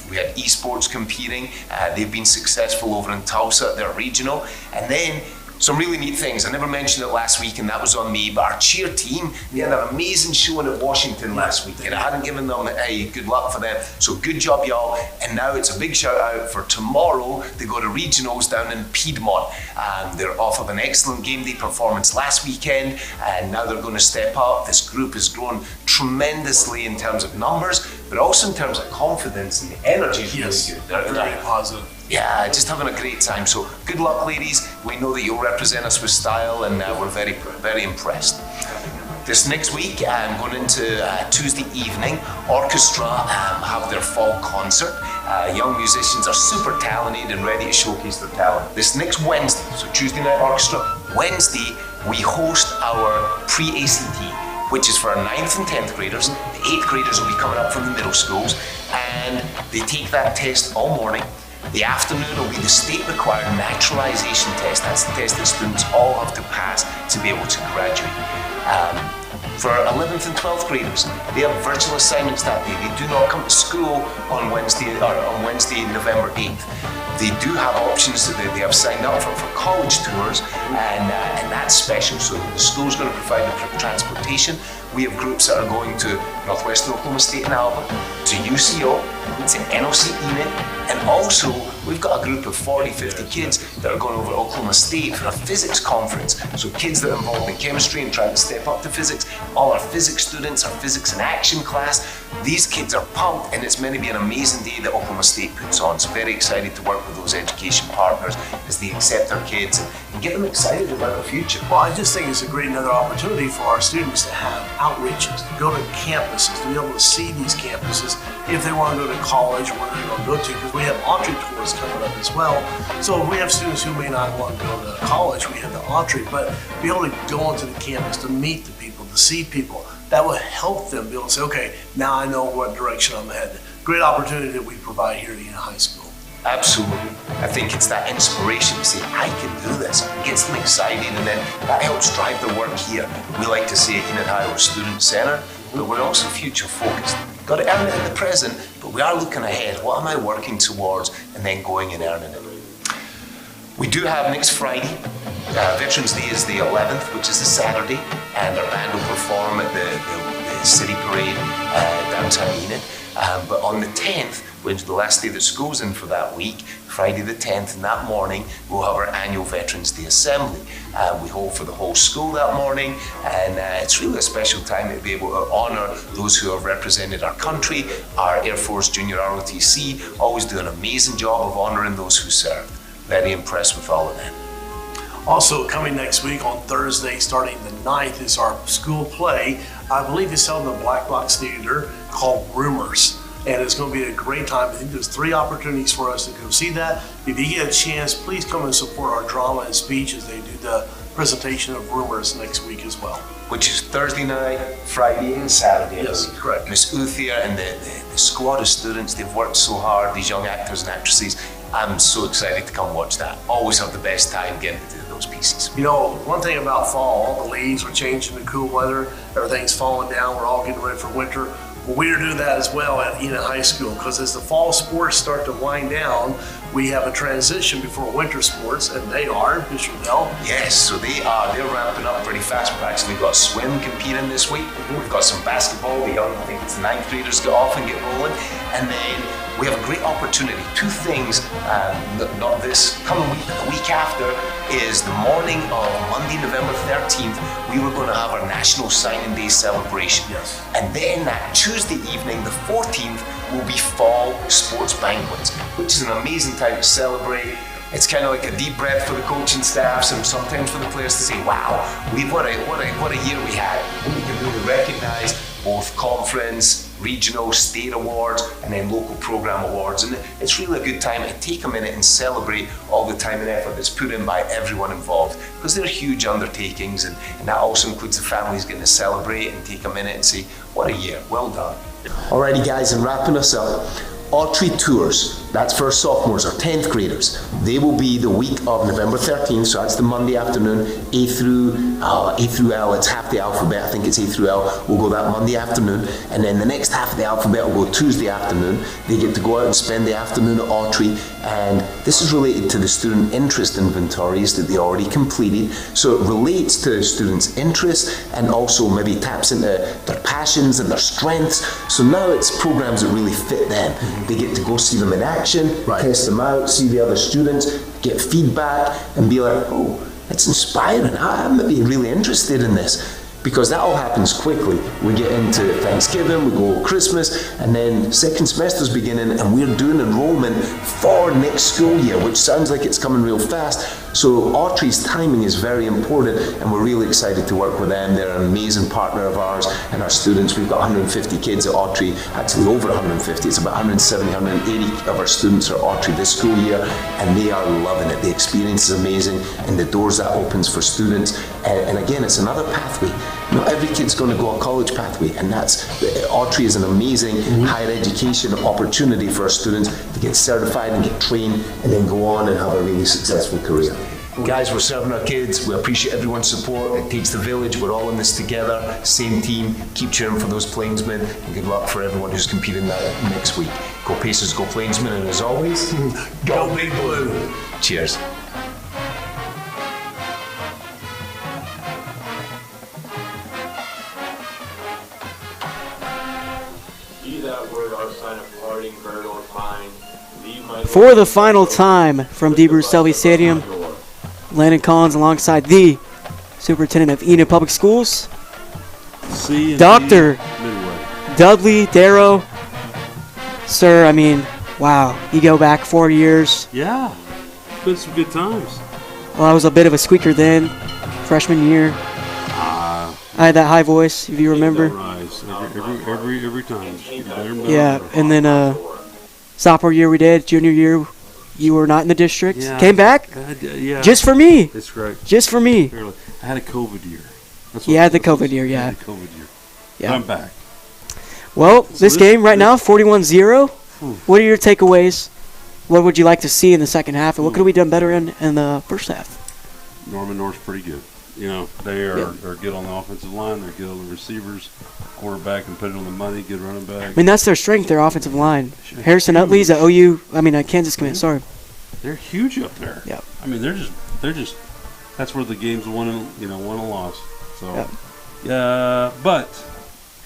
[SPEAKER 10] We had esports competing. They've been successful over in Tulsa at their regional. And then some really neat things. I never mentioned it last week, and that was on me, but our cheer team, they had an amazing showing at Washington last week, and I hadn't given them good luck for them. So good job, y'all. And now it's a big shout out for tomorrow. They go to regionals down in Piedmont. They're off of an excellent game day performance last weekend, and now they're going to step up. This group has grown tremendously in terms of numbers, but also in terms of confidence, and the energy is really good.
[SPEAKER 11] They're very positive.
[SPEAKER 10] Yeah, just having a great time. So good luck, ladies. We know that you'll represent us with style, and we're very, very impressed. This next week, going into Tuesday evening, orchestra have their fall concert. Young musicians are super talented and ready to showcase their talent. This next Wednesday, so Tuesday night orchestra, Wednesday, we host our pre-ACT, which is for our 9th and 10th graders. The 8th graders will be coming up from the middle schools, and they take that test all morning. The afternoon will be the state-required naturalization test. That's the test that students all have to pass to be able to graduate. For 11th and 12th graders, they have virtual assignments that day. They do not come to school on Wednesday, November 8th. They do have options that they have signed up for college tours, and that's special. So the school's going to provide the transportation. We have groups that are going to Northwestern Oklahoma State and Alba, to UCO, to NOC Enid, and also we've got a group of 40, 50 kids that are going over to Oklahoma State for a physics conference. So kids that are involved in chemistry and trying to step up to physics, all our physics students, our physics in action class, these kids are pumped, and it's meant to be an amazing day that Oklahoma State puts on. So very excited to work with those education partners as they accept our kids and get them excited about the future.
[SPEAKER 11] Well, I just think it's a great another opportunity for our students to have outreaches, to go to campuses, to be able to see these campuses if they want to go to college or where they're going to go to, because we have entree tours coming up as well. So we have students who may not want to go to college, we have the entree, but be able to go onto the campus, to meet the people, to see people, that will help them be able to say, okay, now I know what direction I'm headed. Great opportunity that we provide here at Enid High School.
[SPEAKER 10] Absolutely. I think it's that inspiration to say, I can do this. It gets them excited, and then that helps drive the work here. We like to say at Enid High, we're student-centered, but we're also future-focused. Got to earn it in the present, but we are looking ahead. What am I working towards, and then going and earning it? We do have next Friday, Veterans Day is the 11th, which is the Saturday, and our band will perform at the City Parade downtown Enid. But on the 10th, which is the last day that school's in for that week, Friday the 10th, and that morning, we'll have our annual Veterans Day Assembly. We hold for the whole school that morning, and it's really a special time to be able to honour those who have represented our country. Our Air Force Junior ROTC always do an amazing job of honouring those who served. Very impressed with all of them.
[SPEAKER 11] Also coming next week on Thursday, starting the 9th, is our school play. I believe it's held in the Black Box Theater called Rumors. And it's going to be a great time. I think there's 3 opportunities for us to go see that. If you get a chance, please come and support our drama and speech as they do the presentation of Rumors next week as well.
[SPEAKER 10] Which is Thursday night, Friday, and Saturday.
[SPEAKER 11] Yes, correct.
[SPEAKER 10] Miss Uthia and the squad of students, they've worked so hard, these young actors and actresses. I'm so excited to come watch that. Always have the best time getting to do those pieces.
[SPEAKER 11] You know, one thing about fall, all the leaves are changing to cool weather, everything's falling down, we're all getting ready for winter. Well, we are doing that as well at Enid High School, because as the fall sports start to wind down, we have a transition before winter sports, and they are, Mr. Bell.
[SPEAKER 10] Yes, so they're ramping up pretty fast. We've actually got swim competing this week. We've got some basketball. The young, I think it's the 9th graders get off and get rolling. And then we have a great opportunity. Two things, not this coming week, but the week after, is the morning of Monday, November 13th, we were going to have our National Signing Day celebration.
[SPEAKER 11] Yes.
[SPEAKER 10] And then that Tuesday evening, the 14th, will be fall sports banquets, which is an amazing time to celebrate. It's kind of like a deep breath for the coaching staffs and sometimes for the players to say, wow, what a year we had. And we can really recognize both conference, regional, state awards, and then local program awards. And it's really a good time to take a minute and celebrate all the time and effort that's put in by everyone involved, because they're huge undertakings, and that also includes the families getting to celebrate and take a minute and say, what a year, well done. Alrighty guys, and wrapping us up, Autry Tours, that's for sophomores or 10th graders. They will be the week of November 13th, so that's the Monday afternoon, A through L, it's half the alphabet, I think it's A through L, will go that Monday afternoon, and then the next half of the alphabet will go Tuesday afternoon. They get to go out and spend the afternoon at Autry, and this is related to the student interest inventories that they already completed, so it relates to students' interests and also maybe taps into their passions and their strengths, so now it's programs that really fit them. They get to go see them in action, test them out, see the other students, get feedback, and be like, oh, it's inspiring. I'm maybe really interested in this. Because that all happens quickly. We get into Thanksgiving, we go Christmas, and then second semester's beginning, and we're doing enrollment for next school year, which sounds like it's coming real fast. So Autry's timing is very important, and we're really excited to work with them. They're an amazing partner of ours, and our students, we've got 150 kids at Autry, actually over 150, it's about 170, 180 of our students are at Autry this school year, and they are loving it. The experience is amazing, and the doors that opens for students, and again, it's another pathway. Not every kid's going to go a college pathway, and Autry is an amazing higher education opportunity for our students to get certified and get trained and then go on and have a really successful career. Guys, we're serving our kids. We appreciate everyone's support. It takes the village. We're all in this together. Same team. Keep cheering for those Plainsmen, and good luck for everyone who's competing that next week. Go Pacers, go Plainsmen, and as always,
[SPEAKER 11] Go Big Blue.
[SPEAKER 10] Cheers.
[SPEAKER 7] For the final time from Bruce Selby Stadium, Landon Collins alongside the Superintendent of Enid Public Schools, Dr. Dudley Darrow. Sir, I mean, wow, you go back 4 years.
[SPEAKER 12] Yeah, it's been some good times.
[SPEAKER 7] Well, I was a bit of a squeaker then, freshman year. I had that high voice, if you remember.
[SPEAKER 12] Rise every time.
[SPEAKER 7] Yeah, and then sophomore year we did, junior year you were not in the district.
[SPEAKER 12] Yeah.
[SPEAKER 7] Came back?
[SPEAKER 12] Yeah.
[SPEAKER 7] Just for me.
[SPEAKER 12] That's right.
[SPEAKER 7] Just for me.
[SPEAKER 12] I had a COVID year.
[SPEAKER 7] You had the COVID year, yeah.
[SPEAKER 12] I had the COVID year.
[SPEAKER 7] Yeah.
[SPEAKER 12] But I'm back.
[SPEAKER 7] Well, this game right now, 41-0. What are your takeaways? What would you like to see in the second half, and what could we done better in the first half?
[SPEAKER 12] Norman North's pretty good. You know, they are good on the offensive line. They're good on the receivers. Quarterback and put it on the money. Good running back.
[SPEAKER 7] I mean, that's their strength, their offensive line. Harrison Utley's at Kansas command. Sorry.
[SPEAKER 12] They're huge up there.
[SPEAKER 7] Yeah.
[SPEAKER 12] I mean, they're just. That's where the game's won and lost. So, but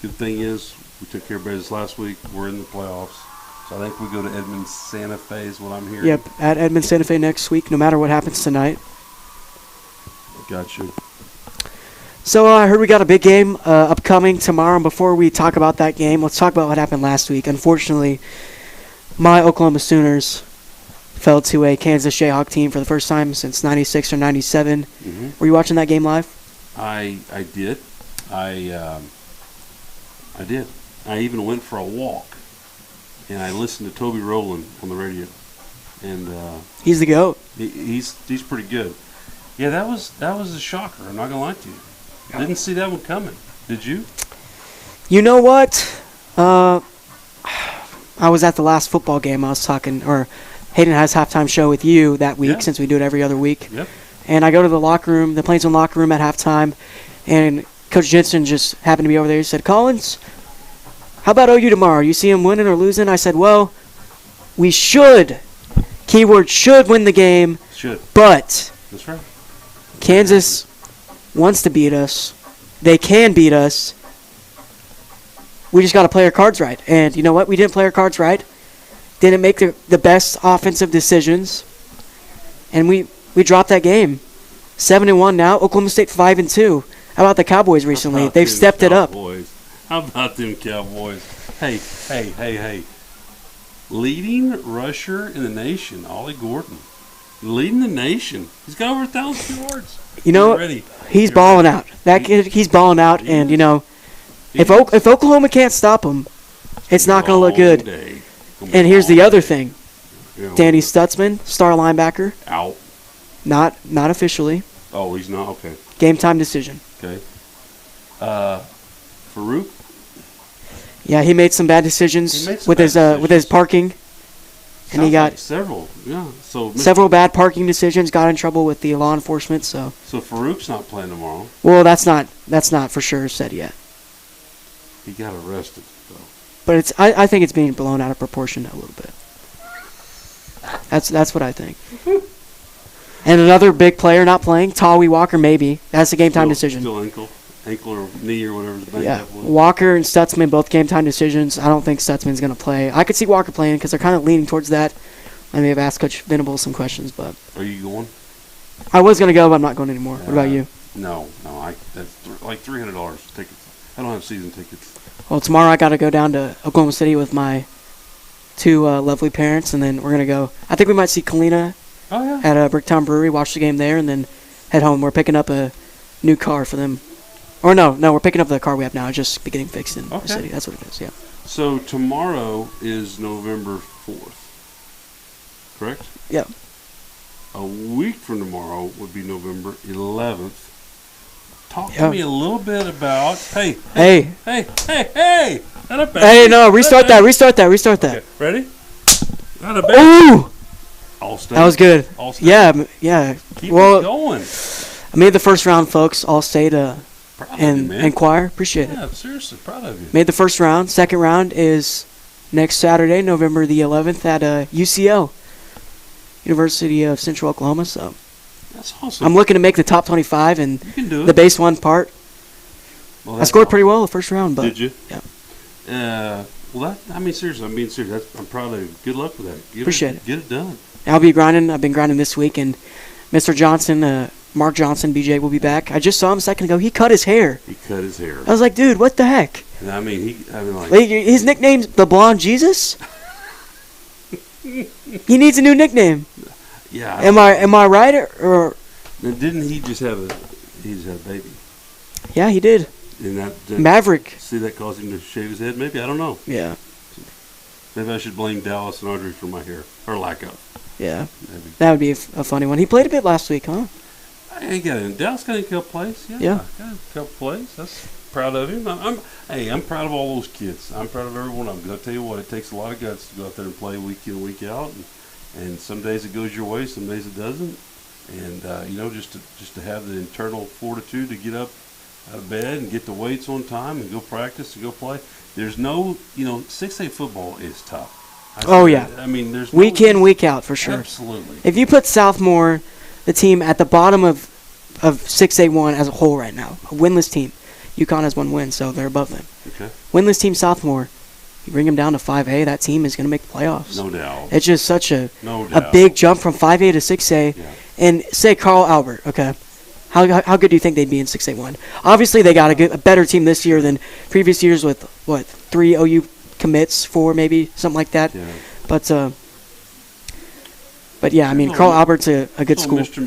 [SPEAKER 12] good thing is we took care of business last week. We're in the playoffs. So I think we go to Edmond Santa Fe is what I'm hearing.
[SPEAKER 7] Yep, at Edmond Santa Fe next week, no matter what happens tonight.
[SPEAKER 12] Gotcha.
[SPEAKER 7] So I heard we got a big game upcoming tomorrow. And before we talk about that game, let's talk about what happened last week. Unfortunately, my Oklahoma Sooners fell to a Kansas Jayhawk team for the first time since 96 or 97. Were you watching that game live?
[SPEAKER 12] I did. I did. I even went for a walk, and I listened to Toby Rowland on the radio. And
[SPEAKER 7] he's the GOAT.
[SPEAKER 12] He's pretty good. Yeah, that was a shocker. I'm not gonna lie to you. Didn't see that one coming. Did you?
[SPEAKER 7] You know what? I was at the last football game. I was talking, or Hayden has halftime show with you that week since we do it every other week.
[SPEAKER 12] Yep.
[SPEAKER 7] And I go to the locker room, the Plainsmen locker room at halftime, and Coach Jensen just happened to be over there. He said, "Collins, how about OU tomorrow? You see them winning or losing? I said, well, we should, keyword should win the game.
[SPEAKER 12] Should.
[SPEAKER 7] But
[SPEAKER 12] That's right.
[SPEAKER 7] Kansas wants to beat us. They can beat us. We just got to play our cards right. And you know what? We didn't play our cards right. Didn't make the best offensive decisions. And we dropped that game. 7-1 now. Oklahoma State 5-2. How about the Cowboys recently? They've stepped it up.
[SPEAKER 12] How about them Cowboys? Hey. Leading rusher in the nation, Ollie Gordon. Leading the nation. He's got over 1,000 yards.
[SPEAKER 7] You know, he's balling out. That kid, he's balling out. And, you know, if Oklahoma can't stop him, it's not going to look good. And here's the other thing. Danny Stutzman, star linebacker.
[SPEAKER 12] Out.
[SPEAKER 7] Not officially.
[SPEAKER 12] Oh, he's not? Okay.
[SPEAKER 7] Game time decision.
[SPEAKER 12] Okay. Farouk?
[SPEAKER 7] Yeah, he made some bad decisions with his parking. And he got
[SPEAKER 12] several, yeah. So
[SPEAKER 7] several bad parking decisions. Got in trouble with the law enforcement. So
[SPEAKER 12] Farouk's not playing tomorrow.
[SPEAKER 7] Well, that's not for sure said yet.
[SPEAKER 12] He got arrested, though.
[SPEAKER 7] But I think it's being blown out of proportion a little bit. That's what I think. And another big player not playing, Tawi Walker, maybe. That's a game time decision.
[SPEAKER 12] Still ankle or knee or whatever.
[SPEAKER 7] Yeah, Walker and Stutzman, both game time decisions. I don't think Stutzman's going to play. I could see Walker playing because they're kind of leaning towards that. I may have asked Coach Venables some questions, but.
[SPEAKER 12] Are you going?
[SPEAKER 7] I was going to go, but I'm not going anymore. What about you?
[SPEAKER 12] No, that's like $300 tickets. I don't have season tickets.
[SPEAKER 7] Well, tomorrow I got to go down to Oklahoma City with my two lovely parents, and then we're going to go. I think we might see Kalina at Bricktown Brewery, watch the game there, and then head home. We're picking up a new car for them. Or no, we're picking up the car we have now. It's just getting fixed in the city. That's what it is, yeah.
[SPEAKER 12] So tomorrow is November 4th, correct?
[SPEAKER 7] Yeah.
[SPEAKER 12] A week from tomorrow would be November 11th. Talk to me a little bit about. Hey.
[SPEAKER 7] Hey, no, restart that.
[SPEAKER 12] Okay, ready?
[SPEAKER 7] Ooh!
[SPEAKER 12] All-State.
[SPEAKER 7] That was good.
[SPEAKER 12] All-State.
[SPEAKER 7] Yeah.
[SPEAKER 12] Keep it going.
[SPEAKER 7] I made the first round, folks. All-State and Inquire. Appreciate it.
[SPEAKER 12] Yeah, seriously, proud of you.
[SPEAKER 7] Made the first round. Second round is next Saturday, November the 11th at UCO, University of Central Oklahoma. So
[SPEAKER 12] that's awesome.
[SPEAKER 7] I'm looking to make the top 25 and the base one part.
[SPEAKER 12] Well,
[SPEAKER 7] I scored pretty well the first round, but
[SPEAKER 12] did you?
[SPEAKER 7] Yeah.
[SPEAKER 12] Seriously, I'm being serious. I'm proud of you. Good luck with that.
[SPEAKER 7] Appreciate it.
[SPEAKER 12] Get it done.
[SPEAKER 7] I'll be grinding. I've been grinding this week, and Mr. Johnson, Mark Johnson, BJ will be back. I just saw him a second ago. He cut his hair. I was like, dude, what the heck? His nickname's the Blonde Jesus. He needs a new nickname.
[SPEAKER 12] Yeah.
[SPEAKER 7] Am I right or?
[SPEAKER 12] Now, didn't he just have a baby?
[SPEAKER 7] Yeah, he did.
[SPEAKER 12] And that
[SPEAKER 7] Maverick.
[SPEAKER 12] See, that caused him to shave his head. Maybe, I don't know.
[SPEAKER 7] Yeah.
[SPEAKER 12] Maybe I should blame Dallas and Audrey for my hair or lack of.
[SPEAKER 7] Yeah. Maybe. That would be a funny one. He played a bit last week, huh?
[SPEAKER 12] Dallas got a couple plays. Yeah. Got a couple plays. That's proud of him. I'm proud of all those kids. I'm proud of every one of them. Because I tell you what, it takes a lot of guts to go out there and play week in, week out. And some days it goes your way, some days it doesn't. And just to have the internal fortitude to get up out of bed and get the weights on time and go practice and go play. There's no, 6A football is tough. There's
[SPEAKER 7] week in, week out for sure.
[SPEAKER 12] Absolutely.
[SPEAKER 7] If you put Southmore, the team at the bottom of 6A1 as a whole right now, a winless team. UConn has 1 win, so they're above them.
[SPEAKER 12] Okay.
[SPEAKER 7] Winless team Southmore. You bring them down to 5A, that team is going to make the playoffs.
[SPEAKER 12] No doubt.
[SPEAKER 7] It's just such a big jump from 5A to 6A.
[SPEAKER 12] Yeah.
[SPEAKER 7] And say Carl Albert, okay. How good do you think they'd be in 6A1? Obviously, they got a better team this year than previous years with, 3 OU commits, 4 maybe, something like that.
[SPEAKER 12] Yeah.
[SPEAKER 7] But yeah, Carl Albert's a good school.
[SPEAKER 12] Mr.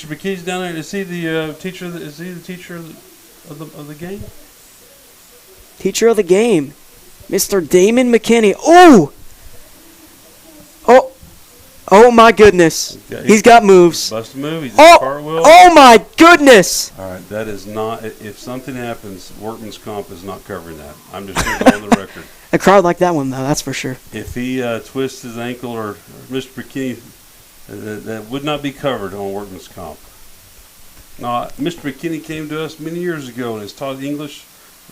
[SPEAKER 12] McKinney's down there. Is he the teacher? Is he the teacher of the game?
[SPEAKER 7] Teacher of the game, Mr. Damon McKinney. Oh my goodness! He's got moves.
[SPEAKER 12] Bust a move. He's a cartwheel.
[SPEAKER 7] Oh my goodness!
[SPEAKER 12] All right, that is not. If something happens, workman's comp is not covering that. I'm just going to go on the record.
[SPEAKER 7] A crowd like that one, though, that's for sure.
[SPEAKER 12] If he twists his ankle or Mr. McKinney, that would not be covered on workman's comp. Now, Mr. McKinney came to us many years ago and has taught English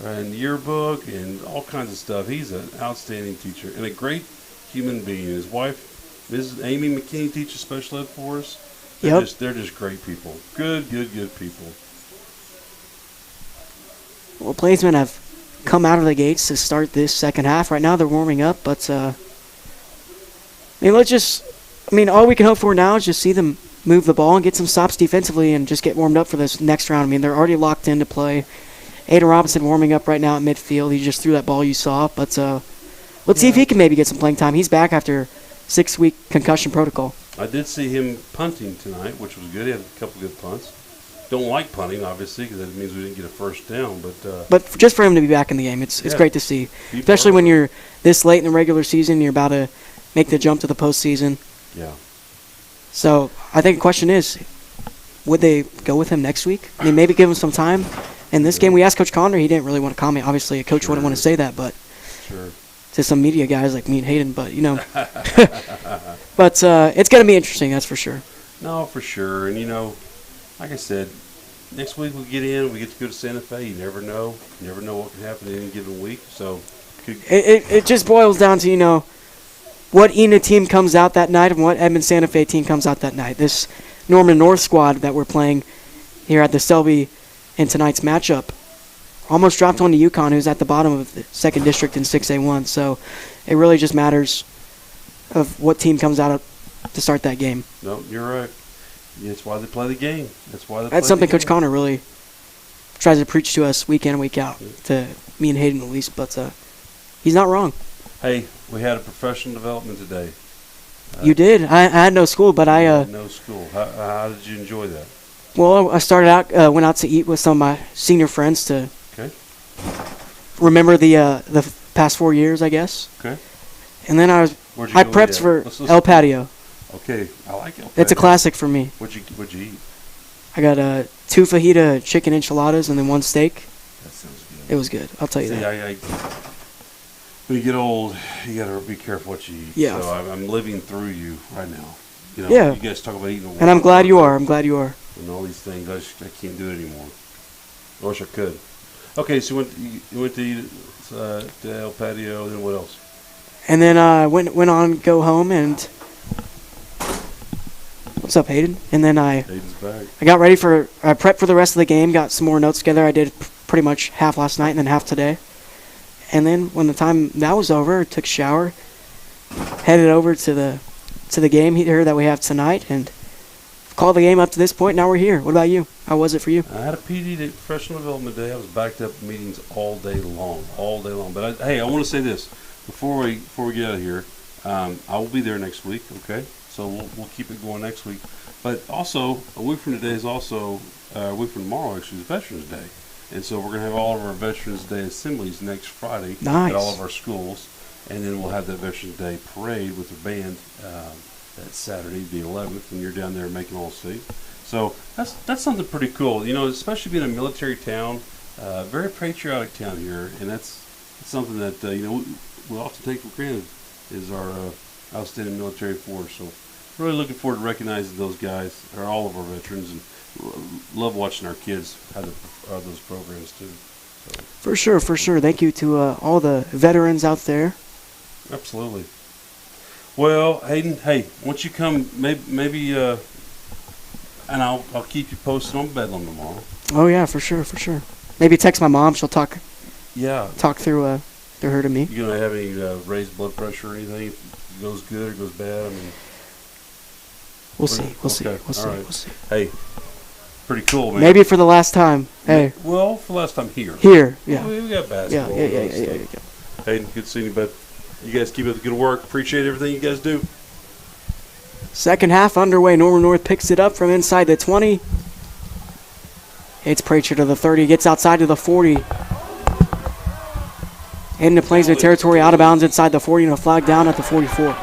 [SPEAKER 12] and yearbook and all kinds of stuff. He's an outstanding teacher and a great human being. His wife, Mrs. Amy McKinney, teaches special ed for us. They're just great people. Good people.
[SPEAKER 7] Well, Plainsmen have come out of the gates to start this second half. Right now they're warming up, but all we can hope for now is just see them move the ball and get some stops defensively and just get warmed up for this next round. I mean, they're already locked in to play. Aiden Robinson warming up right now at midfield. He just threw that ball you saw, but let's see if he can maybe get some playing time. He's back after 6-week concussion protocol.
[SPEAKER 12] I did see him punting tonight, which was good. He had a couple good punts. Don't like punting, obviously, because that means we didn't get a first down. But
[SPEAKER 7] just for him to be back in the game, it's great to see. Especially when you're this late in the regular season, you're about to make the jump to the postseason.
[SPEAKER 12] Yeah.
[SPEAKER 7] So I think the question is, would they go with him next week? I mean, maybe give him some time. In this game, we asked Coach Connor. He didn't really want to comment. Obviously, a coach wouldn't want to say that, but to some media guys like me and Hayden. But, but it's going to be interesting, that's for sure.
[SPEAKER 12] No, for sure. And, like I said, next week we get in, we get to go to Santa Fe. You never know. You never know what can happen in any given week. So
[SPEAKER 7] it just boils down to, what Enid team comes out that night and what Edmond Santa Fe team comes out that night. This Norman North squad that we're playing here at the Selby in tonight's matchup almost dropped on to UConn, who's at the bottom of the 2nd District in 6A1. So it really just matters of what team comes out to start that game.
[SPEAKER 12] No, you're right. That's why they play the game.
[SPEAKER 7] That's something Coach Connor really tries to preach to us week in and week out, to me and Hayden at least, but he's not wrong.
[SPEAKER 12] Hey, we had a professional development today.
[SPEAKER 7] You did. I had no school, but I
[SPEAKER 12] no school. How did you enjoy that?
[SPEAKER 7] Well, I started out, went out to eat with some of my senior friends to remember the past 4 years, I guess.
[SPEAKER 12] Okay.
[SPEAKER 7] And then I prepped for El Patio.
[SPEAKER 12] Okay, I like El Patio.
[SPEAKER 7] It's a classic for me.
[SPEAKER 12] What'd you eat?
[SPEAKER 7] I got 2 fajita chicken enchiladas and then 1 steak.
[SPEAKER 12] That sounds good.
[SPEAKER 7] It was good. I'll tell you that.
[SPEAKER 12] When you get old, you got to be careful what you eat.
[SPEAKER 7] Yeah.
[SPEAKER 12] So I'm living through you right now.
[SPEAKER 7] Yeah.
[SPEAKER 12] You guys talk about eating.
[SPEAKER 7] And I'm glad you are. And all
[SPEAKER 12] these things, I can't do it anymore. I wish I could. Okay, so you went to eat to El Patio, then what else?
[SPEAKER 7] And then I went on go home and what's up, Hayden? And then
[SPEAKER 12] Hayden's back.
[SPEAKER 7] I got ready I prepped for the rest of the game, got some more notes together. I did pretty much half last night and then half today. And then when the time that was over, I took a shower, headed over to the game here that we have tonight, and called the game up to this point. Now we're here. What about you? How was it for you?
[SPEAKER 12] I had a PD day, professional development day. I was backed up in meetings all day long. But I want to say this before we get out of here. I will be there next week. Okay, so we'll keep it going next week. But also a week from today is also a week from tomorrow. Actually, is Veterans Day. And so we're going to have all of our Veterans Day assemblies next Friday at all of our schools. And then we'll have that Veterans Day parade with the band that Saturday, the 11th, when you're down there making all state. So that's something pretty cool. Especially being a military town, very patriotic town here. And that's something that, we often take for granted is our outstanding military force. So really looking forward to recognizing those guys, or all of our veterans, and love watching our kids have those programs too. So.
[SPEAKER 7] For sure. Thank you to all the veterans out there.
[SPEAKER 12] Absolutely. Well, Hayden, hey, once you come, maybe and I'll keep you posted on Bedlam tomorrow.
[SPEAKER 7] Oh yeah, for sure. Maybe text my mom. She'll talk.
[SPEAKER 12] Yeah.
[SPEAKER 7] Talk through her to me.
[SPEAKER 12] You gonna have any raised blood pressure or anything? If it goes good or goes bad? I mean.
[SPEAKER 7] We'll see. We'll see.
[SPEAKER 12] Hey. Pretty cool, man.
[SPEAKER 7] Maybe for the last time. Hey.
[SPEAKER 12] Well, for the last time here.
[SPEAKER 7] Yeah.
[SPEAKER 12] We got basketball.
[SPEAKER 7] Yeah.
[SPEAKER 12] Hayden, good seeing you, bud. You guys keep up the good work. Appreciate everything you guys do.
[SPEAKER 7] Second half underway. Norman North picks it up from inside the 20. It's Pratchett to the 30. Gets outside to the 40. Into Plainsmen territory. Out of bounds inside the 40. And a flag down at the 44.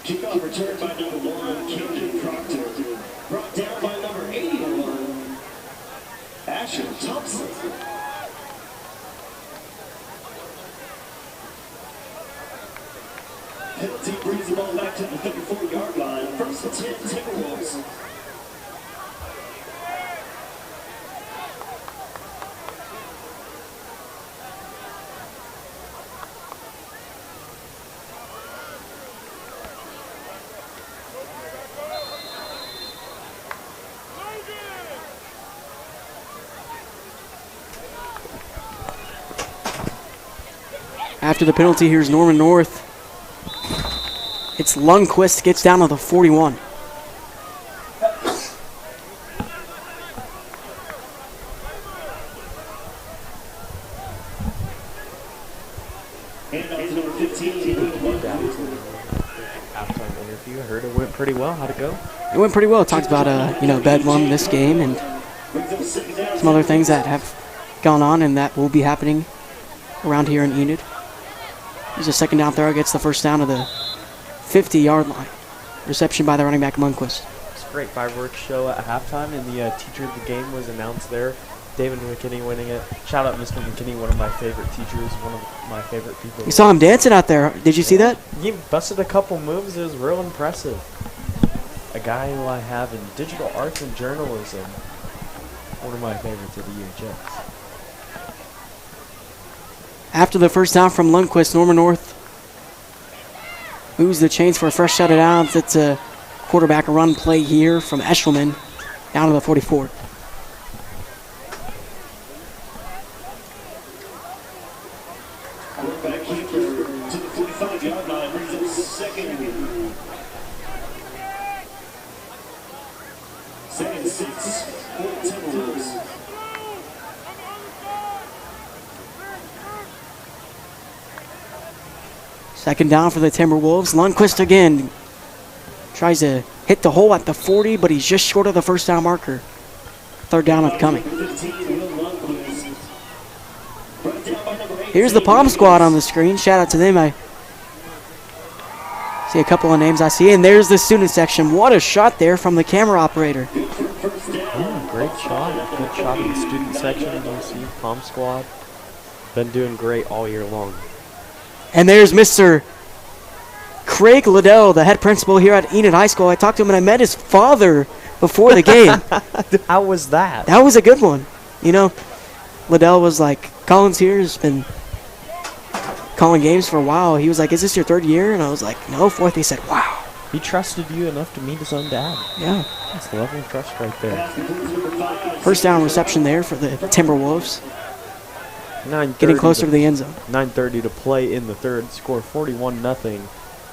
[SPEAKER 5] Kickoff returned by number 1, Camden Proctor. Brought down by number 81, Asher Thompson. Penalty brings the ball back to the 34-yard line. First and 10, Timberwolves.
[SPEAKER 7] After the penalty, here's Norman North. It's Lundquist, gets down to the 41.
[SPEAKER 5] And on to number 15,
[SPEAKER 8] Halftime interview. I heard it went pretty well. How'd it go?
[SPEAKER 7] It went pretty well. It talked about, Bedlam this game and some other things that have gone on and that will be happening around here in Enid. He's a second down throw, gets the first down to the 50-yard line. Reception by the running back, Lundquist.
[SPEAKER 8] It's a great fireworks show at halftime, and the teacher of the game was announced there. David McKinney winning it. Shout out Mr. McKinney, one of my favorite teachers, one of my favorite people.
[SPEAKER 7] You saw him dancing out there. Did you see that?
[SPEAKER 8] He busted a couple moves. It was real impressive. A guy who I have in digital arts and journalism. One of my favorites at EHS.
[SPEAKER 7] After the first down from Lundquist, Norman North moves the chains for a fresh set of downs. It's a quarterback run play here from Eshelman down to the 44.
[SPEAKER 5] quarterback keeper to the 45-yard line, brings up second. Second and 6 for the Timberwolves.
[SPEAKER 7] Second down for the Timberwolves. Lundquist again tries to hit the hole at the 40, but he's just short of the first down marker. Third down upcoming. Here's the Palm Squad on the screen. Shout out to them. I see a couple of names I see. And there's the student section. What a shot there from the camera operator.
[SPEAKER 8] Great shot. Good shot in the student section. You see Palm Squad. Been doing great all year long.
[SPEAKER 7] And there's Mr. Craig Liddell, the head principal here at Enid High School. I talked to him and I met his father before the game.
[SPEAKER 8] How was that?
[SPEAKER 7] That was a good one. You know, Liddell was like, Collins here has been calling games for a while. He was like, is this your third year? And I was like, no, fourth. He said, wow.
[SPEAKER 8] He trusted you enough to meet his own dad.
[SPEAKER 7] Yeah.
[SPEAKER 8] That's the level of trust right there.
[SPEAKER 7] First down reception there for the Timberwolves. Getting closer to the end zone.
[SPEAKER 8] 9:30 to play in the third. Score 41-0.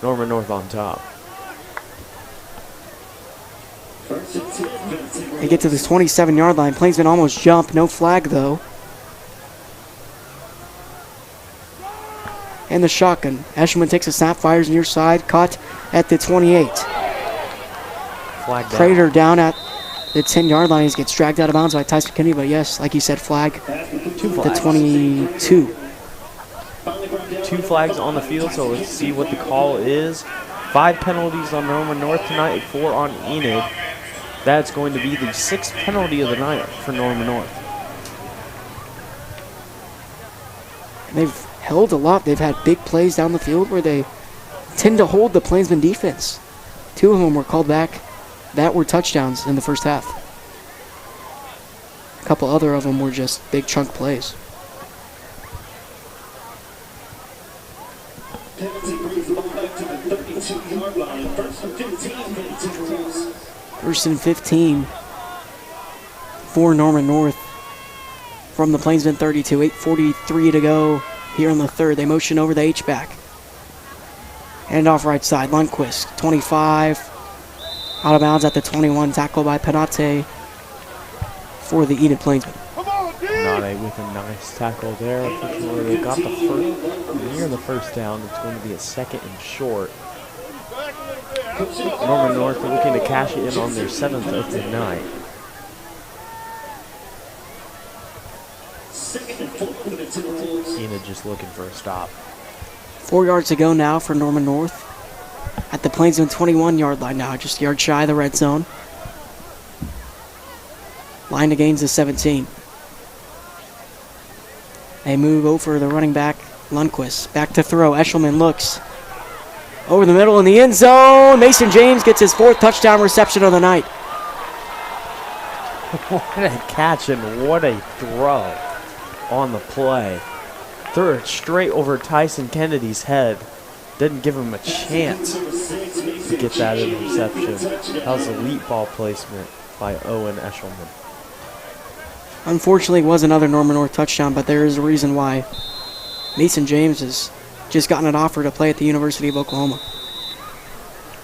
[SPEAKER 8] Norman North on top.
[SPEAKER 7] They get to this 27-yard line. Plainsmen almost jump. No flag, though. And the shotgun. Eshelman takes a snap, fires near side. Caught at the 28.
[SPEAKER 8] Flag down.
[SPEAKER 7] Prater down at the 10-yard line. He gets dragged out of bounds by Tyson McKinney, but yes, like you said, flag. The 22.
[SPEAKER 8] 2 flags on the field, so let's see what the call is. 5 penalties on Norman North tonight, 4 on Enid. That's going to be the 6th penalty of the night for Norman North.
[SPEAKER 7] And they've held a lot. They've had big plays down the field where they tend to hold the Plainsman defense. 2 of them were called back. That were touchdowns in the first half. A couple other of them were just big chunk plays.
[SPEAKER 5] Penalty brings the ball back to the 32-yard line. First and 15 for the Timberwolves.
[SPEAKER 7] First and 15 for Norman North from the Plainsman 32. 8:43 to go here in the third. They motion over the H-back. Hand off right side. Lundquist, 25. Out of bounds at the 21. Tackle by Penate for the Enid Plainsmen.
[SPEAKER 8] Penate with a nice tackle there. Unfortunately, they got the first, near the first down. It's going to be a second and short. Norman North are looking to cash it in on their 7th of the night. Enid just looking for a stop.
[SPEAKER 7] 4 yards to go now for Norman North. at the Plainsman 21-yard line now, just a yard shy of the red zone. Line to gains is 17. They move over the running back, Lundquist. Back to throw. Eshelman looks over the middle in the end zone. Mason James gets his 4th touchdown reception of the night.
[SPEAKER 8] What a catch and what a throw on the play. Threw it straight over Tyson Kennedy's head. Didn't give him a chance to get that interception. That was elite ball placement by Owen Eshelman.
[SPEAKER 7] Unfortunately, it was another Norman North touchdown, but there is a reason why. Mason James has just gotten an offer to play at the University of Oklahoma.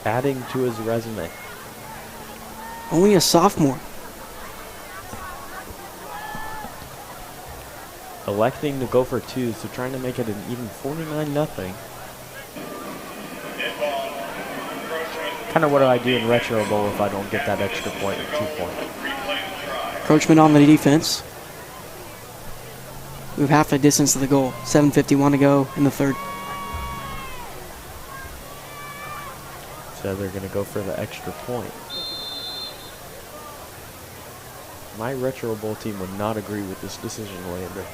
[SPEAKER 8] Adding to his resume.
[SPEAKER 7] Only a sophomore.
[SPEAKER 8] Electing to go for 2, so trying to make it an even 49-0. Kind of what do I do in Retro Bowl if I don't get that extra point or 2 point?
[SPEAKER 7] Coachman on the defense. We have half the distance to the goal. 7:51 to go in the third.
[SPEAKER 8] So they're going to go for the extra point. My Retro Bowl team would not agree with this decision, Lander.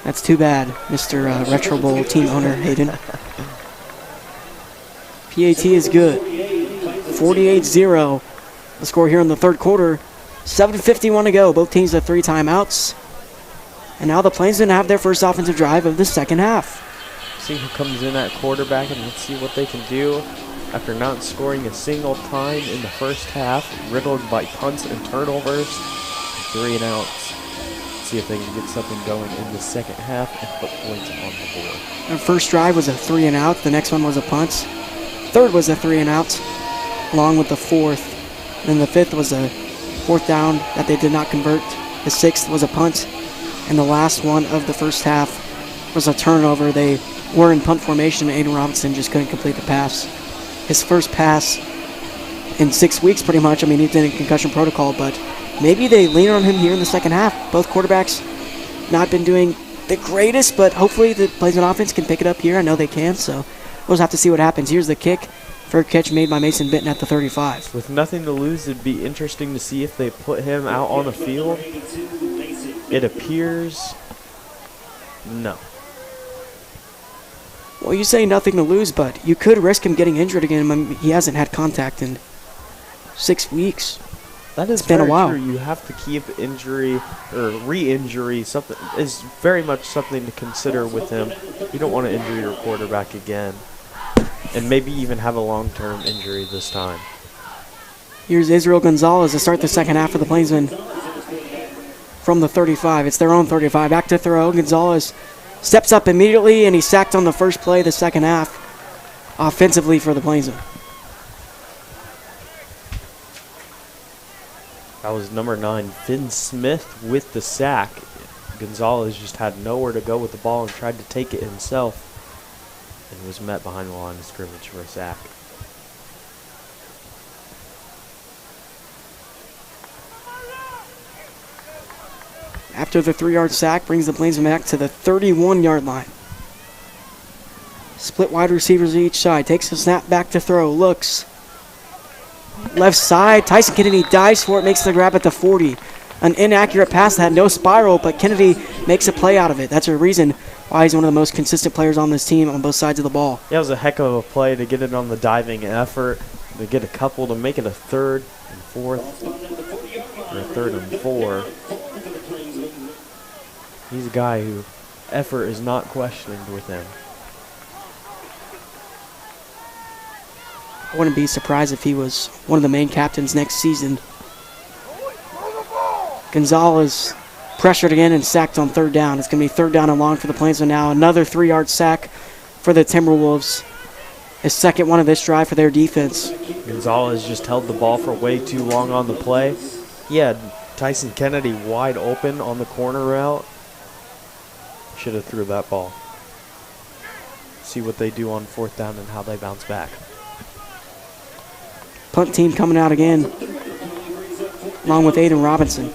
[SPEAKER 7] That's too bad, Mr. Retro Bowl team owner Hayden. PAT is good. 48-0. The score here in the third quarter. 7:51 to go. Both teams have 3 timeouts. And now the Plainsmen have their first offensive drive of the second half.
[SPEAKER 8] See who comes in at quarterback and let's see what they can do. After not scoring a single time in the first half, riddled by punts and turnovers, 3 and outs. See if they can get something going in the second half and put points on the board.
[SPEAKER 7] Their first drive was a 3 and out. The next one was a punt. Third was a 3 and out, along with the 4th. Then the 5th was a 4th down that they did not convert. The 6th was a punt. And the last one of the first half was a turnover. They were in punt formation, and Aiden Robinson just couldn't complete the pass. His first pass in 6 weeks, pretty much. I mean, he's in concussion protocol, but maybe they lean on him here in the second half. Both quarterbacks not been doing the greatest, but hopefully the Plainsman offense can pick it up here. I know they can, so we'll just have to see what happens. Here's the kick for a catch made by Mason Benton at the 35.
[SPEAKER 8] With nothing to lose, it'd be interesting to see if they put him out on the field. It appears no.
[SPEAKER 7] Well, you say nothing to lose, but you could risk him getting injured again. I mean, he hasn't had contact in 6 weeks.
[SPEAKER 8] That has been a while. True. You have to keep injury or re-injury. Something is very much something to consider with him. You don't want to injure your quarterback again, and maybe even have a long-term injury this time.
[SPEAKER 7] Here's Israel Gonzalez to start the second half for the Plainsmen from the 35. It's their own 35. Back to throw. Gonzalez steps up immediately, and he's sacked on the first play of the second half offensively for the Plainsmen.
[SPEAKER 8] That was number 9, Finn Smith with the sack. Gonzalez just had nowhere to go with the ball and tried to take it himself and was met behind the line of scrimmage for a sack.
[SPEAKER 7] After the 3-yard sack, brings the Plainsmen back to the 31-yard line. Split wide receivers each side. Takes the snap back to throw. Looks. Left side. Tyson Kennedy dives for it. Makes the grab at the 40. An inaccurate pass that had no spiral, but Kennedy makes a play out of it. That's a reason why he's one of the most consistent players on this team on both sides of the ball.
[SPEAKER 8] Yeah, it was a heck of a play to get it on the diving effort, to get a couple, to make it a 3rd and 4th, or a 3rd and 4. He's a guy who effort is not questioned with him.
[SPEAKER 7] I wouldn't be surprised if he was one of the main captains next season. Gonzalez pressured again and sacked on 3rd down. It's going to be 3rd down and long for the Plainsmen now. Another 3-yard sack for the Timberwolves. His second one of this drive for their defense.
[SPEAKER 8] Gonzalez just held the ball for way too long on the play. He had Tyson Kennedy wide open on the corner route. Should have threw that ball. See what they do on 4th down and how they bounce back.
[SPEAKER 7] Punt team coming out again, along with Aiden Robinson.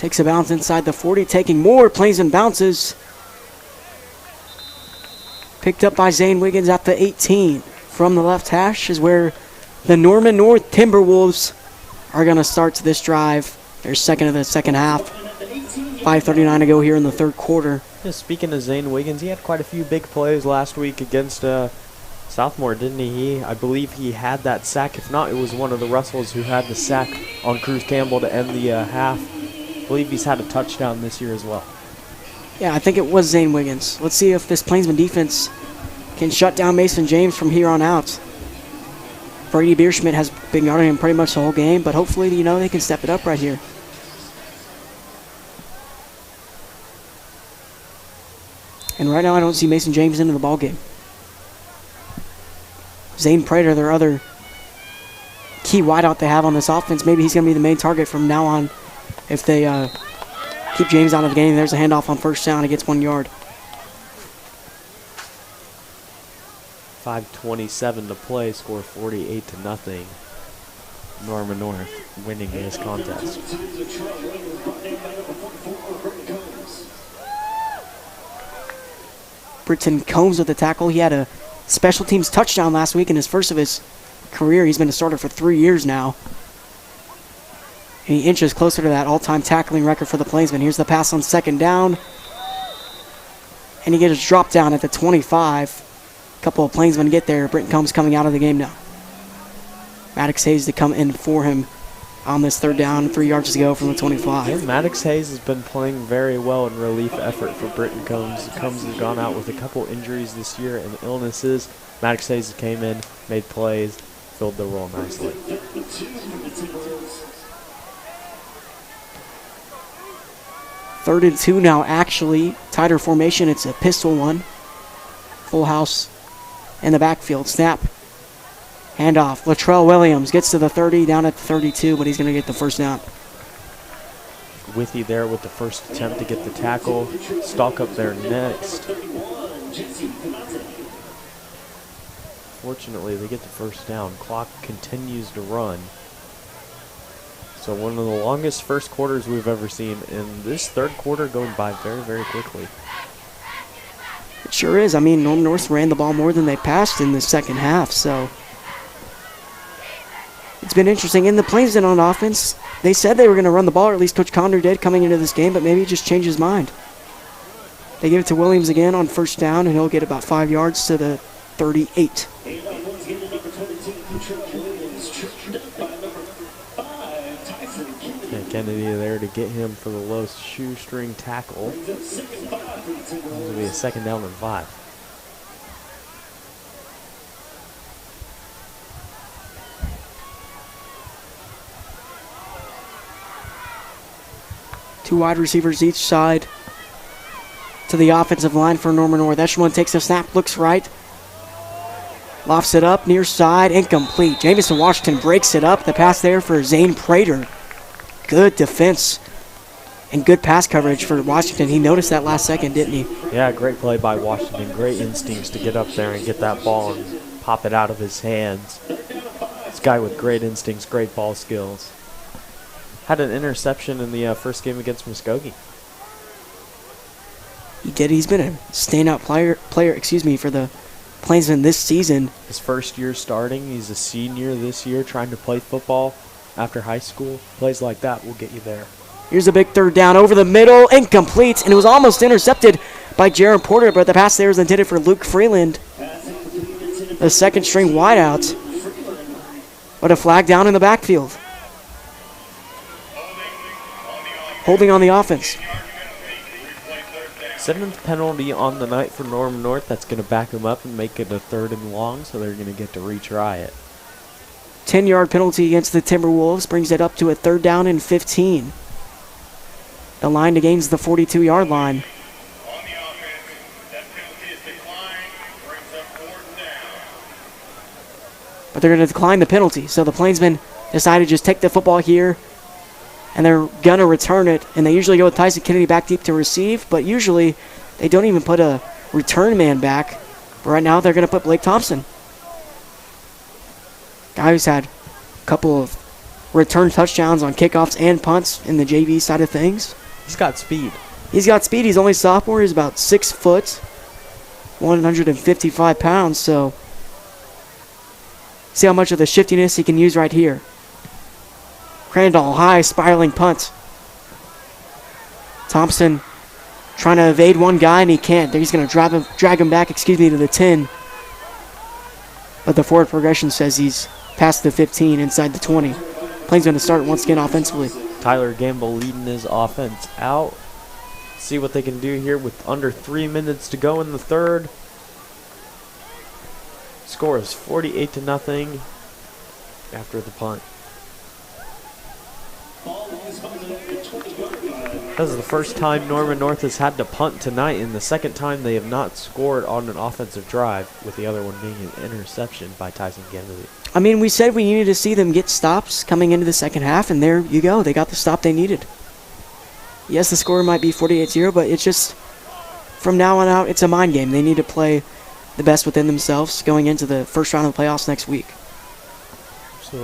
[SPEAKER 7] Takes a bounce inside the 40, taking more. Plainsman bounces. Picked up by Zane Wiggins at the 18. From the left hash is where the Norman North Timberwolves are going to start this drive. Their second of the second half. 5:39 to go here in the third quarter.
[SPEAKER 8] Yeah, speaking of Zane Wiggins, he had quite a few big plays last week against Southmore, didn't he? I believe he had that sack. If not, it was one of the Russells who had the sack on Cruz Campbell to end the half. I believe he's had a touchdown this year as well.
[SPEAKER 7] Yeah, I think it was Zane Wiggins. Let's see if this Plainsman defense can shut down Mason James from here on out. Brady Bierschmidt has been guarding him pretty much the whole game, but hopefully, they can step it up right here. And right now, I don't see Mason James into the ballgame. Zane Prater, their other key wideout they have on this offense, maybe he's going to be the main target from now on if they keep James out of the game. There's a handoff on first down. He gets 1 yard.
[SPEAKER 8] 5:27 to play, score 48-0. Norman North winning this contest.
[SPEAKER 7] Britton Combs with the tackle. He had a special teams touchdown last week in his first of his career. He's been a starter for 3 years now. And he inches closer to that all-time tackling record for the Plainsmen. Here's the pass on second down. And he gets a drop down at the 25. A couple of Plainsmen get there. Britton Combs coming out of the game now. Maddox Hayes to come in for him on this third down, 3 yards to go from the 25.
[SPEAKER 8] Yeah, Maddox Hayes has been playing very well in relief effort for Britton Combs. Combs has gone out with a couple injuries this year and illnesses. Maddox Hayes came in, made plays, filled the role nicely.
[SPEAKER 7] Third and 2 now, actually. Tighter formation. It's a pistol one. Full house in the backfield. Snap. Handoff. Latrell Williams gets to the 30, down at the 32, but he's going to get the first down.
[SPEAKER 8] Withy there with the first attempt to get the tackle. Stalk up there next. Fortunately, they get the first down. Clock continues to run. So one of the longest first quarters we've ever seen, and this third quarter going by very, very quickly.
[SPEAKER 7] It sure is. I mean, Norman North ran the ball more than they passed in the second half, so it's been interesting. In the Plainsmen on offense, they said they were going to run the ball, or at least Coach Condor did coming into this game, but maybe he just changed his mind. They give it to Williams again on first down, and he'll get about 5 yards to the 38.
[SPEAKER 8] Kennedy there to get him for the low shoestring tackle. This will be a second down and 5.
[SPEAKER 7] Two wide receivers each side to the offensive line for Norman North. Echelon takes the snap, looks right. Lofts it up, near side, incomplete. Jamison Washington breaks it up. The pass there for Zane Prater. Good defense and good pass coverage for Washington. He noticed that last second, didn't he?
[SPEAKER 8] Yeah, great play by Washington. Great instincts to get up there and get that ball and pop it out of his hands. This guy with great instincts, great ball skills. Had an interception in the first game against Muskogee.
[SPEAKER 7] He did. He's been a standout player for the Plainsmen this season.
[SPEAKER 8] His first year starting. He's a senior this year trying to play football after high school. Plays like that will get you there.
[SPEAKER 7] Here's a big third down over the middle, incomplete, and it was almost intercepted by Jaron Porter, but the pass there was intended for Luke Freeland, the second string wideout. But a flag down in the backfield. Holding on the offense.
[SPEAKER 8] 7th penalty on the night for Norman North. That's going to back him up and make it a 3rd and long, so they're going to get to retry it.
[SPEAKER 7] 10-yard penalty against the Timberwolves brings it up to a 3rd down and 15. The line to gains the 42-yard line. But they're going to decline the penalty, so the Plainsmen decide to just take the football here, and they're going to return it. And they usually go with Tyson Kennedy back deep to receive, but usually they don't even put a return man back. But right now they're going to put Blake Thompson, guy who's had a couple of return touchdowns on kickoffs and punts in the JV side of things.
[SPEAKER 8] He's got speed.
[SPEAKER 7] He's got speed. He's only a sophomore. He's about 6 foot, 155 pounds. So see how much of the shiftiness he can use right here. Crandall, high, spiraling punt. Thompson trying to evade one guy, and he can't. He's going to drag him back, to the 10. But the forward progression says he's past the 15, inside the 20. Plains going to start once again offensively.
[SPEAKER 8] Tyler Gamble leading his offense out. See what they can do here with under 3 minutes to go in the third. Score is 48-0 after the punt. This is the first time Norman North has had to punt tonight, and the second time they have not scored on an offensive drive, with the other one being an interception by Tyson Gamble.
[SPEAKER 7] I mean, we said we needed to see them get stops coming into the second half, and there you go. They got the stop they needed. Yes, the score might be 48-0, but it's just, from now on out, it's a mind game. They need to play the best within themselves going into the first round of the playoffs next week.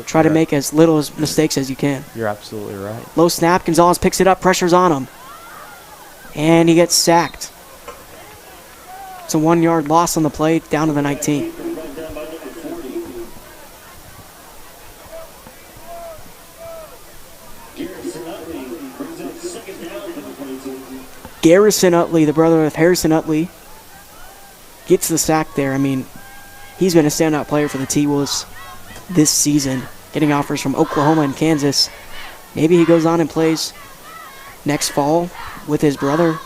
[SPEAKER 7] Try to make as little mistakes as you can.
[SPEAKER 8] You're absolutely right.
[SPEAKER 7] Low snap. Gonzalez picks it up. Pressure's on him. And he gets sacked. It's a 1 yard loss on the play down to the 19. Garrison Utley, the brother of Harrison Utley, gets the sack there. I mean, he's been a standout player for the T-Wolves this season, getting offers from Oklahoma and Kansas. Maybe he goes on and plays next fall with his brother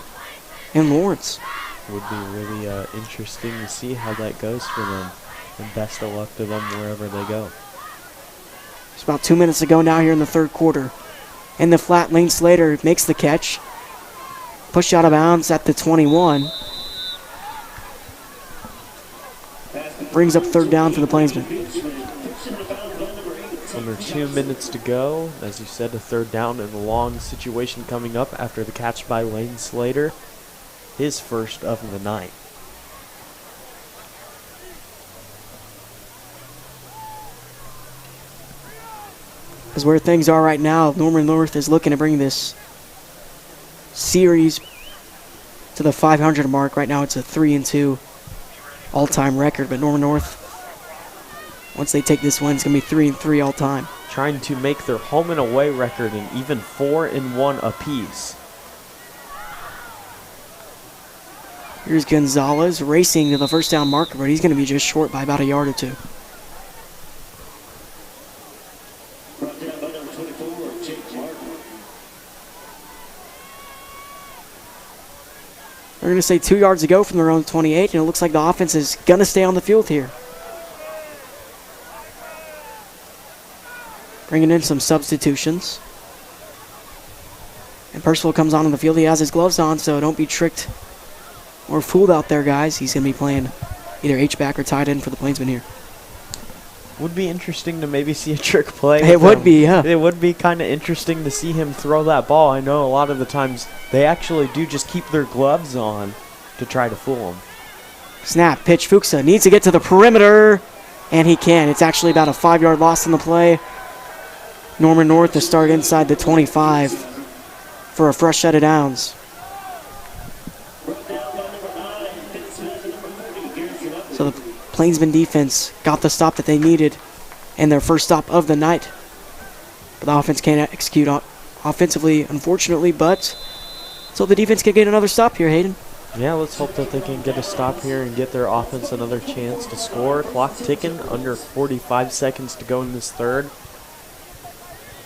[SPEAKER 7] in Lawrence.
[SPEAKER 8] Would be really interesting to see how that goes for them. And best of luck to them wherever they go.
[SPEAKER 7] It's about 2 minutes to go now here in the third quarter. In the flat, Lane Slater makes the catch. Pushed out of bounds at the 21. Brings up third down for the Plainsmen.
[SPEAKER 8] Under 2 minutes to go. As you said, a third down and a long situation coming up after the catch by Lane Slater. His first of the night.
[SPEAKER 7] Because where things are right now, Norman North is looking to bring this series to the 500 mark. Right now it's a 3-2 all-time record, but Norman North, once they take this one, it's going to be 3-3 all-time.
[SPEAKER 8] Trying to make their home and away record an even 4-1 apiece.
[SPEAKER 7] Here's Gonzalez racing to the first down marker, but he's going to be just short by about a yard or two. They're going to say 2 yards to go from their own 28, and it looks like the offense is going to stay on the field here. Bringing in some substitutions. And Percival comes on the field. He has his gloves on, so don't be tricked or fooled out there, guys. He's going to be playing either H-back or tight end for the Plainsmen here.
[SPEAKER 8] Would be interesting to maybe see a trick play.
[SPEAKER 7] It would be, yeah.
[SPEAKER 8] It would be kind of interesting to see him throw that ball. I know a lot of the times they actually do just keep their gloves on to try to fool him.
[SPEAKER 7] Snap, pitch, Fuchsa needs to get to the perimeter, and he can. It's actually about a 5 yard loss in the play. Norman North to start inside the 25 for a fresh set of downs. So the Plainsman defense got the stop that they needed and their first stop of the night. But the offense can't execute offensively, unfortunately, but so the defense can get another stop here, Hayden.
[SPEAKER 8] Yeah, let's hope that they can get a stop here and get their offense another chance to score. Clock ticking, under 45 seconds to go in this third.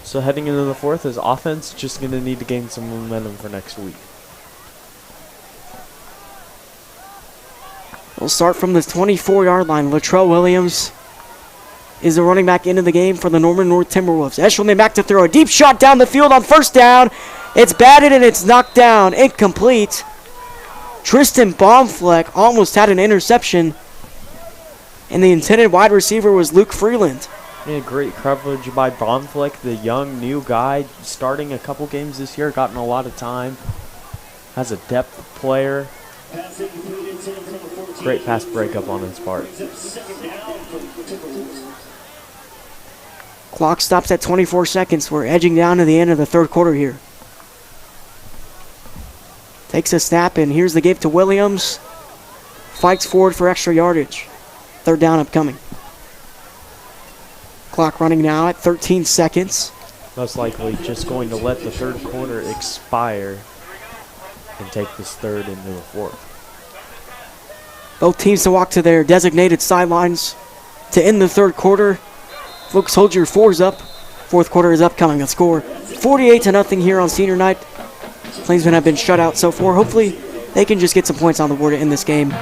[SPEAKER 8] So heading into the fourth, is offense just going to need to gain some momentum for next week.
[SPEAKER 7] We'll start from the 24-yard line. Latrell Williams is the running back into the game for the Norman North Timberwolves. Eshelman back to throw a deep shot down the field on first down. It's batted and it's knocked down. Incomplete. Tristan Baumfleck almost had an interception. And the intended wide receiver was Luke Freeland.
[SPEAKER 8] Yeah, great coverage by Baumfleck, the young, new guy, starting a couple games this year, gotten a lot of time. Has a depth player. Great pass breakup on his part.
[SPEAKER 7] Clock stops at 24 seconds. We're edging down to the end of the third quarter here. Takes a snap, and here's the give to Williams. Fights forward for extra yardage. Third down upcoming. Clock running now at 13 seconds.
[SPEAKER 8] Most likely just going to let the third quarter expire and take this third into the fourth.
[SPEAKER 7] Both teams to walk to their designated sidelines to end the third quarter. Folks, hold your fours up. Fourth quarter is upcoming. The score 48-0 here on senior night. Plainsmen have been shut out so far. Hopefully they can just get some points on the board in this game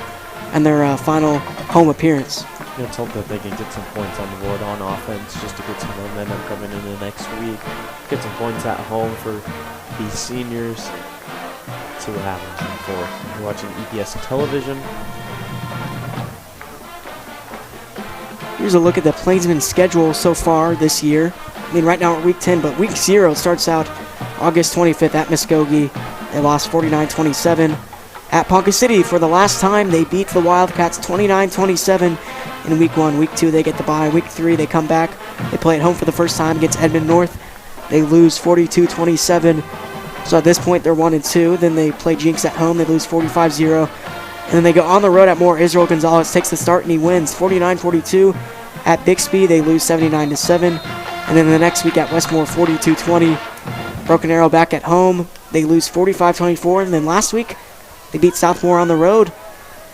[SPEAKER 7] and their final home appearance.
[SPEAKER 8] Let's hope that they can get some points on the board on offense just to get some momentum coming into the next week. Get some points at home for these seniors. See what happens in the fourth. You're watching EPS television.
[SPEAKER 7] Here's a look at the Plainsmen schedule so far this year. I mean, right now we're week 10, but week 0 starts out August 25th at Muskogee. They lost 49-27. At Ponca City, for the last time, they beat the Wildcats 29-27 in week 1. Week 2, they get the bye. Week 3, they come back. They play at home for the first time against Edmond North. They lose 42-27. So at this point, they're 1-2. Then they play Jinx at home. They lose 45-0. And then they go on the road at Moore. Israel Gonzalez takes the start, and he wins 49-42. At Bixby, they lose 79-7. And then the next week at Westmore, 42-20. Broken Arrow back at home. They lose 45-24. And then last week, they beat Southmore on the road,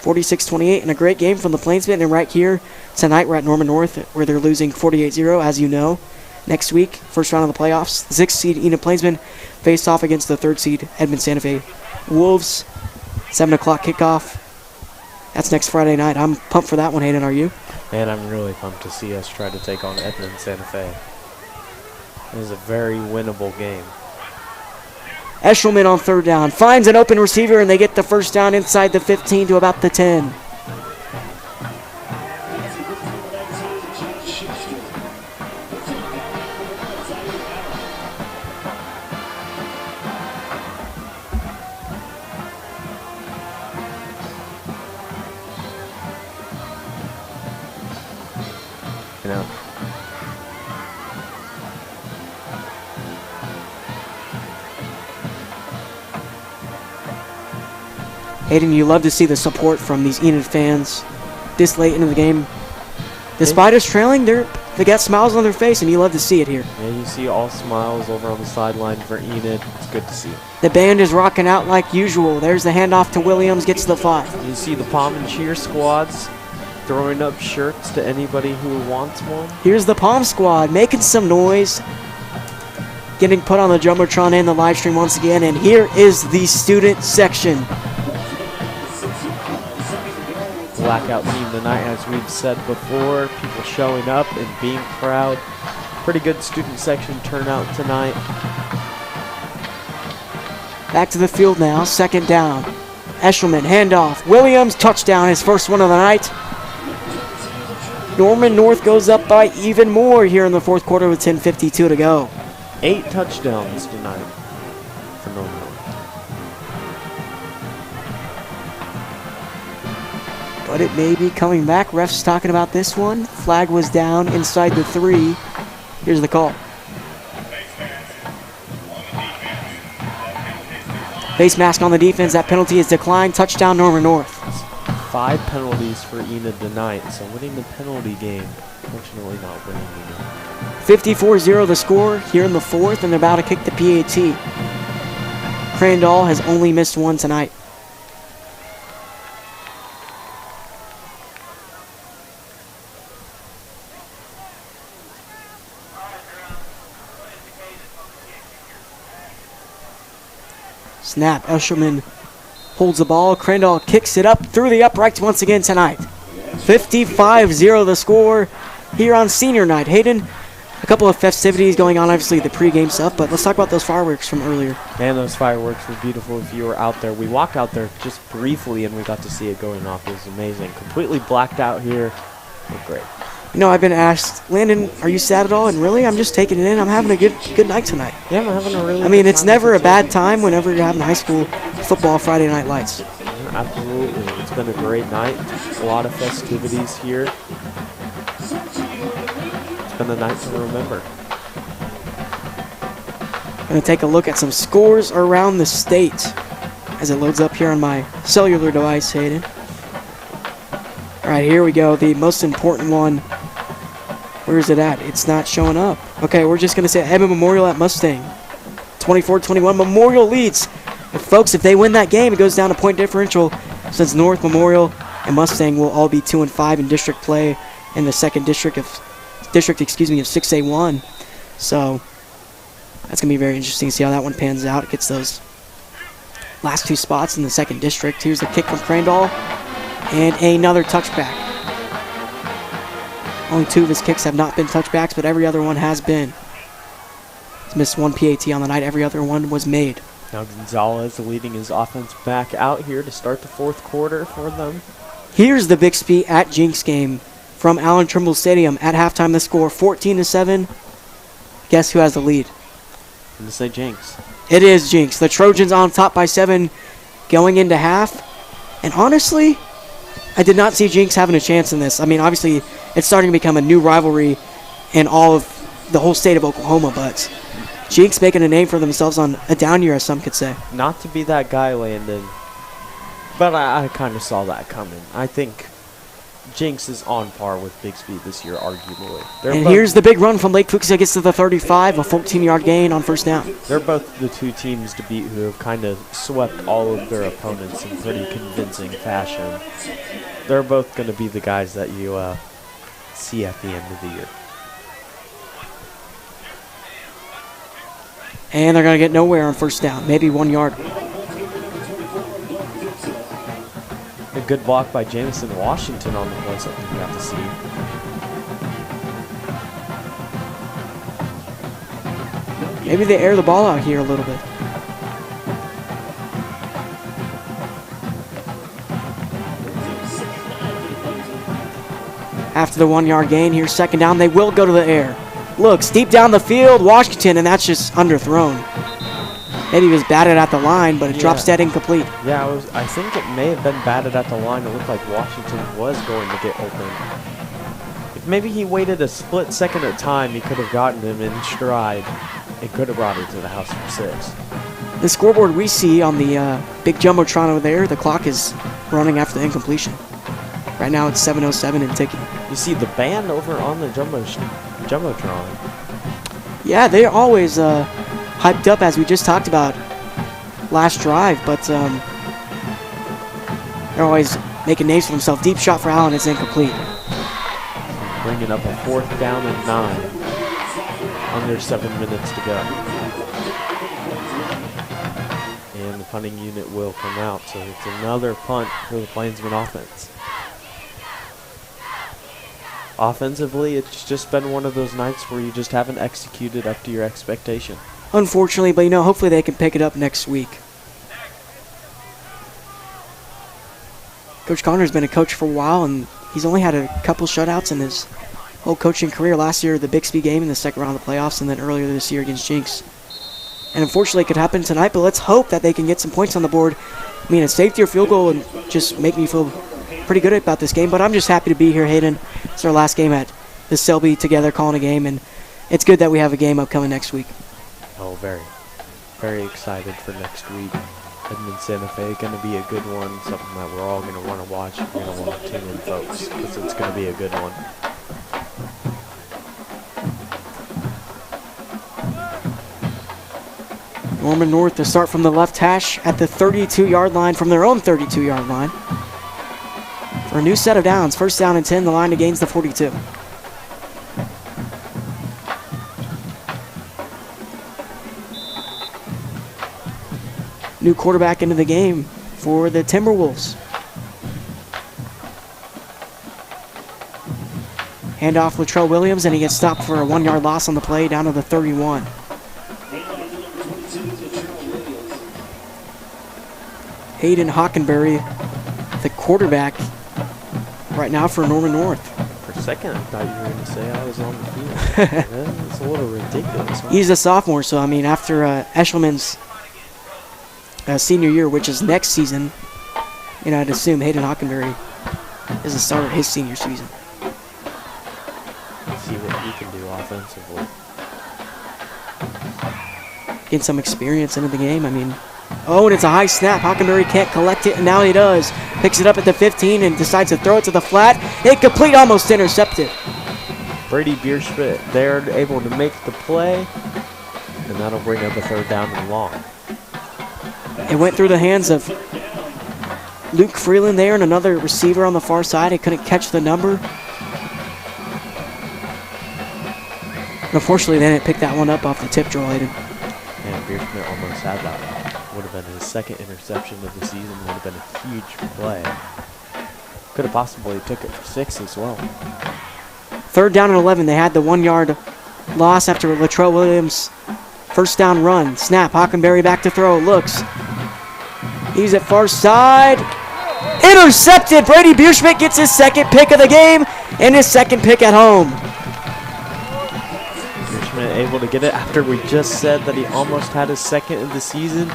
[SPEAKER 7] 46-28, and a great game from the Plainsmen. And right here tonight, we're at Norman North, where they're losing 48-0, as you know. Next week, first round of the playoffs, the 6th seed Enid Plainsmen face off against the 3rd seed Edmond Santa Fe Wolves. 7 o'clock kickoff. That's next Friday night. I'm pumped for that one, Hayden. Are you?
[SPEAKER 8] Man, I'm really pumped to see us try to take on Edmond Santa Fe. It is a very winnable game.
[SPEAKER 7] Eshelman on third down finds an open receiver, and they get the first down inside the 15 to about the 10.
[SPEAKER 8] You know.
[SPEAKER 7] Hayden, you love to see the support from these Enid fans this late into the game. Despite us trailing, they got smiles on their face, and you love to see it here.
[SPEAKER 8] Yeah, you see all smiles over on the sideline for Enid. It's good to see.
[SPEAKER 7] The band is rocking out like usual. There's the handoff to Williams, gets the 5.
[SPEAKER 8] You see the Palm and Cheer squads throwing up shirts to anybody who wants one.
[SPEAKER 7] Here's the Palm squad making some noise, getting put on the Jumbotron and the live stream once again. And here is the student section.
[SPEAKER 8] Blackout team tonight, as we've said before. People showing up and being proud. Pretty good student section turnout tonight.
[SPEAKER 7] Back to the field now, second down. Eshelman, handoff. Williams, touchdown, his first one of the night. Norman North goes up by even more here in the fourth quarter with 10:52 to go.
[SPEAKER 8] 8 touchdowns tonight for Norman North.
[SPEAKER 7] But it may be coming back. Refs talking about this one. Flag was down inside the 3. Here's the call. Face mask on the defense. That penalty is declined. Touchdown, Norman North.
[SPEAKER 8] 5 penalties for Enid tonight, so winning the penalty game. Unfortunately not winning the game.
[SPEAKER 7] 54-0 the score here in the fourth, and they're about to kick the PAT. Crandall has only missed one tonight. Snap. Eshelman holds the ball. Crandall kicks it up through the uprights once again tonight. 55-0 the score here on senior night. Hayden, a couple of festivities going on, obviously the pregame stuff, but let's talk about those fireworks from earlier.
[SPEAKER 8] Man, those fireworks were beautiful if you were out there. We walked out there just briefly and we got to see it going off. It was amazing. Completely blacked out here. Looked great.
[SPEAKER 7] You know, I've been asked, Landon, are you sad at all? And really, I'm just taking it in. I'm having a good night tonight.
[SPEAKER 8] Yeah, I'm having a really
[SPEAKER 7] I mean, it's never a bad time whenever you're having high school football Friday night lights.
[SPEAKER 8] Absolutely. It's been a great night. A lot of festivities here. It's been a night to remember.
[SPEAKER 7] Going to take a look at some scores around the state as it loads up here on my cellular device, Hayden. All right, here we go. The most important one. Where is it at? It's not showing up. Okay, we're just going to say Edmond Memorial at Mustang. 24-21. Memorial leads. And folks, if they win that game, it goes down to point differential, since North, Memorial, and Mustang will all be 2-5 in district play in the second district of 6A1. So that's going to be very interesting to see how that one pans out. It gets those last two spots in the second district. Here's the kick from Crandall, and another touchback. Only two of his kicks have not been touchbacks, but every other one has been. He's missed one PAT on the night. Every other one was made.
[SPEAKER 8] Now Gonzalez leading his offense back out here to start the fourth quarter for them.
[SPEAKER 7] Here's the Bixby at Jinx game from Allen Trimble Stadium. At halftime, the score 14-7. Guess who has the lead?
[SPEAKER 8] I'm going to say Jinx.
[SPEAKER 7] It is Jinx. The Trojans on top by 7 going into half. And honestly, I did not see Jinx having a chance in this. I mean, obviously, it's starting to become a new rivalry in all of the whole state of Oklahoma, but Jinx making a name for themselves on a down year, as some could say.
[SPEAKER 8] Not to be that guy, Landon, but I kind of saw that coming. I think Jinx is on par with Bixby this year, arguably.
[SPEAKER 7] And here's the big run from Lake Fuchsia. Gets to the 35, a 14-yard gain on first down.
[SPEAKER 8] They're both the two teams to beat who have kind of swept all of their opponents in pretty convincing fashion. They're both going to be the guys that you see at the end of the year.
[SPEAKER 7] And they're going to get nowhere on first down, maybe 1 yard.
[SPEAKER 8] A good block by Jamison Washington on the play, something you have to see.
[SPEAKER 7] Maybe they air the ball out here a little bit. After the 1 yard gain, here's second down. They will go to the air. Looks deep down the field, Washington, and that's just underthrown. Maybe he was batted at the line, but it drops dead incomplete.
[SPEAKER 8] Yeah, I think it may have been batted at the line. It looked like Washington was going to get open. If maybe he waited a split second of time, he could have gotten him in stride and could have brought it to the house for 6.
[SPEAKER 7] The scoreboard we see on the big Jumbotron over there, the clock is running after the incompletion. Right now it's 7:07 and ticking.
[SPEAKER 8] You see the band over on the Jumbotron.
[SPEAKER 7] Yeah, they're always hyped up, as we just talked about last drive, but they're always making names for themselves. Deep shot for Allen, it's incomplete.
[SPEAKER 8] Bringing up a 4th down and 9. Under 7 minutes to go. And the punting unit will come out, so it's another punt for the Plainsmen offense. Offensively, it's just been one of those nights where you just haven't executed up to your expectation.
[SPEAKER 7] Unfortunately, but hopefully they can pick it up next week. Coach Connor's been a coach for a while, and he's only had a couple shutouts in his whole coaching career. Last year, the Bixby game in the second round of the playoffs, and then earlier this year against Jinx. And unfortunately, it could happen tonight, but let's hope that they can get some points on the board. I mean, a safety or field goal would just make me feel pretty good about this game, but I'm just happy to be here, Hayden. It's our last game at the Selby together, calling a game, and it's good that we have a game upcoming next week.
[SPEAKER 8] Oh, very, very excited for next week. Edmond Santa Fe, going to be a good one, something that we're all going to want to watch. We're going to want to tune in, folks, because it's going to be a good one.
[SPEAKER 7] Norman North to start from the left hash at the 32-yard line, from their own 32-yard line. For a new set of downs, first down and 10, the line to gains the 42. New quarterback into the game for the Timberwolves. Handoff Latrell Williams, and he gets stopped for a 1 yard loss on the play down to the 31. Hayden Hockenberry, the quarterback right now for Norman North.
[SPEAKER 8] For a second, I thought you were going to say I was on the field. It's a little ridiculous. Huh?
[SPEAKER 7] He's a sophomore, so I mean, after Eshelman's senior year, which is next season, I'd assume Hayden Hockenberry is the starter his senior season.
[SPEAKER 8] Let's see what he can do offensively.
[SPEAKER 7] Getting some experience into the game. I mean, oh, and it's a high snap. Hockenberry can't collect it, and now he does. Picks it up at the 15 and decides to throw it to the flat. Incomplete, almost intercepted.
[SPEAKER 8] Brady Bierschmidt there, able to make the play, and that'll bring up a 3rd down and long.
[SPEAKER 7] It went through the hands of Luke Freeland there and another receiver on the far side. He couldn't catch the number. Unfortunately, they didn't pick that one up off the tip drill.
[SPEAKER 8] And Bierschmidt almost had that one. Would have been his 2nd interception of the season. Would have been a huge play. Could have possibly took it for 6 as well.
[SPEAKER 7] 3rd down and 11. They had the 1-yard loss after Latrell Williams' 1st down run. Snap. Hockenberry back to throw. Looks. He's at far side. Intercepted. Brady Bierschmidt gets his 2nd pick of the game and his 2nd pick at home.
[SPEAKER 8] Bierschmidt able to get it after we just said that he almost had his 2nd of the season.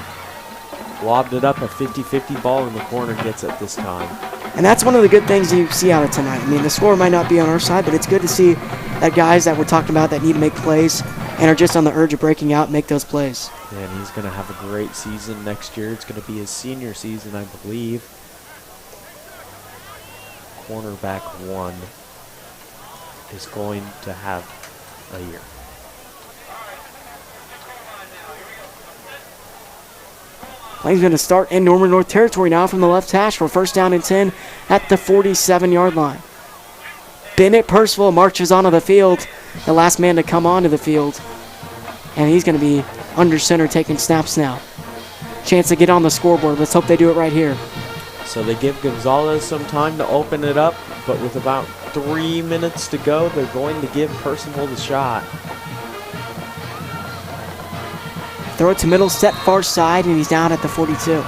[SPEAKER 8] Lobbed it up, a 50-50 ball, and the corner gets it this time.
[SPEAKER 7] And that's one of the good things you see out of tonight. I mean, the score might not be on our side, but it's good to see that guys that we're talking about that need to make plays and are just on the urge of breaking out, make those plays.
[SPEAKER 8] And he's going to have a great season next year. It's going to be his senior season, I believe. Cornerback 1 is going to have a year.
[SPEAKER 7] Plainsmen to start in Norman North territory now from the left hash for 1st down and 10 at the 47-yard line. Bennett Percival marches onto the field, the last man to come onto the field. And he's going to be under center taking snaps now. Chance to get on the scoreboard. Let's hope they do it right here.
[SPEAKER 8] So they give Gonzalez some time to open it up, but with about 3 minutes to go, they're going to give Percival the shot.
[SPEAKER 7] Throw it to middle, set far side, and he's down at the 42.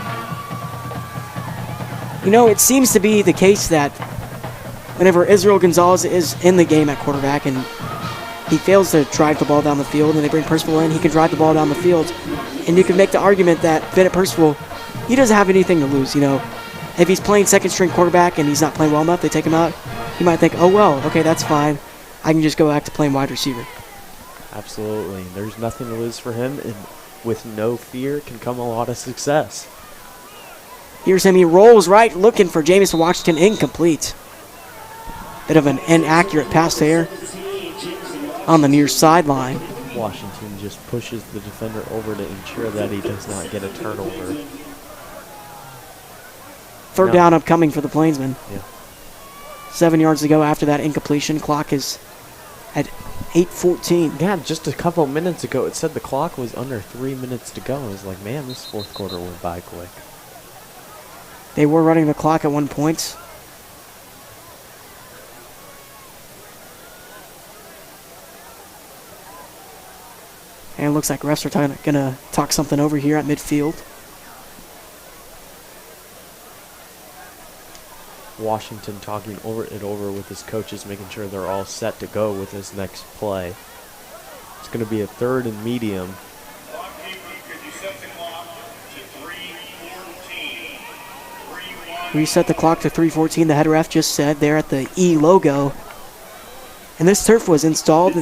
[SPEAKER 7] You know, it seems to be the case that whenever Israel Gonzalez is in the game at quarterback and he fails to drive the ball down the field and they bring Percival in, he can drive the ball down the field. And you can make the argument that Bennett Percival, he doesn't have anything to lose, you know. If he's playing 2nd string quarterback and he's not playing well enough, they take him out, he might think, oh well, okay, that's fine. I can just go back to playing wide receiver.
[SPEAKER 8] Absolutely. There's nothing to lose for him, and with no fear can come a lot of success.
[SPEAKER 7] Here's him, he rolls right, looking for Jamison Washington, incomplete. Bit of an inaccurate pass there on the near sideline.
[SPEAKER 8] Washington just pushes the defender over to ensure that he does not get a turnover.
[SPEAKER 7] 3rd down upcoming for the Plainsmen.
[SPEAKER 8] Yeah.
[SPEAKER 7] 7 yards to go after that incompletion. Clock is at 8:14.
[SPEAKER 8] Yeah, just a couple minutes ago it said the clock was under 3 minutes to go. I was like, man, this 4th quarter went by quick.
[SPEAKER 7] They were running the clock at 1 point. And it looks like refs are going to talk something over here at midfield.
[SPEAKER 8] Washington talking it over with his coaches, making sure they're all set to go with his next play. It's going to be a 3rd and medium.
[SPEAKER 7] Reset the clock to 3:14. The head ref just said there at the E logo. And this turf was installed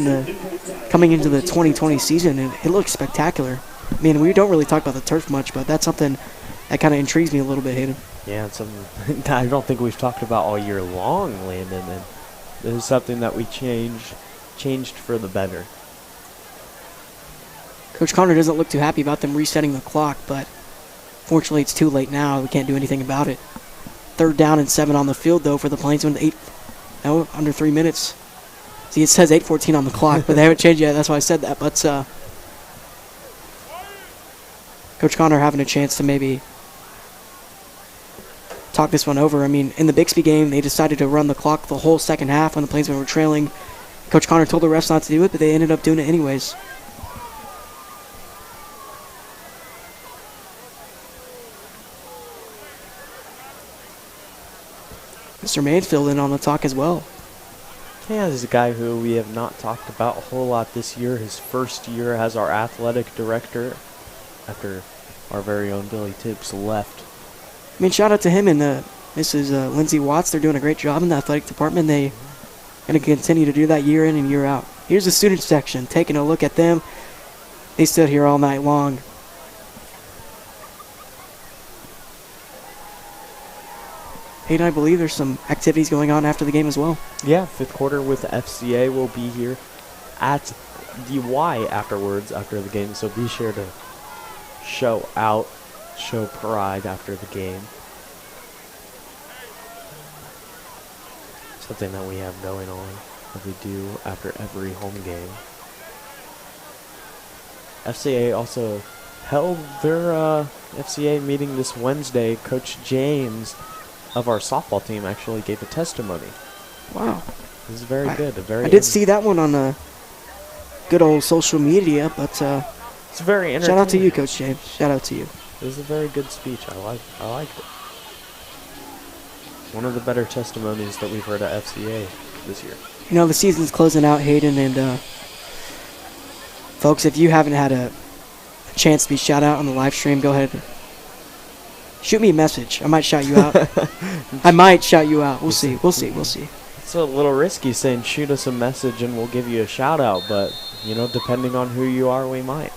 [SPEAKER 7] coming into the 2020 season, and it looks spectacular. I mean, we don't really talk about the turf much, but that's something that kind of intrigues me a little bit, Hayden.
[SPEAKER 8] Yeah, it's something I don't think we've talked about all year long, Landon, and this is something that we changed for the better.
[SPEAKER 7] Coach Connor doesn't look too happy about them resetting the clock, but fortunately it's too late now. We can't do anything about it. 3rd down and 7 on the field, though, for the Plainsmen. Under 3 minutes. See, it says 8:14 on the clock, but they haven't changed yet. That's why I said that. But Coach Connor having a chance to maybe talk this one over. I mean, in the Bixby game, they decided to run the clock the whole second half when the Plainsmen were trailing. Coach Connor told the refs not to do it, but they ended up doing it anyways. Mr. Mansfield in on the talk as well.
[SPEAKER 8] Yeah, this is a guy who we have not talked about a whole lot this year. His first year as our athletic director after our very own Billy Tibbs left.
[SPEAKER 7] I mean, shout out to him and Mrs. Lindsay Watts. They're doing a great job in the athletic department. They're going to continue to do that year in and year out. Here's the student section, taking a look at them. They stood here all night long. Hayden, I believe there's some activities going on after the game as well.
[SPEAKER 8] Yeah, fifth quarter with FCA will be here at the Y afterwards, after the game. So be sure to show pride after the game. Something that we have going on, that we do after every home game. FCA also held their FCA meeting this Wednesday. Coach James of our softball team actually gave a testimony.
[SPEAKER 7] Wow.
[SPEAKER 8] This is very good.
[SPEAKER 7] I did see that one on the good old social media, but
[SPEAKER 8] it's very entertaining.
[SPEAKER 7] Shout out to you, Coach James. Shout out to you.
[SPEAKER 8] It was a very good speech. I liked it. One of the better testimonies that we've heard at FCA this year.
[SPEAKER 7] You know, the season's closing out, Hayden, and folks, if you haven't had a chance to be shout out on the live stream, go ahead. Shoot me a message. I might shout you out. I might shout you out. We'll see.
[SPEAKER 8] It's a little risky saying shoot us a message and we'll give you a shout out, but, you know, depending on who you are, we might.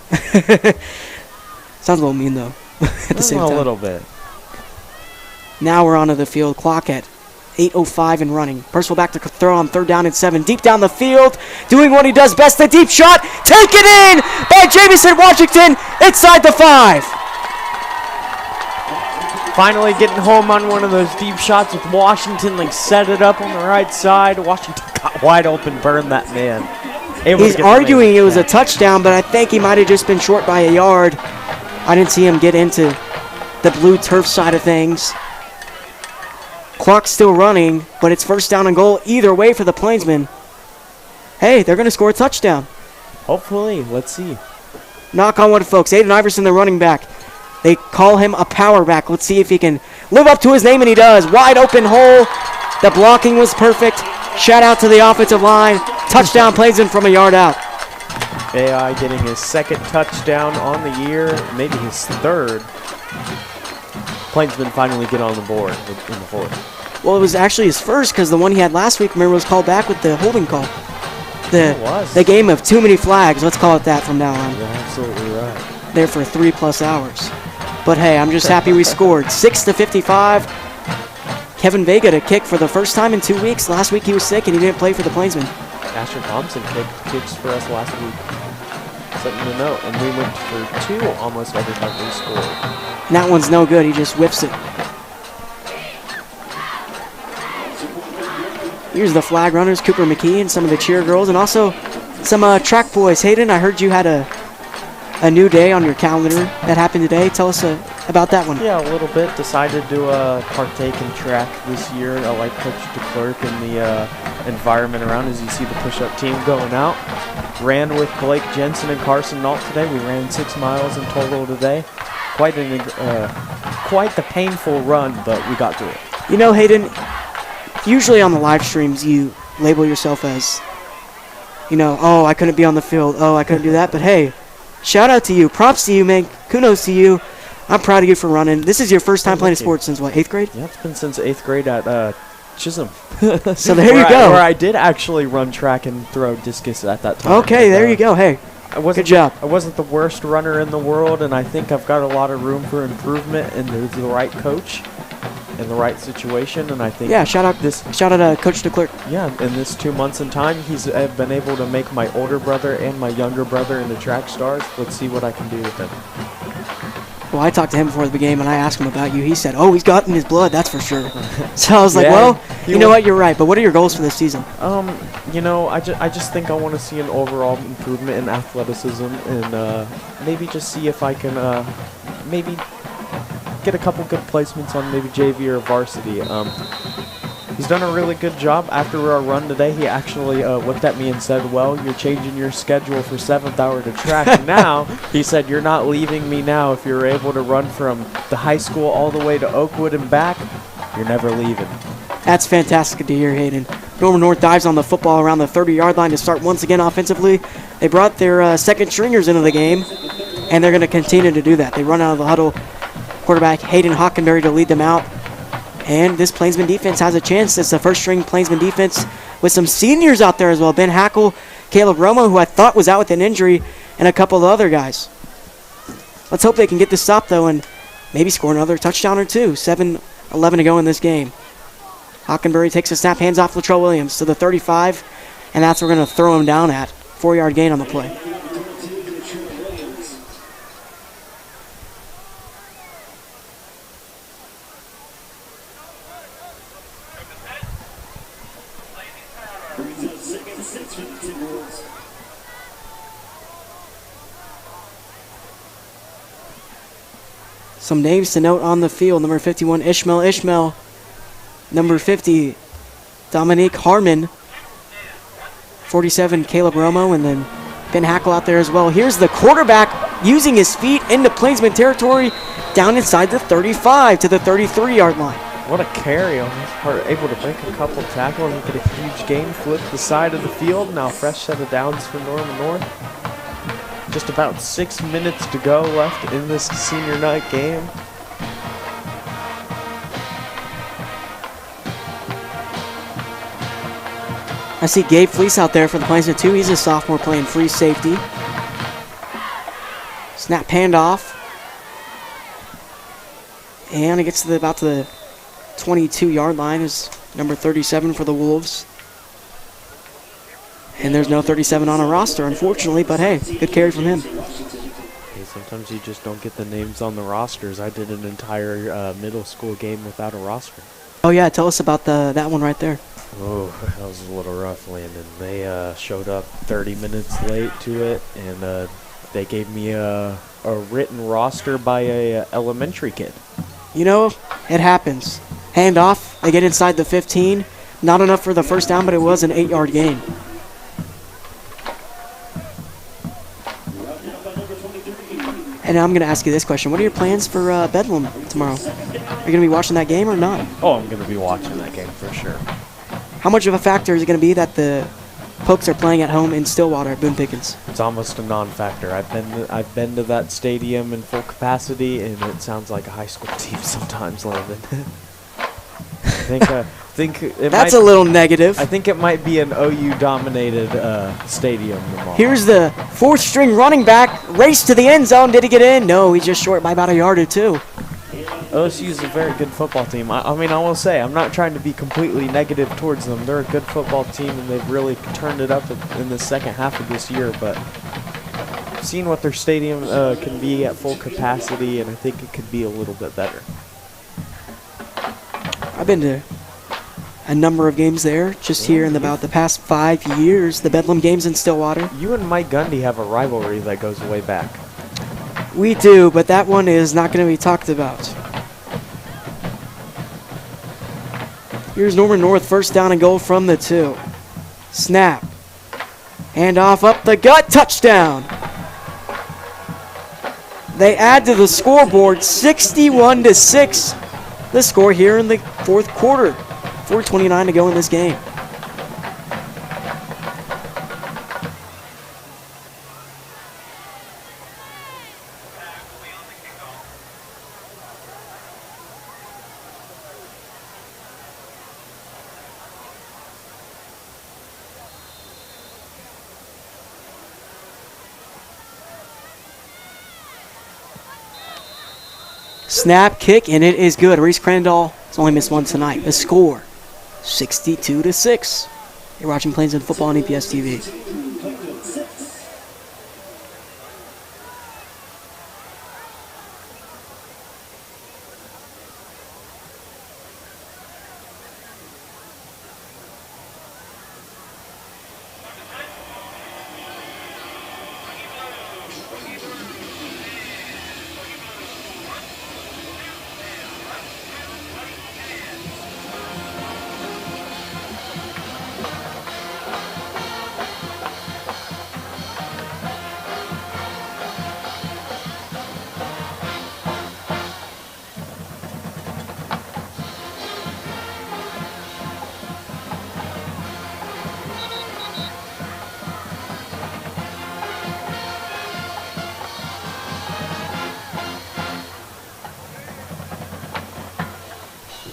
[SPEAKER 7] Sounds a little mean, though, at the same time.
[SPEAKER 8] A little bit.
[SPEAKER 7] Now we're onto the field clock at 8:05 and running. Percival back to throw on 3rd down and 7. Deep down the field, doing what he does best, the deep shot. Taken in by Jamison Washington inside the 5.
[SPEAKER 8] Finally getting home on one of those deep shots with Washington, like set it up on the right side. Washington got wide open, burned that man.
[SPEAKER 7] He's arguing it was a touchdown, but I think he might have just been short by a yard. I didn't see him get into the blue turf side of things. Clock's still running, but it's 1st down and goal either way for the Plainsmen. Hey, they're going to score a touchdown.
[SPEAKER 8] Hopefully. Let's see.
[SPEAKER 7] Knock on wood, folks. Aiden Iverson, the running back. They call him a power back. Let's see if he can live up to his name, and he does. Wide open hole. The blocking was perfect. Shout out to the offensive line. Touchdown Plainsmen from a yard out.
[SPEAKER 8] AI getting his 2nd touchdown on the year, maybe his 3rd. Plainsmen finally get on the board in the 4th.
[SPEAKER 7] Well, it was actually his 1st because the one he had last week, remember, was called back with the holding call. The game of too many flags. Let's call it that from now on.
[SPEAKER 8] You're absolutely right.
[SPEAKER 7] There for 3+ hours. But hey, I'm just happy we scored. 6-55. Kevin Vega to kick for the first time in 2 weeks. Last week he was sick and he didn't play for the Plainsmen.
[SPEAKER 8] Asher Thompson kicks for us last week. Something to note. And we went for 2 almost every time we scored.
[SPEAKER 7] And that one's no good. He just whiffs it. Here's the flag runners, Cooper McKee and some of the cheer girls, and also some track boys. Hayden, I heard you had a new day on your calendar that happened today. Tell us about that one.
[SPEAKER 8] Yeah, a little bit. Decided to partake in track this year. I like Coach DeClerc and the environment around. As you see the push-up team going out. Ran with Blake Jensen and Carson Nault today. We ran 6 miles in total today. Quite the painful run, but we got through it.
[SPEAKER 7] You know, Hayden, usually on the live streams you label yourself as, you know, oh, I couldn't be on the field. Oh, I couldn't do that. But hey, shout out to you. Props to you, man. Kudos to you. I'm proud of you for running. This is your first time playing sports since, what, 8th grade?
[SPEAKER 8] Yeah, it's been since 8th grade at Chisholm.
[SPEAKER 7] So there you go.
[SPEAKER 8] Where I did actually run track and throw discus at that time.
[SPEAKER 7] Okay, there you go. Hey, good job.
[SPEAKER 8] I wasn't the worst runner in the world, and I think I've got a lot of room for improvement, and there's the right coach in the right situation, and I think
[SPEAKER 7] shout out Coach DeClerc.
[SPEAKER 8] Yeah, in this 2 months in time, he's been able to make my older brother and my younger brother into track stars. Let's see what I can do with him.
[SPEAKER 7] Well, I talked to him before the game, and I asked him about you. He said, oh, he's got it in his blood, that's for sure. So I was like, well, you know what, you're right. But what are your goals for this season?
[SPEAKER 8] You know, I just think I want to see an overall improvement in athleticism, and maybe just see if I can maybe get a couple good placements on maybe JV or varsity. He's done a really good job. After our run today, he actually looked at me and said, well, you're changing your schedule for 7th hour to track. Now, he said, you're not leaving me now. If you're able to run from the high school all the way to Oakwood and back, you're never leaving.
[SPEAKER 7] That's fantastic to hear, Hayden. Norman North dives on the football around the 30-yard line to start once again offensively. They brought their second stringers into the game, and they're going to continue to do that. They run out of the huddle. Quarterback Hayden Hockenberry to lead them out. And this Plainsman defense has a chance. It's the first-string Plainsman defense with some seniors out there as well. Ben Hackle Caleb Romo, who I thought was out with an injury, and a couple of other guys. Let's hope they can get this stop, though, and maybe score another touchdown or two. 7:11 to go in this game. Hockenberry takes a snap, hands off Latrell Williams to the 35, and that's where we're going to throw him down at. 4-yard gain on the play. Some names to note on the field. Number 51, Ishmael. Number 50, Dominique Harmon. 47, Caleb Romo, and then Ben Hackle out there as well. Here's the quarterback using his feet into Plainsman territory, down inside the 35 to the 33-yard line.
[SPEAKER 8] What a carry on his part. Able to break a couple tackles and get a huge gain. Flip the side of the field. Now fresh set of downs for Norman North. Just about 6 minutes to go left in this senior night game.
[SPEAKER 7] I see Gabe Fleece out there for the Plainsmen too. He's a sophomore playing free safety. Snap handoff. And it gets to about the 22-yard line. Is number 37 for the Wolves. And there's no 37 on a roster, unfortunately, but hey, good carry from him.
[SPEAKER 8] Hey, sometimes you just don't get the names on the rosters. I did an entire middle school game without a roster.
[SPEAKER 7] Oh yeah, tell us about that one right there.
[SPEAKER 8] Oh, that was a little rough, Landon. They showed up 30 minutes late to it, and they gave me a written roster by a elementary kid.
[SPEAKER 7] You know, it happens. Handoff, they get inside the 15. Not enough for the first down, but it was an 8-yard gain. And I'm going to ask you this question. What are your plans for Bedlam tomorrow? Are you going to be watching that game or not?
[SPEAKER 8] Oh, I'm going to be watching that game for sure.
[SPEAKER 7] How much of a factor is it going to be that the Pokes are playing at home in Stillwater at Boone Pickens?
[SPEAKER 8] It's almost a non-factor. I've been to that stadium in full capacity, and it sounds like a high school team sometimes, Landon. I think it
[SPEAKER 7] That's
[SPEAKER 8] might,
[SPEAKER 7] a little negative.
[SPEAKER 8] I think it might be an OU-dominated stadium tomorrow.
[SPEAKER 7] Here's the fourth-string running back. Race to the end zone. Did he get in? No, he's just short by about a yard or two.
[SPEAKER 8] OSU is a very good football team. I mean, I will say, I'm not trying to be completely negative towards them. They're a good football team, and they've really turned it up in the second half of this year. But seeing what their stadium can be at full capacity, and I think it could be a little bit better.
[SPEAKER 7] I've been to a number of games there, just here in about the past 5 years. The Bedlam games in Stillwater.
[SPEAKER 8] You and Mike Gundy have a rivalry that goes way back.
[SPEAKER 7] We do, but that one is not going to be talked about. Here's Norman North, first down and goal from the 2. Snap. Hand off up the gut, touchdown. They add to the scoreboard, 61-6. The score here in the fourth quarter. 4:29 to go in this game. Snap, kick, and it is good. Reese Crandall has only missed one tonight. The score, 62-6. You're watching Plainsmen Football on EPS TV.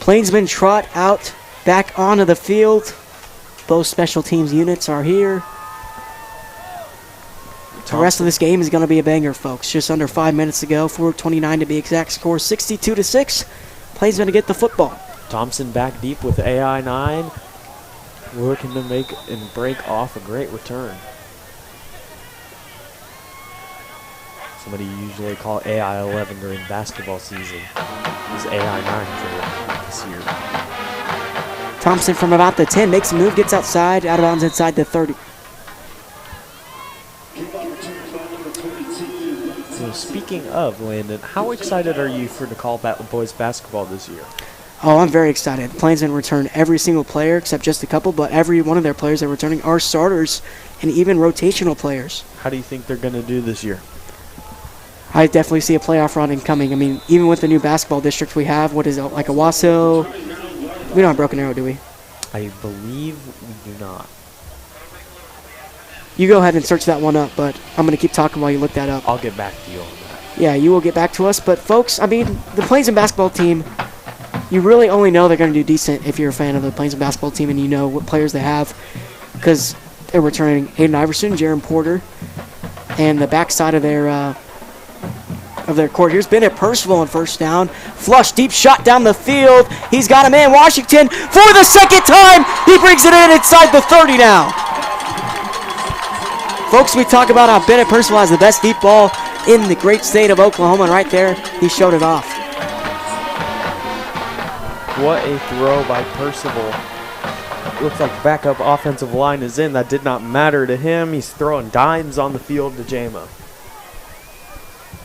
[SPEAKER 7] Plainsmen trot out back onto the field. Both special teams units are here. The rest of this game is going to be a banger, folks. Just under 5 minutes to go, 4:29 to be exact. Score 62-6. Plainsmen to get the football.
[SPEAKER 8] Thompson back deep with AI9, looking to make and break off a great return. Somebody usually call AI11 during basketball season. It's AI9 for this year.
[SPEAKER 7] Thompson from about the 10 makes a move, gets outside, out of bounds inside the 30.
[SPEAKER 8] So speaking of, Landon, how excited are you for to call boys basketball this year?
[SPEAKER 7] Oh, I'm very excited. Plainsmen return every single player except just a couple, but every one of their players they're returning are starters and even rotational players.
[SPEAKER 8] How do you think they're going to do this year?
[SPEAKER 7] I definitely see a playoff run incoming. I mean, even with the new basketball district we have, what is it, like Owasso? We don't have Broken Arrow, do we?
[SPEAKER 8] I believe we do not.
[SPEAKER 7] You go ahead and search that one up, but I'm going to keep talking while you look that up.
[SPEAKER 8] I'll get back to you on that.
[SPEAKER 7] Yeah, you will get back to us. But, folks, I mean, the Plainsmen basketball team, you really only know they're going to do decent if you're a fan of the Plainsmen basketball team and you know what players they have, because they're returning Aiden Iverson, Jaron Porter, and the backside of their court. Here's Bennett Percival on first down. Flush, deep shot down the field. He's got a man. Washington for the second time. He brings it in inside the 30 now. Folks, we talk about how Bennett Percival has the best deep ball in the great state of Oklahoma, and right there, he showed it off.
[SPEAKER 8] What a throw by Percival. Looks like backup offensive line is in. That did not matter to him. He's throwing dimes on the field to Jamo.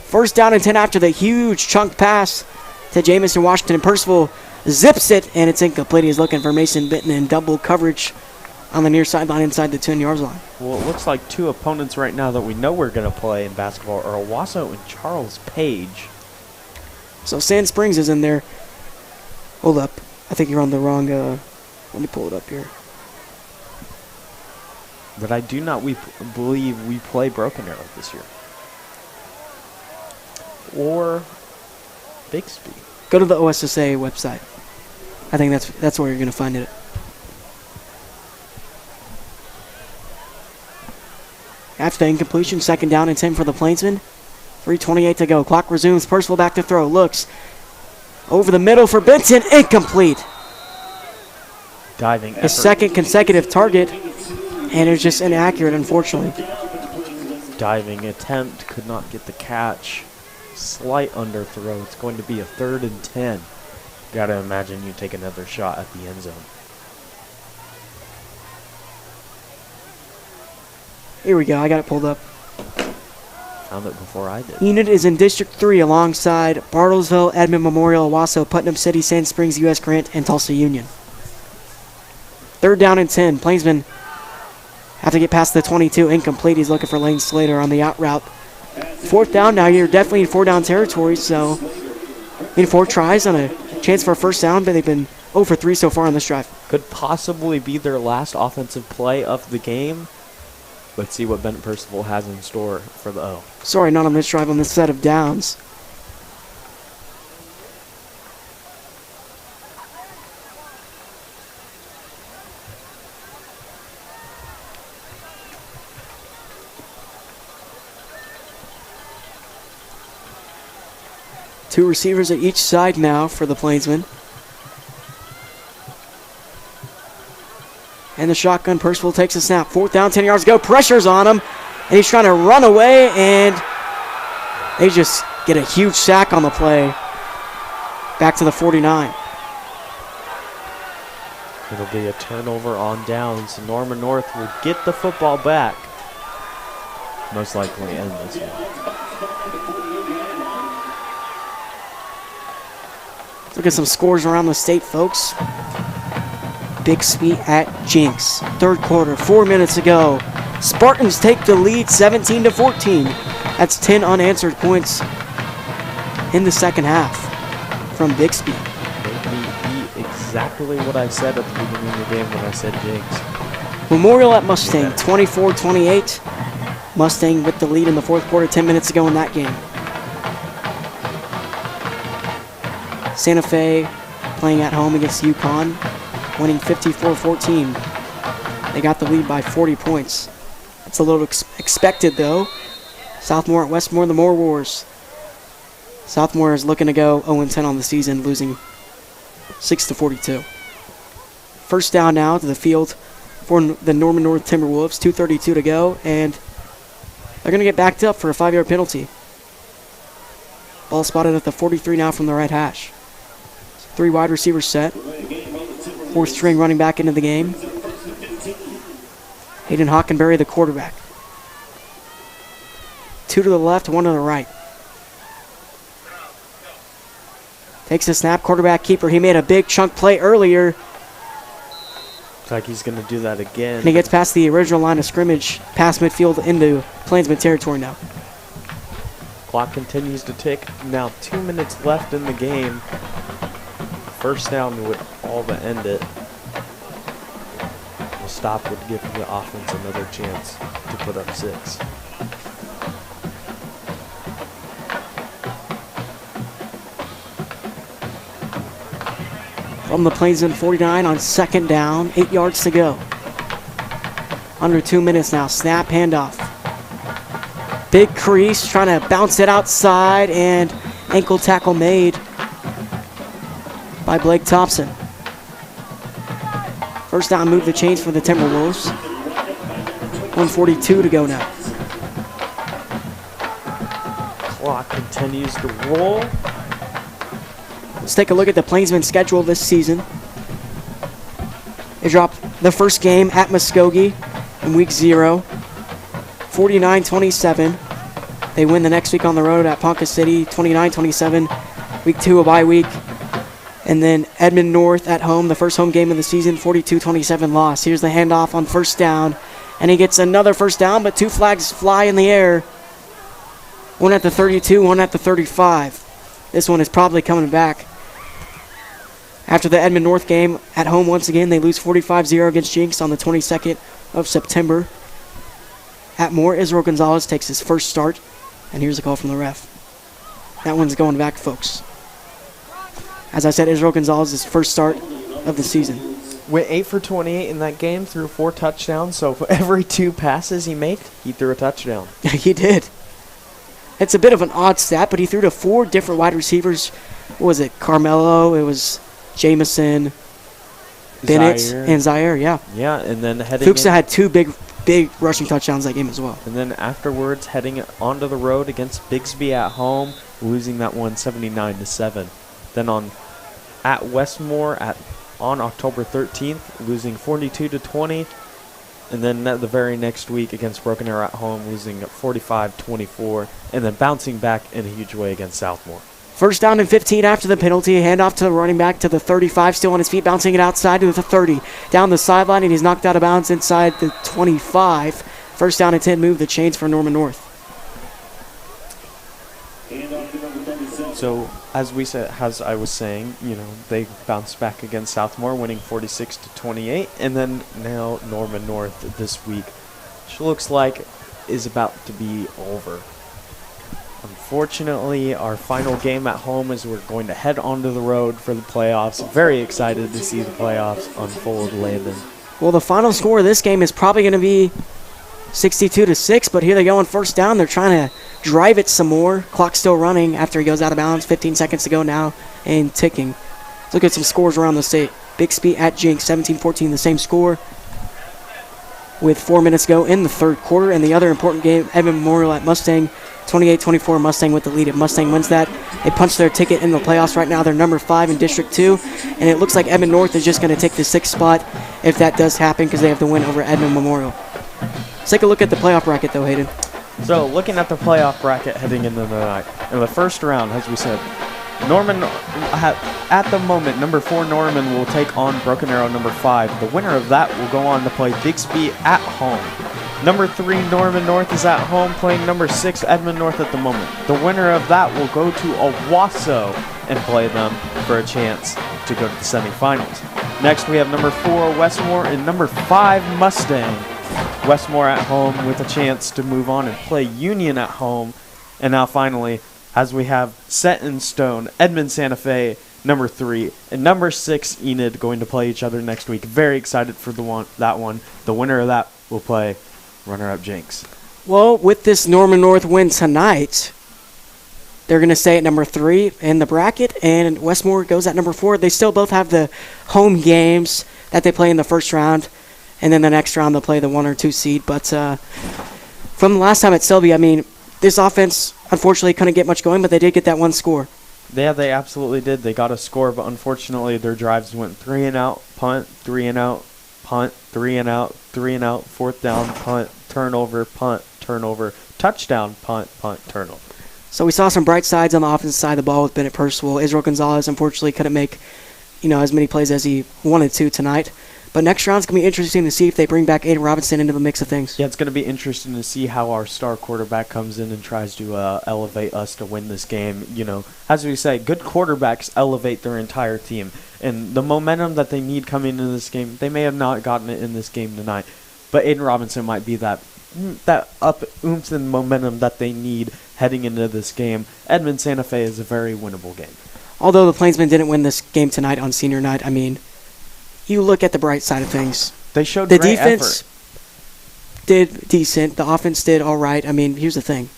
[SPEAKER 7] First down and 10 after the huge chunk pass to Jamison Washington. And Percival zips it, and it's incomplete. He's looking for Mason Benton in double coverage on the near sideline inside the 10-yard line.
[SPEAKER 8] Well, it looks like two opponents right now that we know we're going to play in basketball are Owasso and Charles Page.
[SPEAKER 7] So Sand Springs is in there. Hold up. I think you're on the wrong... let me pull it up here.
[SPEAKER 8] But I do not believe we play Broken Arrow this year. Or Bixby.
[SPEAKER 7] Go to the OSSA website. I think that's where you're going to find it. After the incompletion, second down and 10 for the Plainsmen. 3:28 to go. Clock resumes. Percival back to throw. Looks over the middle for Benton. Incomplete.
[SPEAKER 8] Diving
[SPEAKER 7] His second consecutive target, and it was just inaccurate, unfortunately.
[SPEAKER 8] Diving attempt. Could not get the catch. Slight underthrow. It's going to be a 3rd and 10. Gotta imagine you take another shot at the end zone.
[SPEAKER 7] Here we go. I got it pulled up.
[SPEAKER 8] Found it before I did.
[SPEAKER 7] Enid is in District 3 alongside Bartlesville, Edmond Memorial, Owasso, Putnam City, Sand Springs, U.S. Grant, and Tulsa Union. 3rd down and 10. Plainsmen have to get past the 22. Incomplete. He's looking for Lane Slater on the out route. 4th down. Now you're definitely in 4-down territory, so in 4 tries on a chance for a first down, but they've been 0 for 3 so far on this drive.
[SPEAKER 8] Could possibly be their last offensive play of the game. Let's see what Bennett Percival has in store for the O.
[SPEAKER 7] Sorry, not on this drive, on this set of downs. Two receivers at each side now for the Plainsmen. And the shotgun, Percival takes a snap. 4th down, 10 yards to go. Pressure's on him. And he's trying to run away, and they just get a huge sack on the play. Back to the 49.
[SPEAKER 8] It'll be a turnover on downs. Norman North will get the football back. Most likely end this one.
[SPEAKER 7] Let's look at some scores around the state, folks. Bixby at Jinx. 3rd quarter, 4 minutes to go. Spartans take the lead 17-14. That's 10 unanswered points in the second half from Bixby.
[SPEAKER 8] Maybe exactly what I said at the beginning of the game when I said Jinx.
[SPEAKER 7] Memorial at Mustang, 24-28. Mustang with the lead in the 4th quarter, 10 minutes to go in that game. Santa Fe playing at home against UConn, winning 54-14. They got the lead by 40 points. That's a little expected, though. Southmore at Westmore, the More Wars. Southmore is looking to go 0-10 on the season, losing 6-42. First down now to the field for the Norman North Timberwolves. 2:32 to go, and they're going to get backed up for a 5-yard penalty. Ball spotted at the 43 now from the right hash. 3 wide receivers set. 4th string running back into the game. Hayden Hockenberry, the quarterback. 2 to the left, 1 to the right. Takes the snap, quarterback keeper. He made a big chunk play earlier.
[SPEAKER 8] Looks like he's going to do that again.
[SPEAKER 7] And he gets past the original line of scrimmage, past midfield into Plainsman territory now.
[SPEAKER 8] Clock continues to tick. Now 2 minutes left in the game. First down would all but end it. The stop would give the offense another chance to put up 6.
[SPEAKER 7] From the Plainsman 49 on 2nd down, 8 yards to go. Under 2 minutes now. Snap, handoff. Big crease, trying to bounce it outside, and ankle tackle made by Blake Thompson. First down, move the chains for the Timberwolves. 1:42 to go now.
[SPEAKER 8] Clock continues to roll.
[SPEAKER 7] Let's take a look at the Plainsman schedule this season. They dropped the first game at Muskogee in week 0, 49-27. They win the next week on the road at Ponca City, 29-27. Week 2, a bye week. And then Edmond North at home, the first home game of the season, 42-27 loss. Here's the handoff on first down. And he gets another first down, but 2 flags fly in the air. One at the 32, one at the 35. This one is probably coming back. After the Edmond North game, at home once again, they lose 45-0 against Jinx on the 22nd of September. At Moore, Israel Gonzalez takes his first start, and here's a call from the ref. That one's going back, folks. As I said, Israel Gonzalez's first start of the season.
[SPEAKER 8] Went 8 for 28 in that game, threw 4 touchdowns, so for every 2 passes he made, he threw a touchdown.
[SPEAKER 7] He did. It's a bit of an odd stat, but he threw to 4 different wide receivers. What was it? Carmelo, it was Jameson, Bennett,
[SPEAKER 8] Zaire.
[SPEAKER 7] and Zaire, yeah.
[SPEAKER 8] Yeah, and then heading
[SPEAKER 7] Fuchsa had 2 big rushing touchdowns that game as well.
[SPEAKER 8] And then afterwards, heading onto the road against Bigsby at home, losing that one 79-7. Then at Westmore on October 13th, losing 42-20. And then the very next week against Broken Arrow at home, losing 45-24. And then bouncing back in a huge way against Southmore.
[SPEAKER 7] First down and 15 after the penalty. Handoff to the running back to the 35, still on his feet, bouncing it outside to the 30. Down the sideline, and he's knocked out of bounds inside the 25. First down and 10, move the chains for Norman North.
[SPEAKER 8] So, as I was saying, they bounced back against Southmore, winning 46-28, and then now Norman North this week, which looks like is about to be over. Unfortunately, our final game at home is we're going to head onto the road for the playoffs. Very excited to see the playoffs unfold, Landon.
[SPEAKER 7] Well, the final score of this game is probably going to be 62-6, but here they go on first down. They're trying to drive it some more. Clock's still running after he goes out of bounds. 15 seconds to go now and ticking. Let's look at some scores around the state. Bixby at Jinx, 17-14, the same score with 4 minutes to go in the third quarter. And the other important game, Edmond Memorial at Mustang, 28-24, Mustang with the lead. If Mustang wins that, they punch their ticket in the playoffs. Right now, they're number 5 in District 2, and it looks like Edmond North is just going to take the 6th spot if that does happen because they have to win over Edmond Memorial. Let's take a look at the playoff bracket, though, Hayden.
[SPEAKER 8] So, looking at the playoff bracket heading into the night, in the first round, as we said, Norman, at the moment, number 4 Norman will take on Broken Arrow number 5. The winner of that will go on to play Bixby at home. Number 3 Norman North is at home playing number 6 Edmond North at the moment. The winner of that will go to Owasso and play them for a chance to go to the semifinals. Next we have number 4 Westmore and number 5 Mustang. Westmore at home with a chance to move on and play Union at home. And now finally, as we have set in stone, Edmond Santa Fe, number 3, and number 6 Enid going to play each other next week. Very excited for that one. The winner of that will play runner-up Jinx.
[SPEAKER 7] Well, with this Norman North win tonight, they're going to stay at number 3 in the bracket, and Westmore goes at number 4. They still both have the home games that they play in the first round, and then the next round they'll play the 1 or 2 seed. But from the last time at Selby, I mean, this offense unfortunately couldn't get much going, but they did get that one score.
[SPEAKER 8] Yeah, they absolutely did. They got a score, but unfortunately their drives went 3 and out, punt, 3 and out, punt, 3 and out, 3 and out, 4th down, punt, turnover, touchdown, punt, turnover.
[SPEAKER 7] So we saw some bright sides on the offensive side of the ball with Bennett Percival. Israel Gonzalez unfortunately couldn't make, as many plays as he wanted to tonight. But next round's going to be interesting to see if they bring back Aiden Robinson into the mix of things.
[SPEAKER 8] Yeah, it's going to be interesting to see how our star quarterback comes in and tries to elevate us to win this game. As we say, good quarterbacks elevate their entire team. And the momentum that they need coming into this game, they may have not gotten it in this game tonight. But Aiden Robinson might be that oomph and momentum that they need heading into this game. Edmond Santa Fe is a very winnable game.
[SPEAKER 7] Although the Plainsmen didn't win this game tonight on senior night, I mean, you look at the bright side of things.
[SPEAKER 8] They showed
[SPEAKER 7] the
[SPEAKER 8] great
[SPEAKER 7] defense
[SPEAKER 8] effort.
[SPEAKER 7] Did decent. The offense did all right. I mean, here's the thing.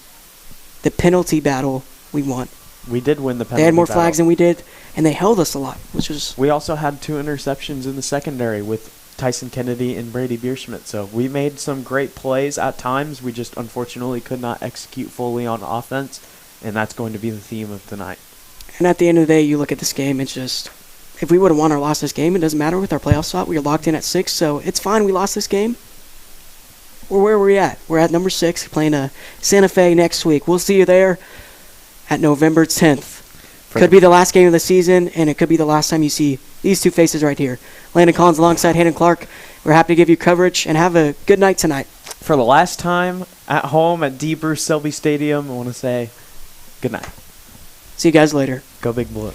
[SPEAKER 7] The penalty battle, we won.
[SPEAKER 8] We did win the penalty battle.
[SPEAKER 7] They had more flags than we did, and they held us a lot, which was...
[SPEAKER 8] We also had 2 interceptions in the secondary with Tyson Kennedy and Brady Bierschmidt. So we made some great plays at times. We just unfortunately could not execute fully on offense, and that's going to be the theme of tonight.
[SPEAKER 7] And at the end of the day, you look at this game, it's just, if we would have won or lost this game, it doesn't matter with our playoff spot. We are locked in at 6, so it's fine we lost this game. Or where are we at? We're at number 6, playing Santa Fe next week. We'll see you there at November 10th. Could be the last game of the season, and it could be the last time you see these 2 faces right here. Landon Collins alongside Hayden Clark. We're happy to give you coverage, and have a good night tonight.
[SPEAKER 8] For the last time at home at D. Bruce Selby Stadium, I want to say good night.
[SPEAKER 7] See you guys later.
[SPEAKER 8] Go Big Blue.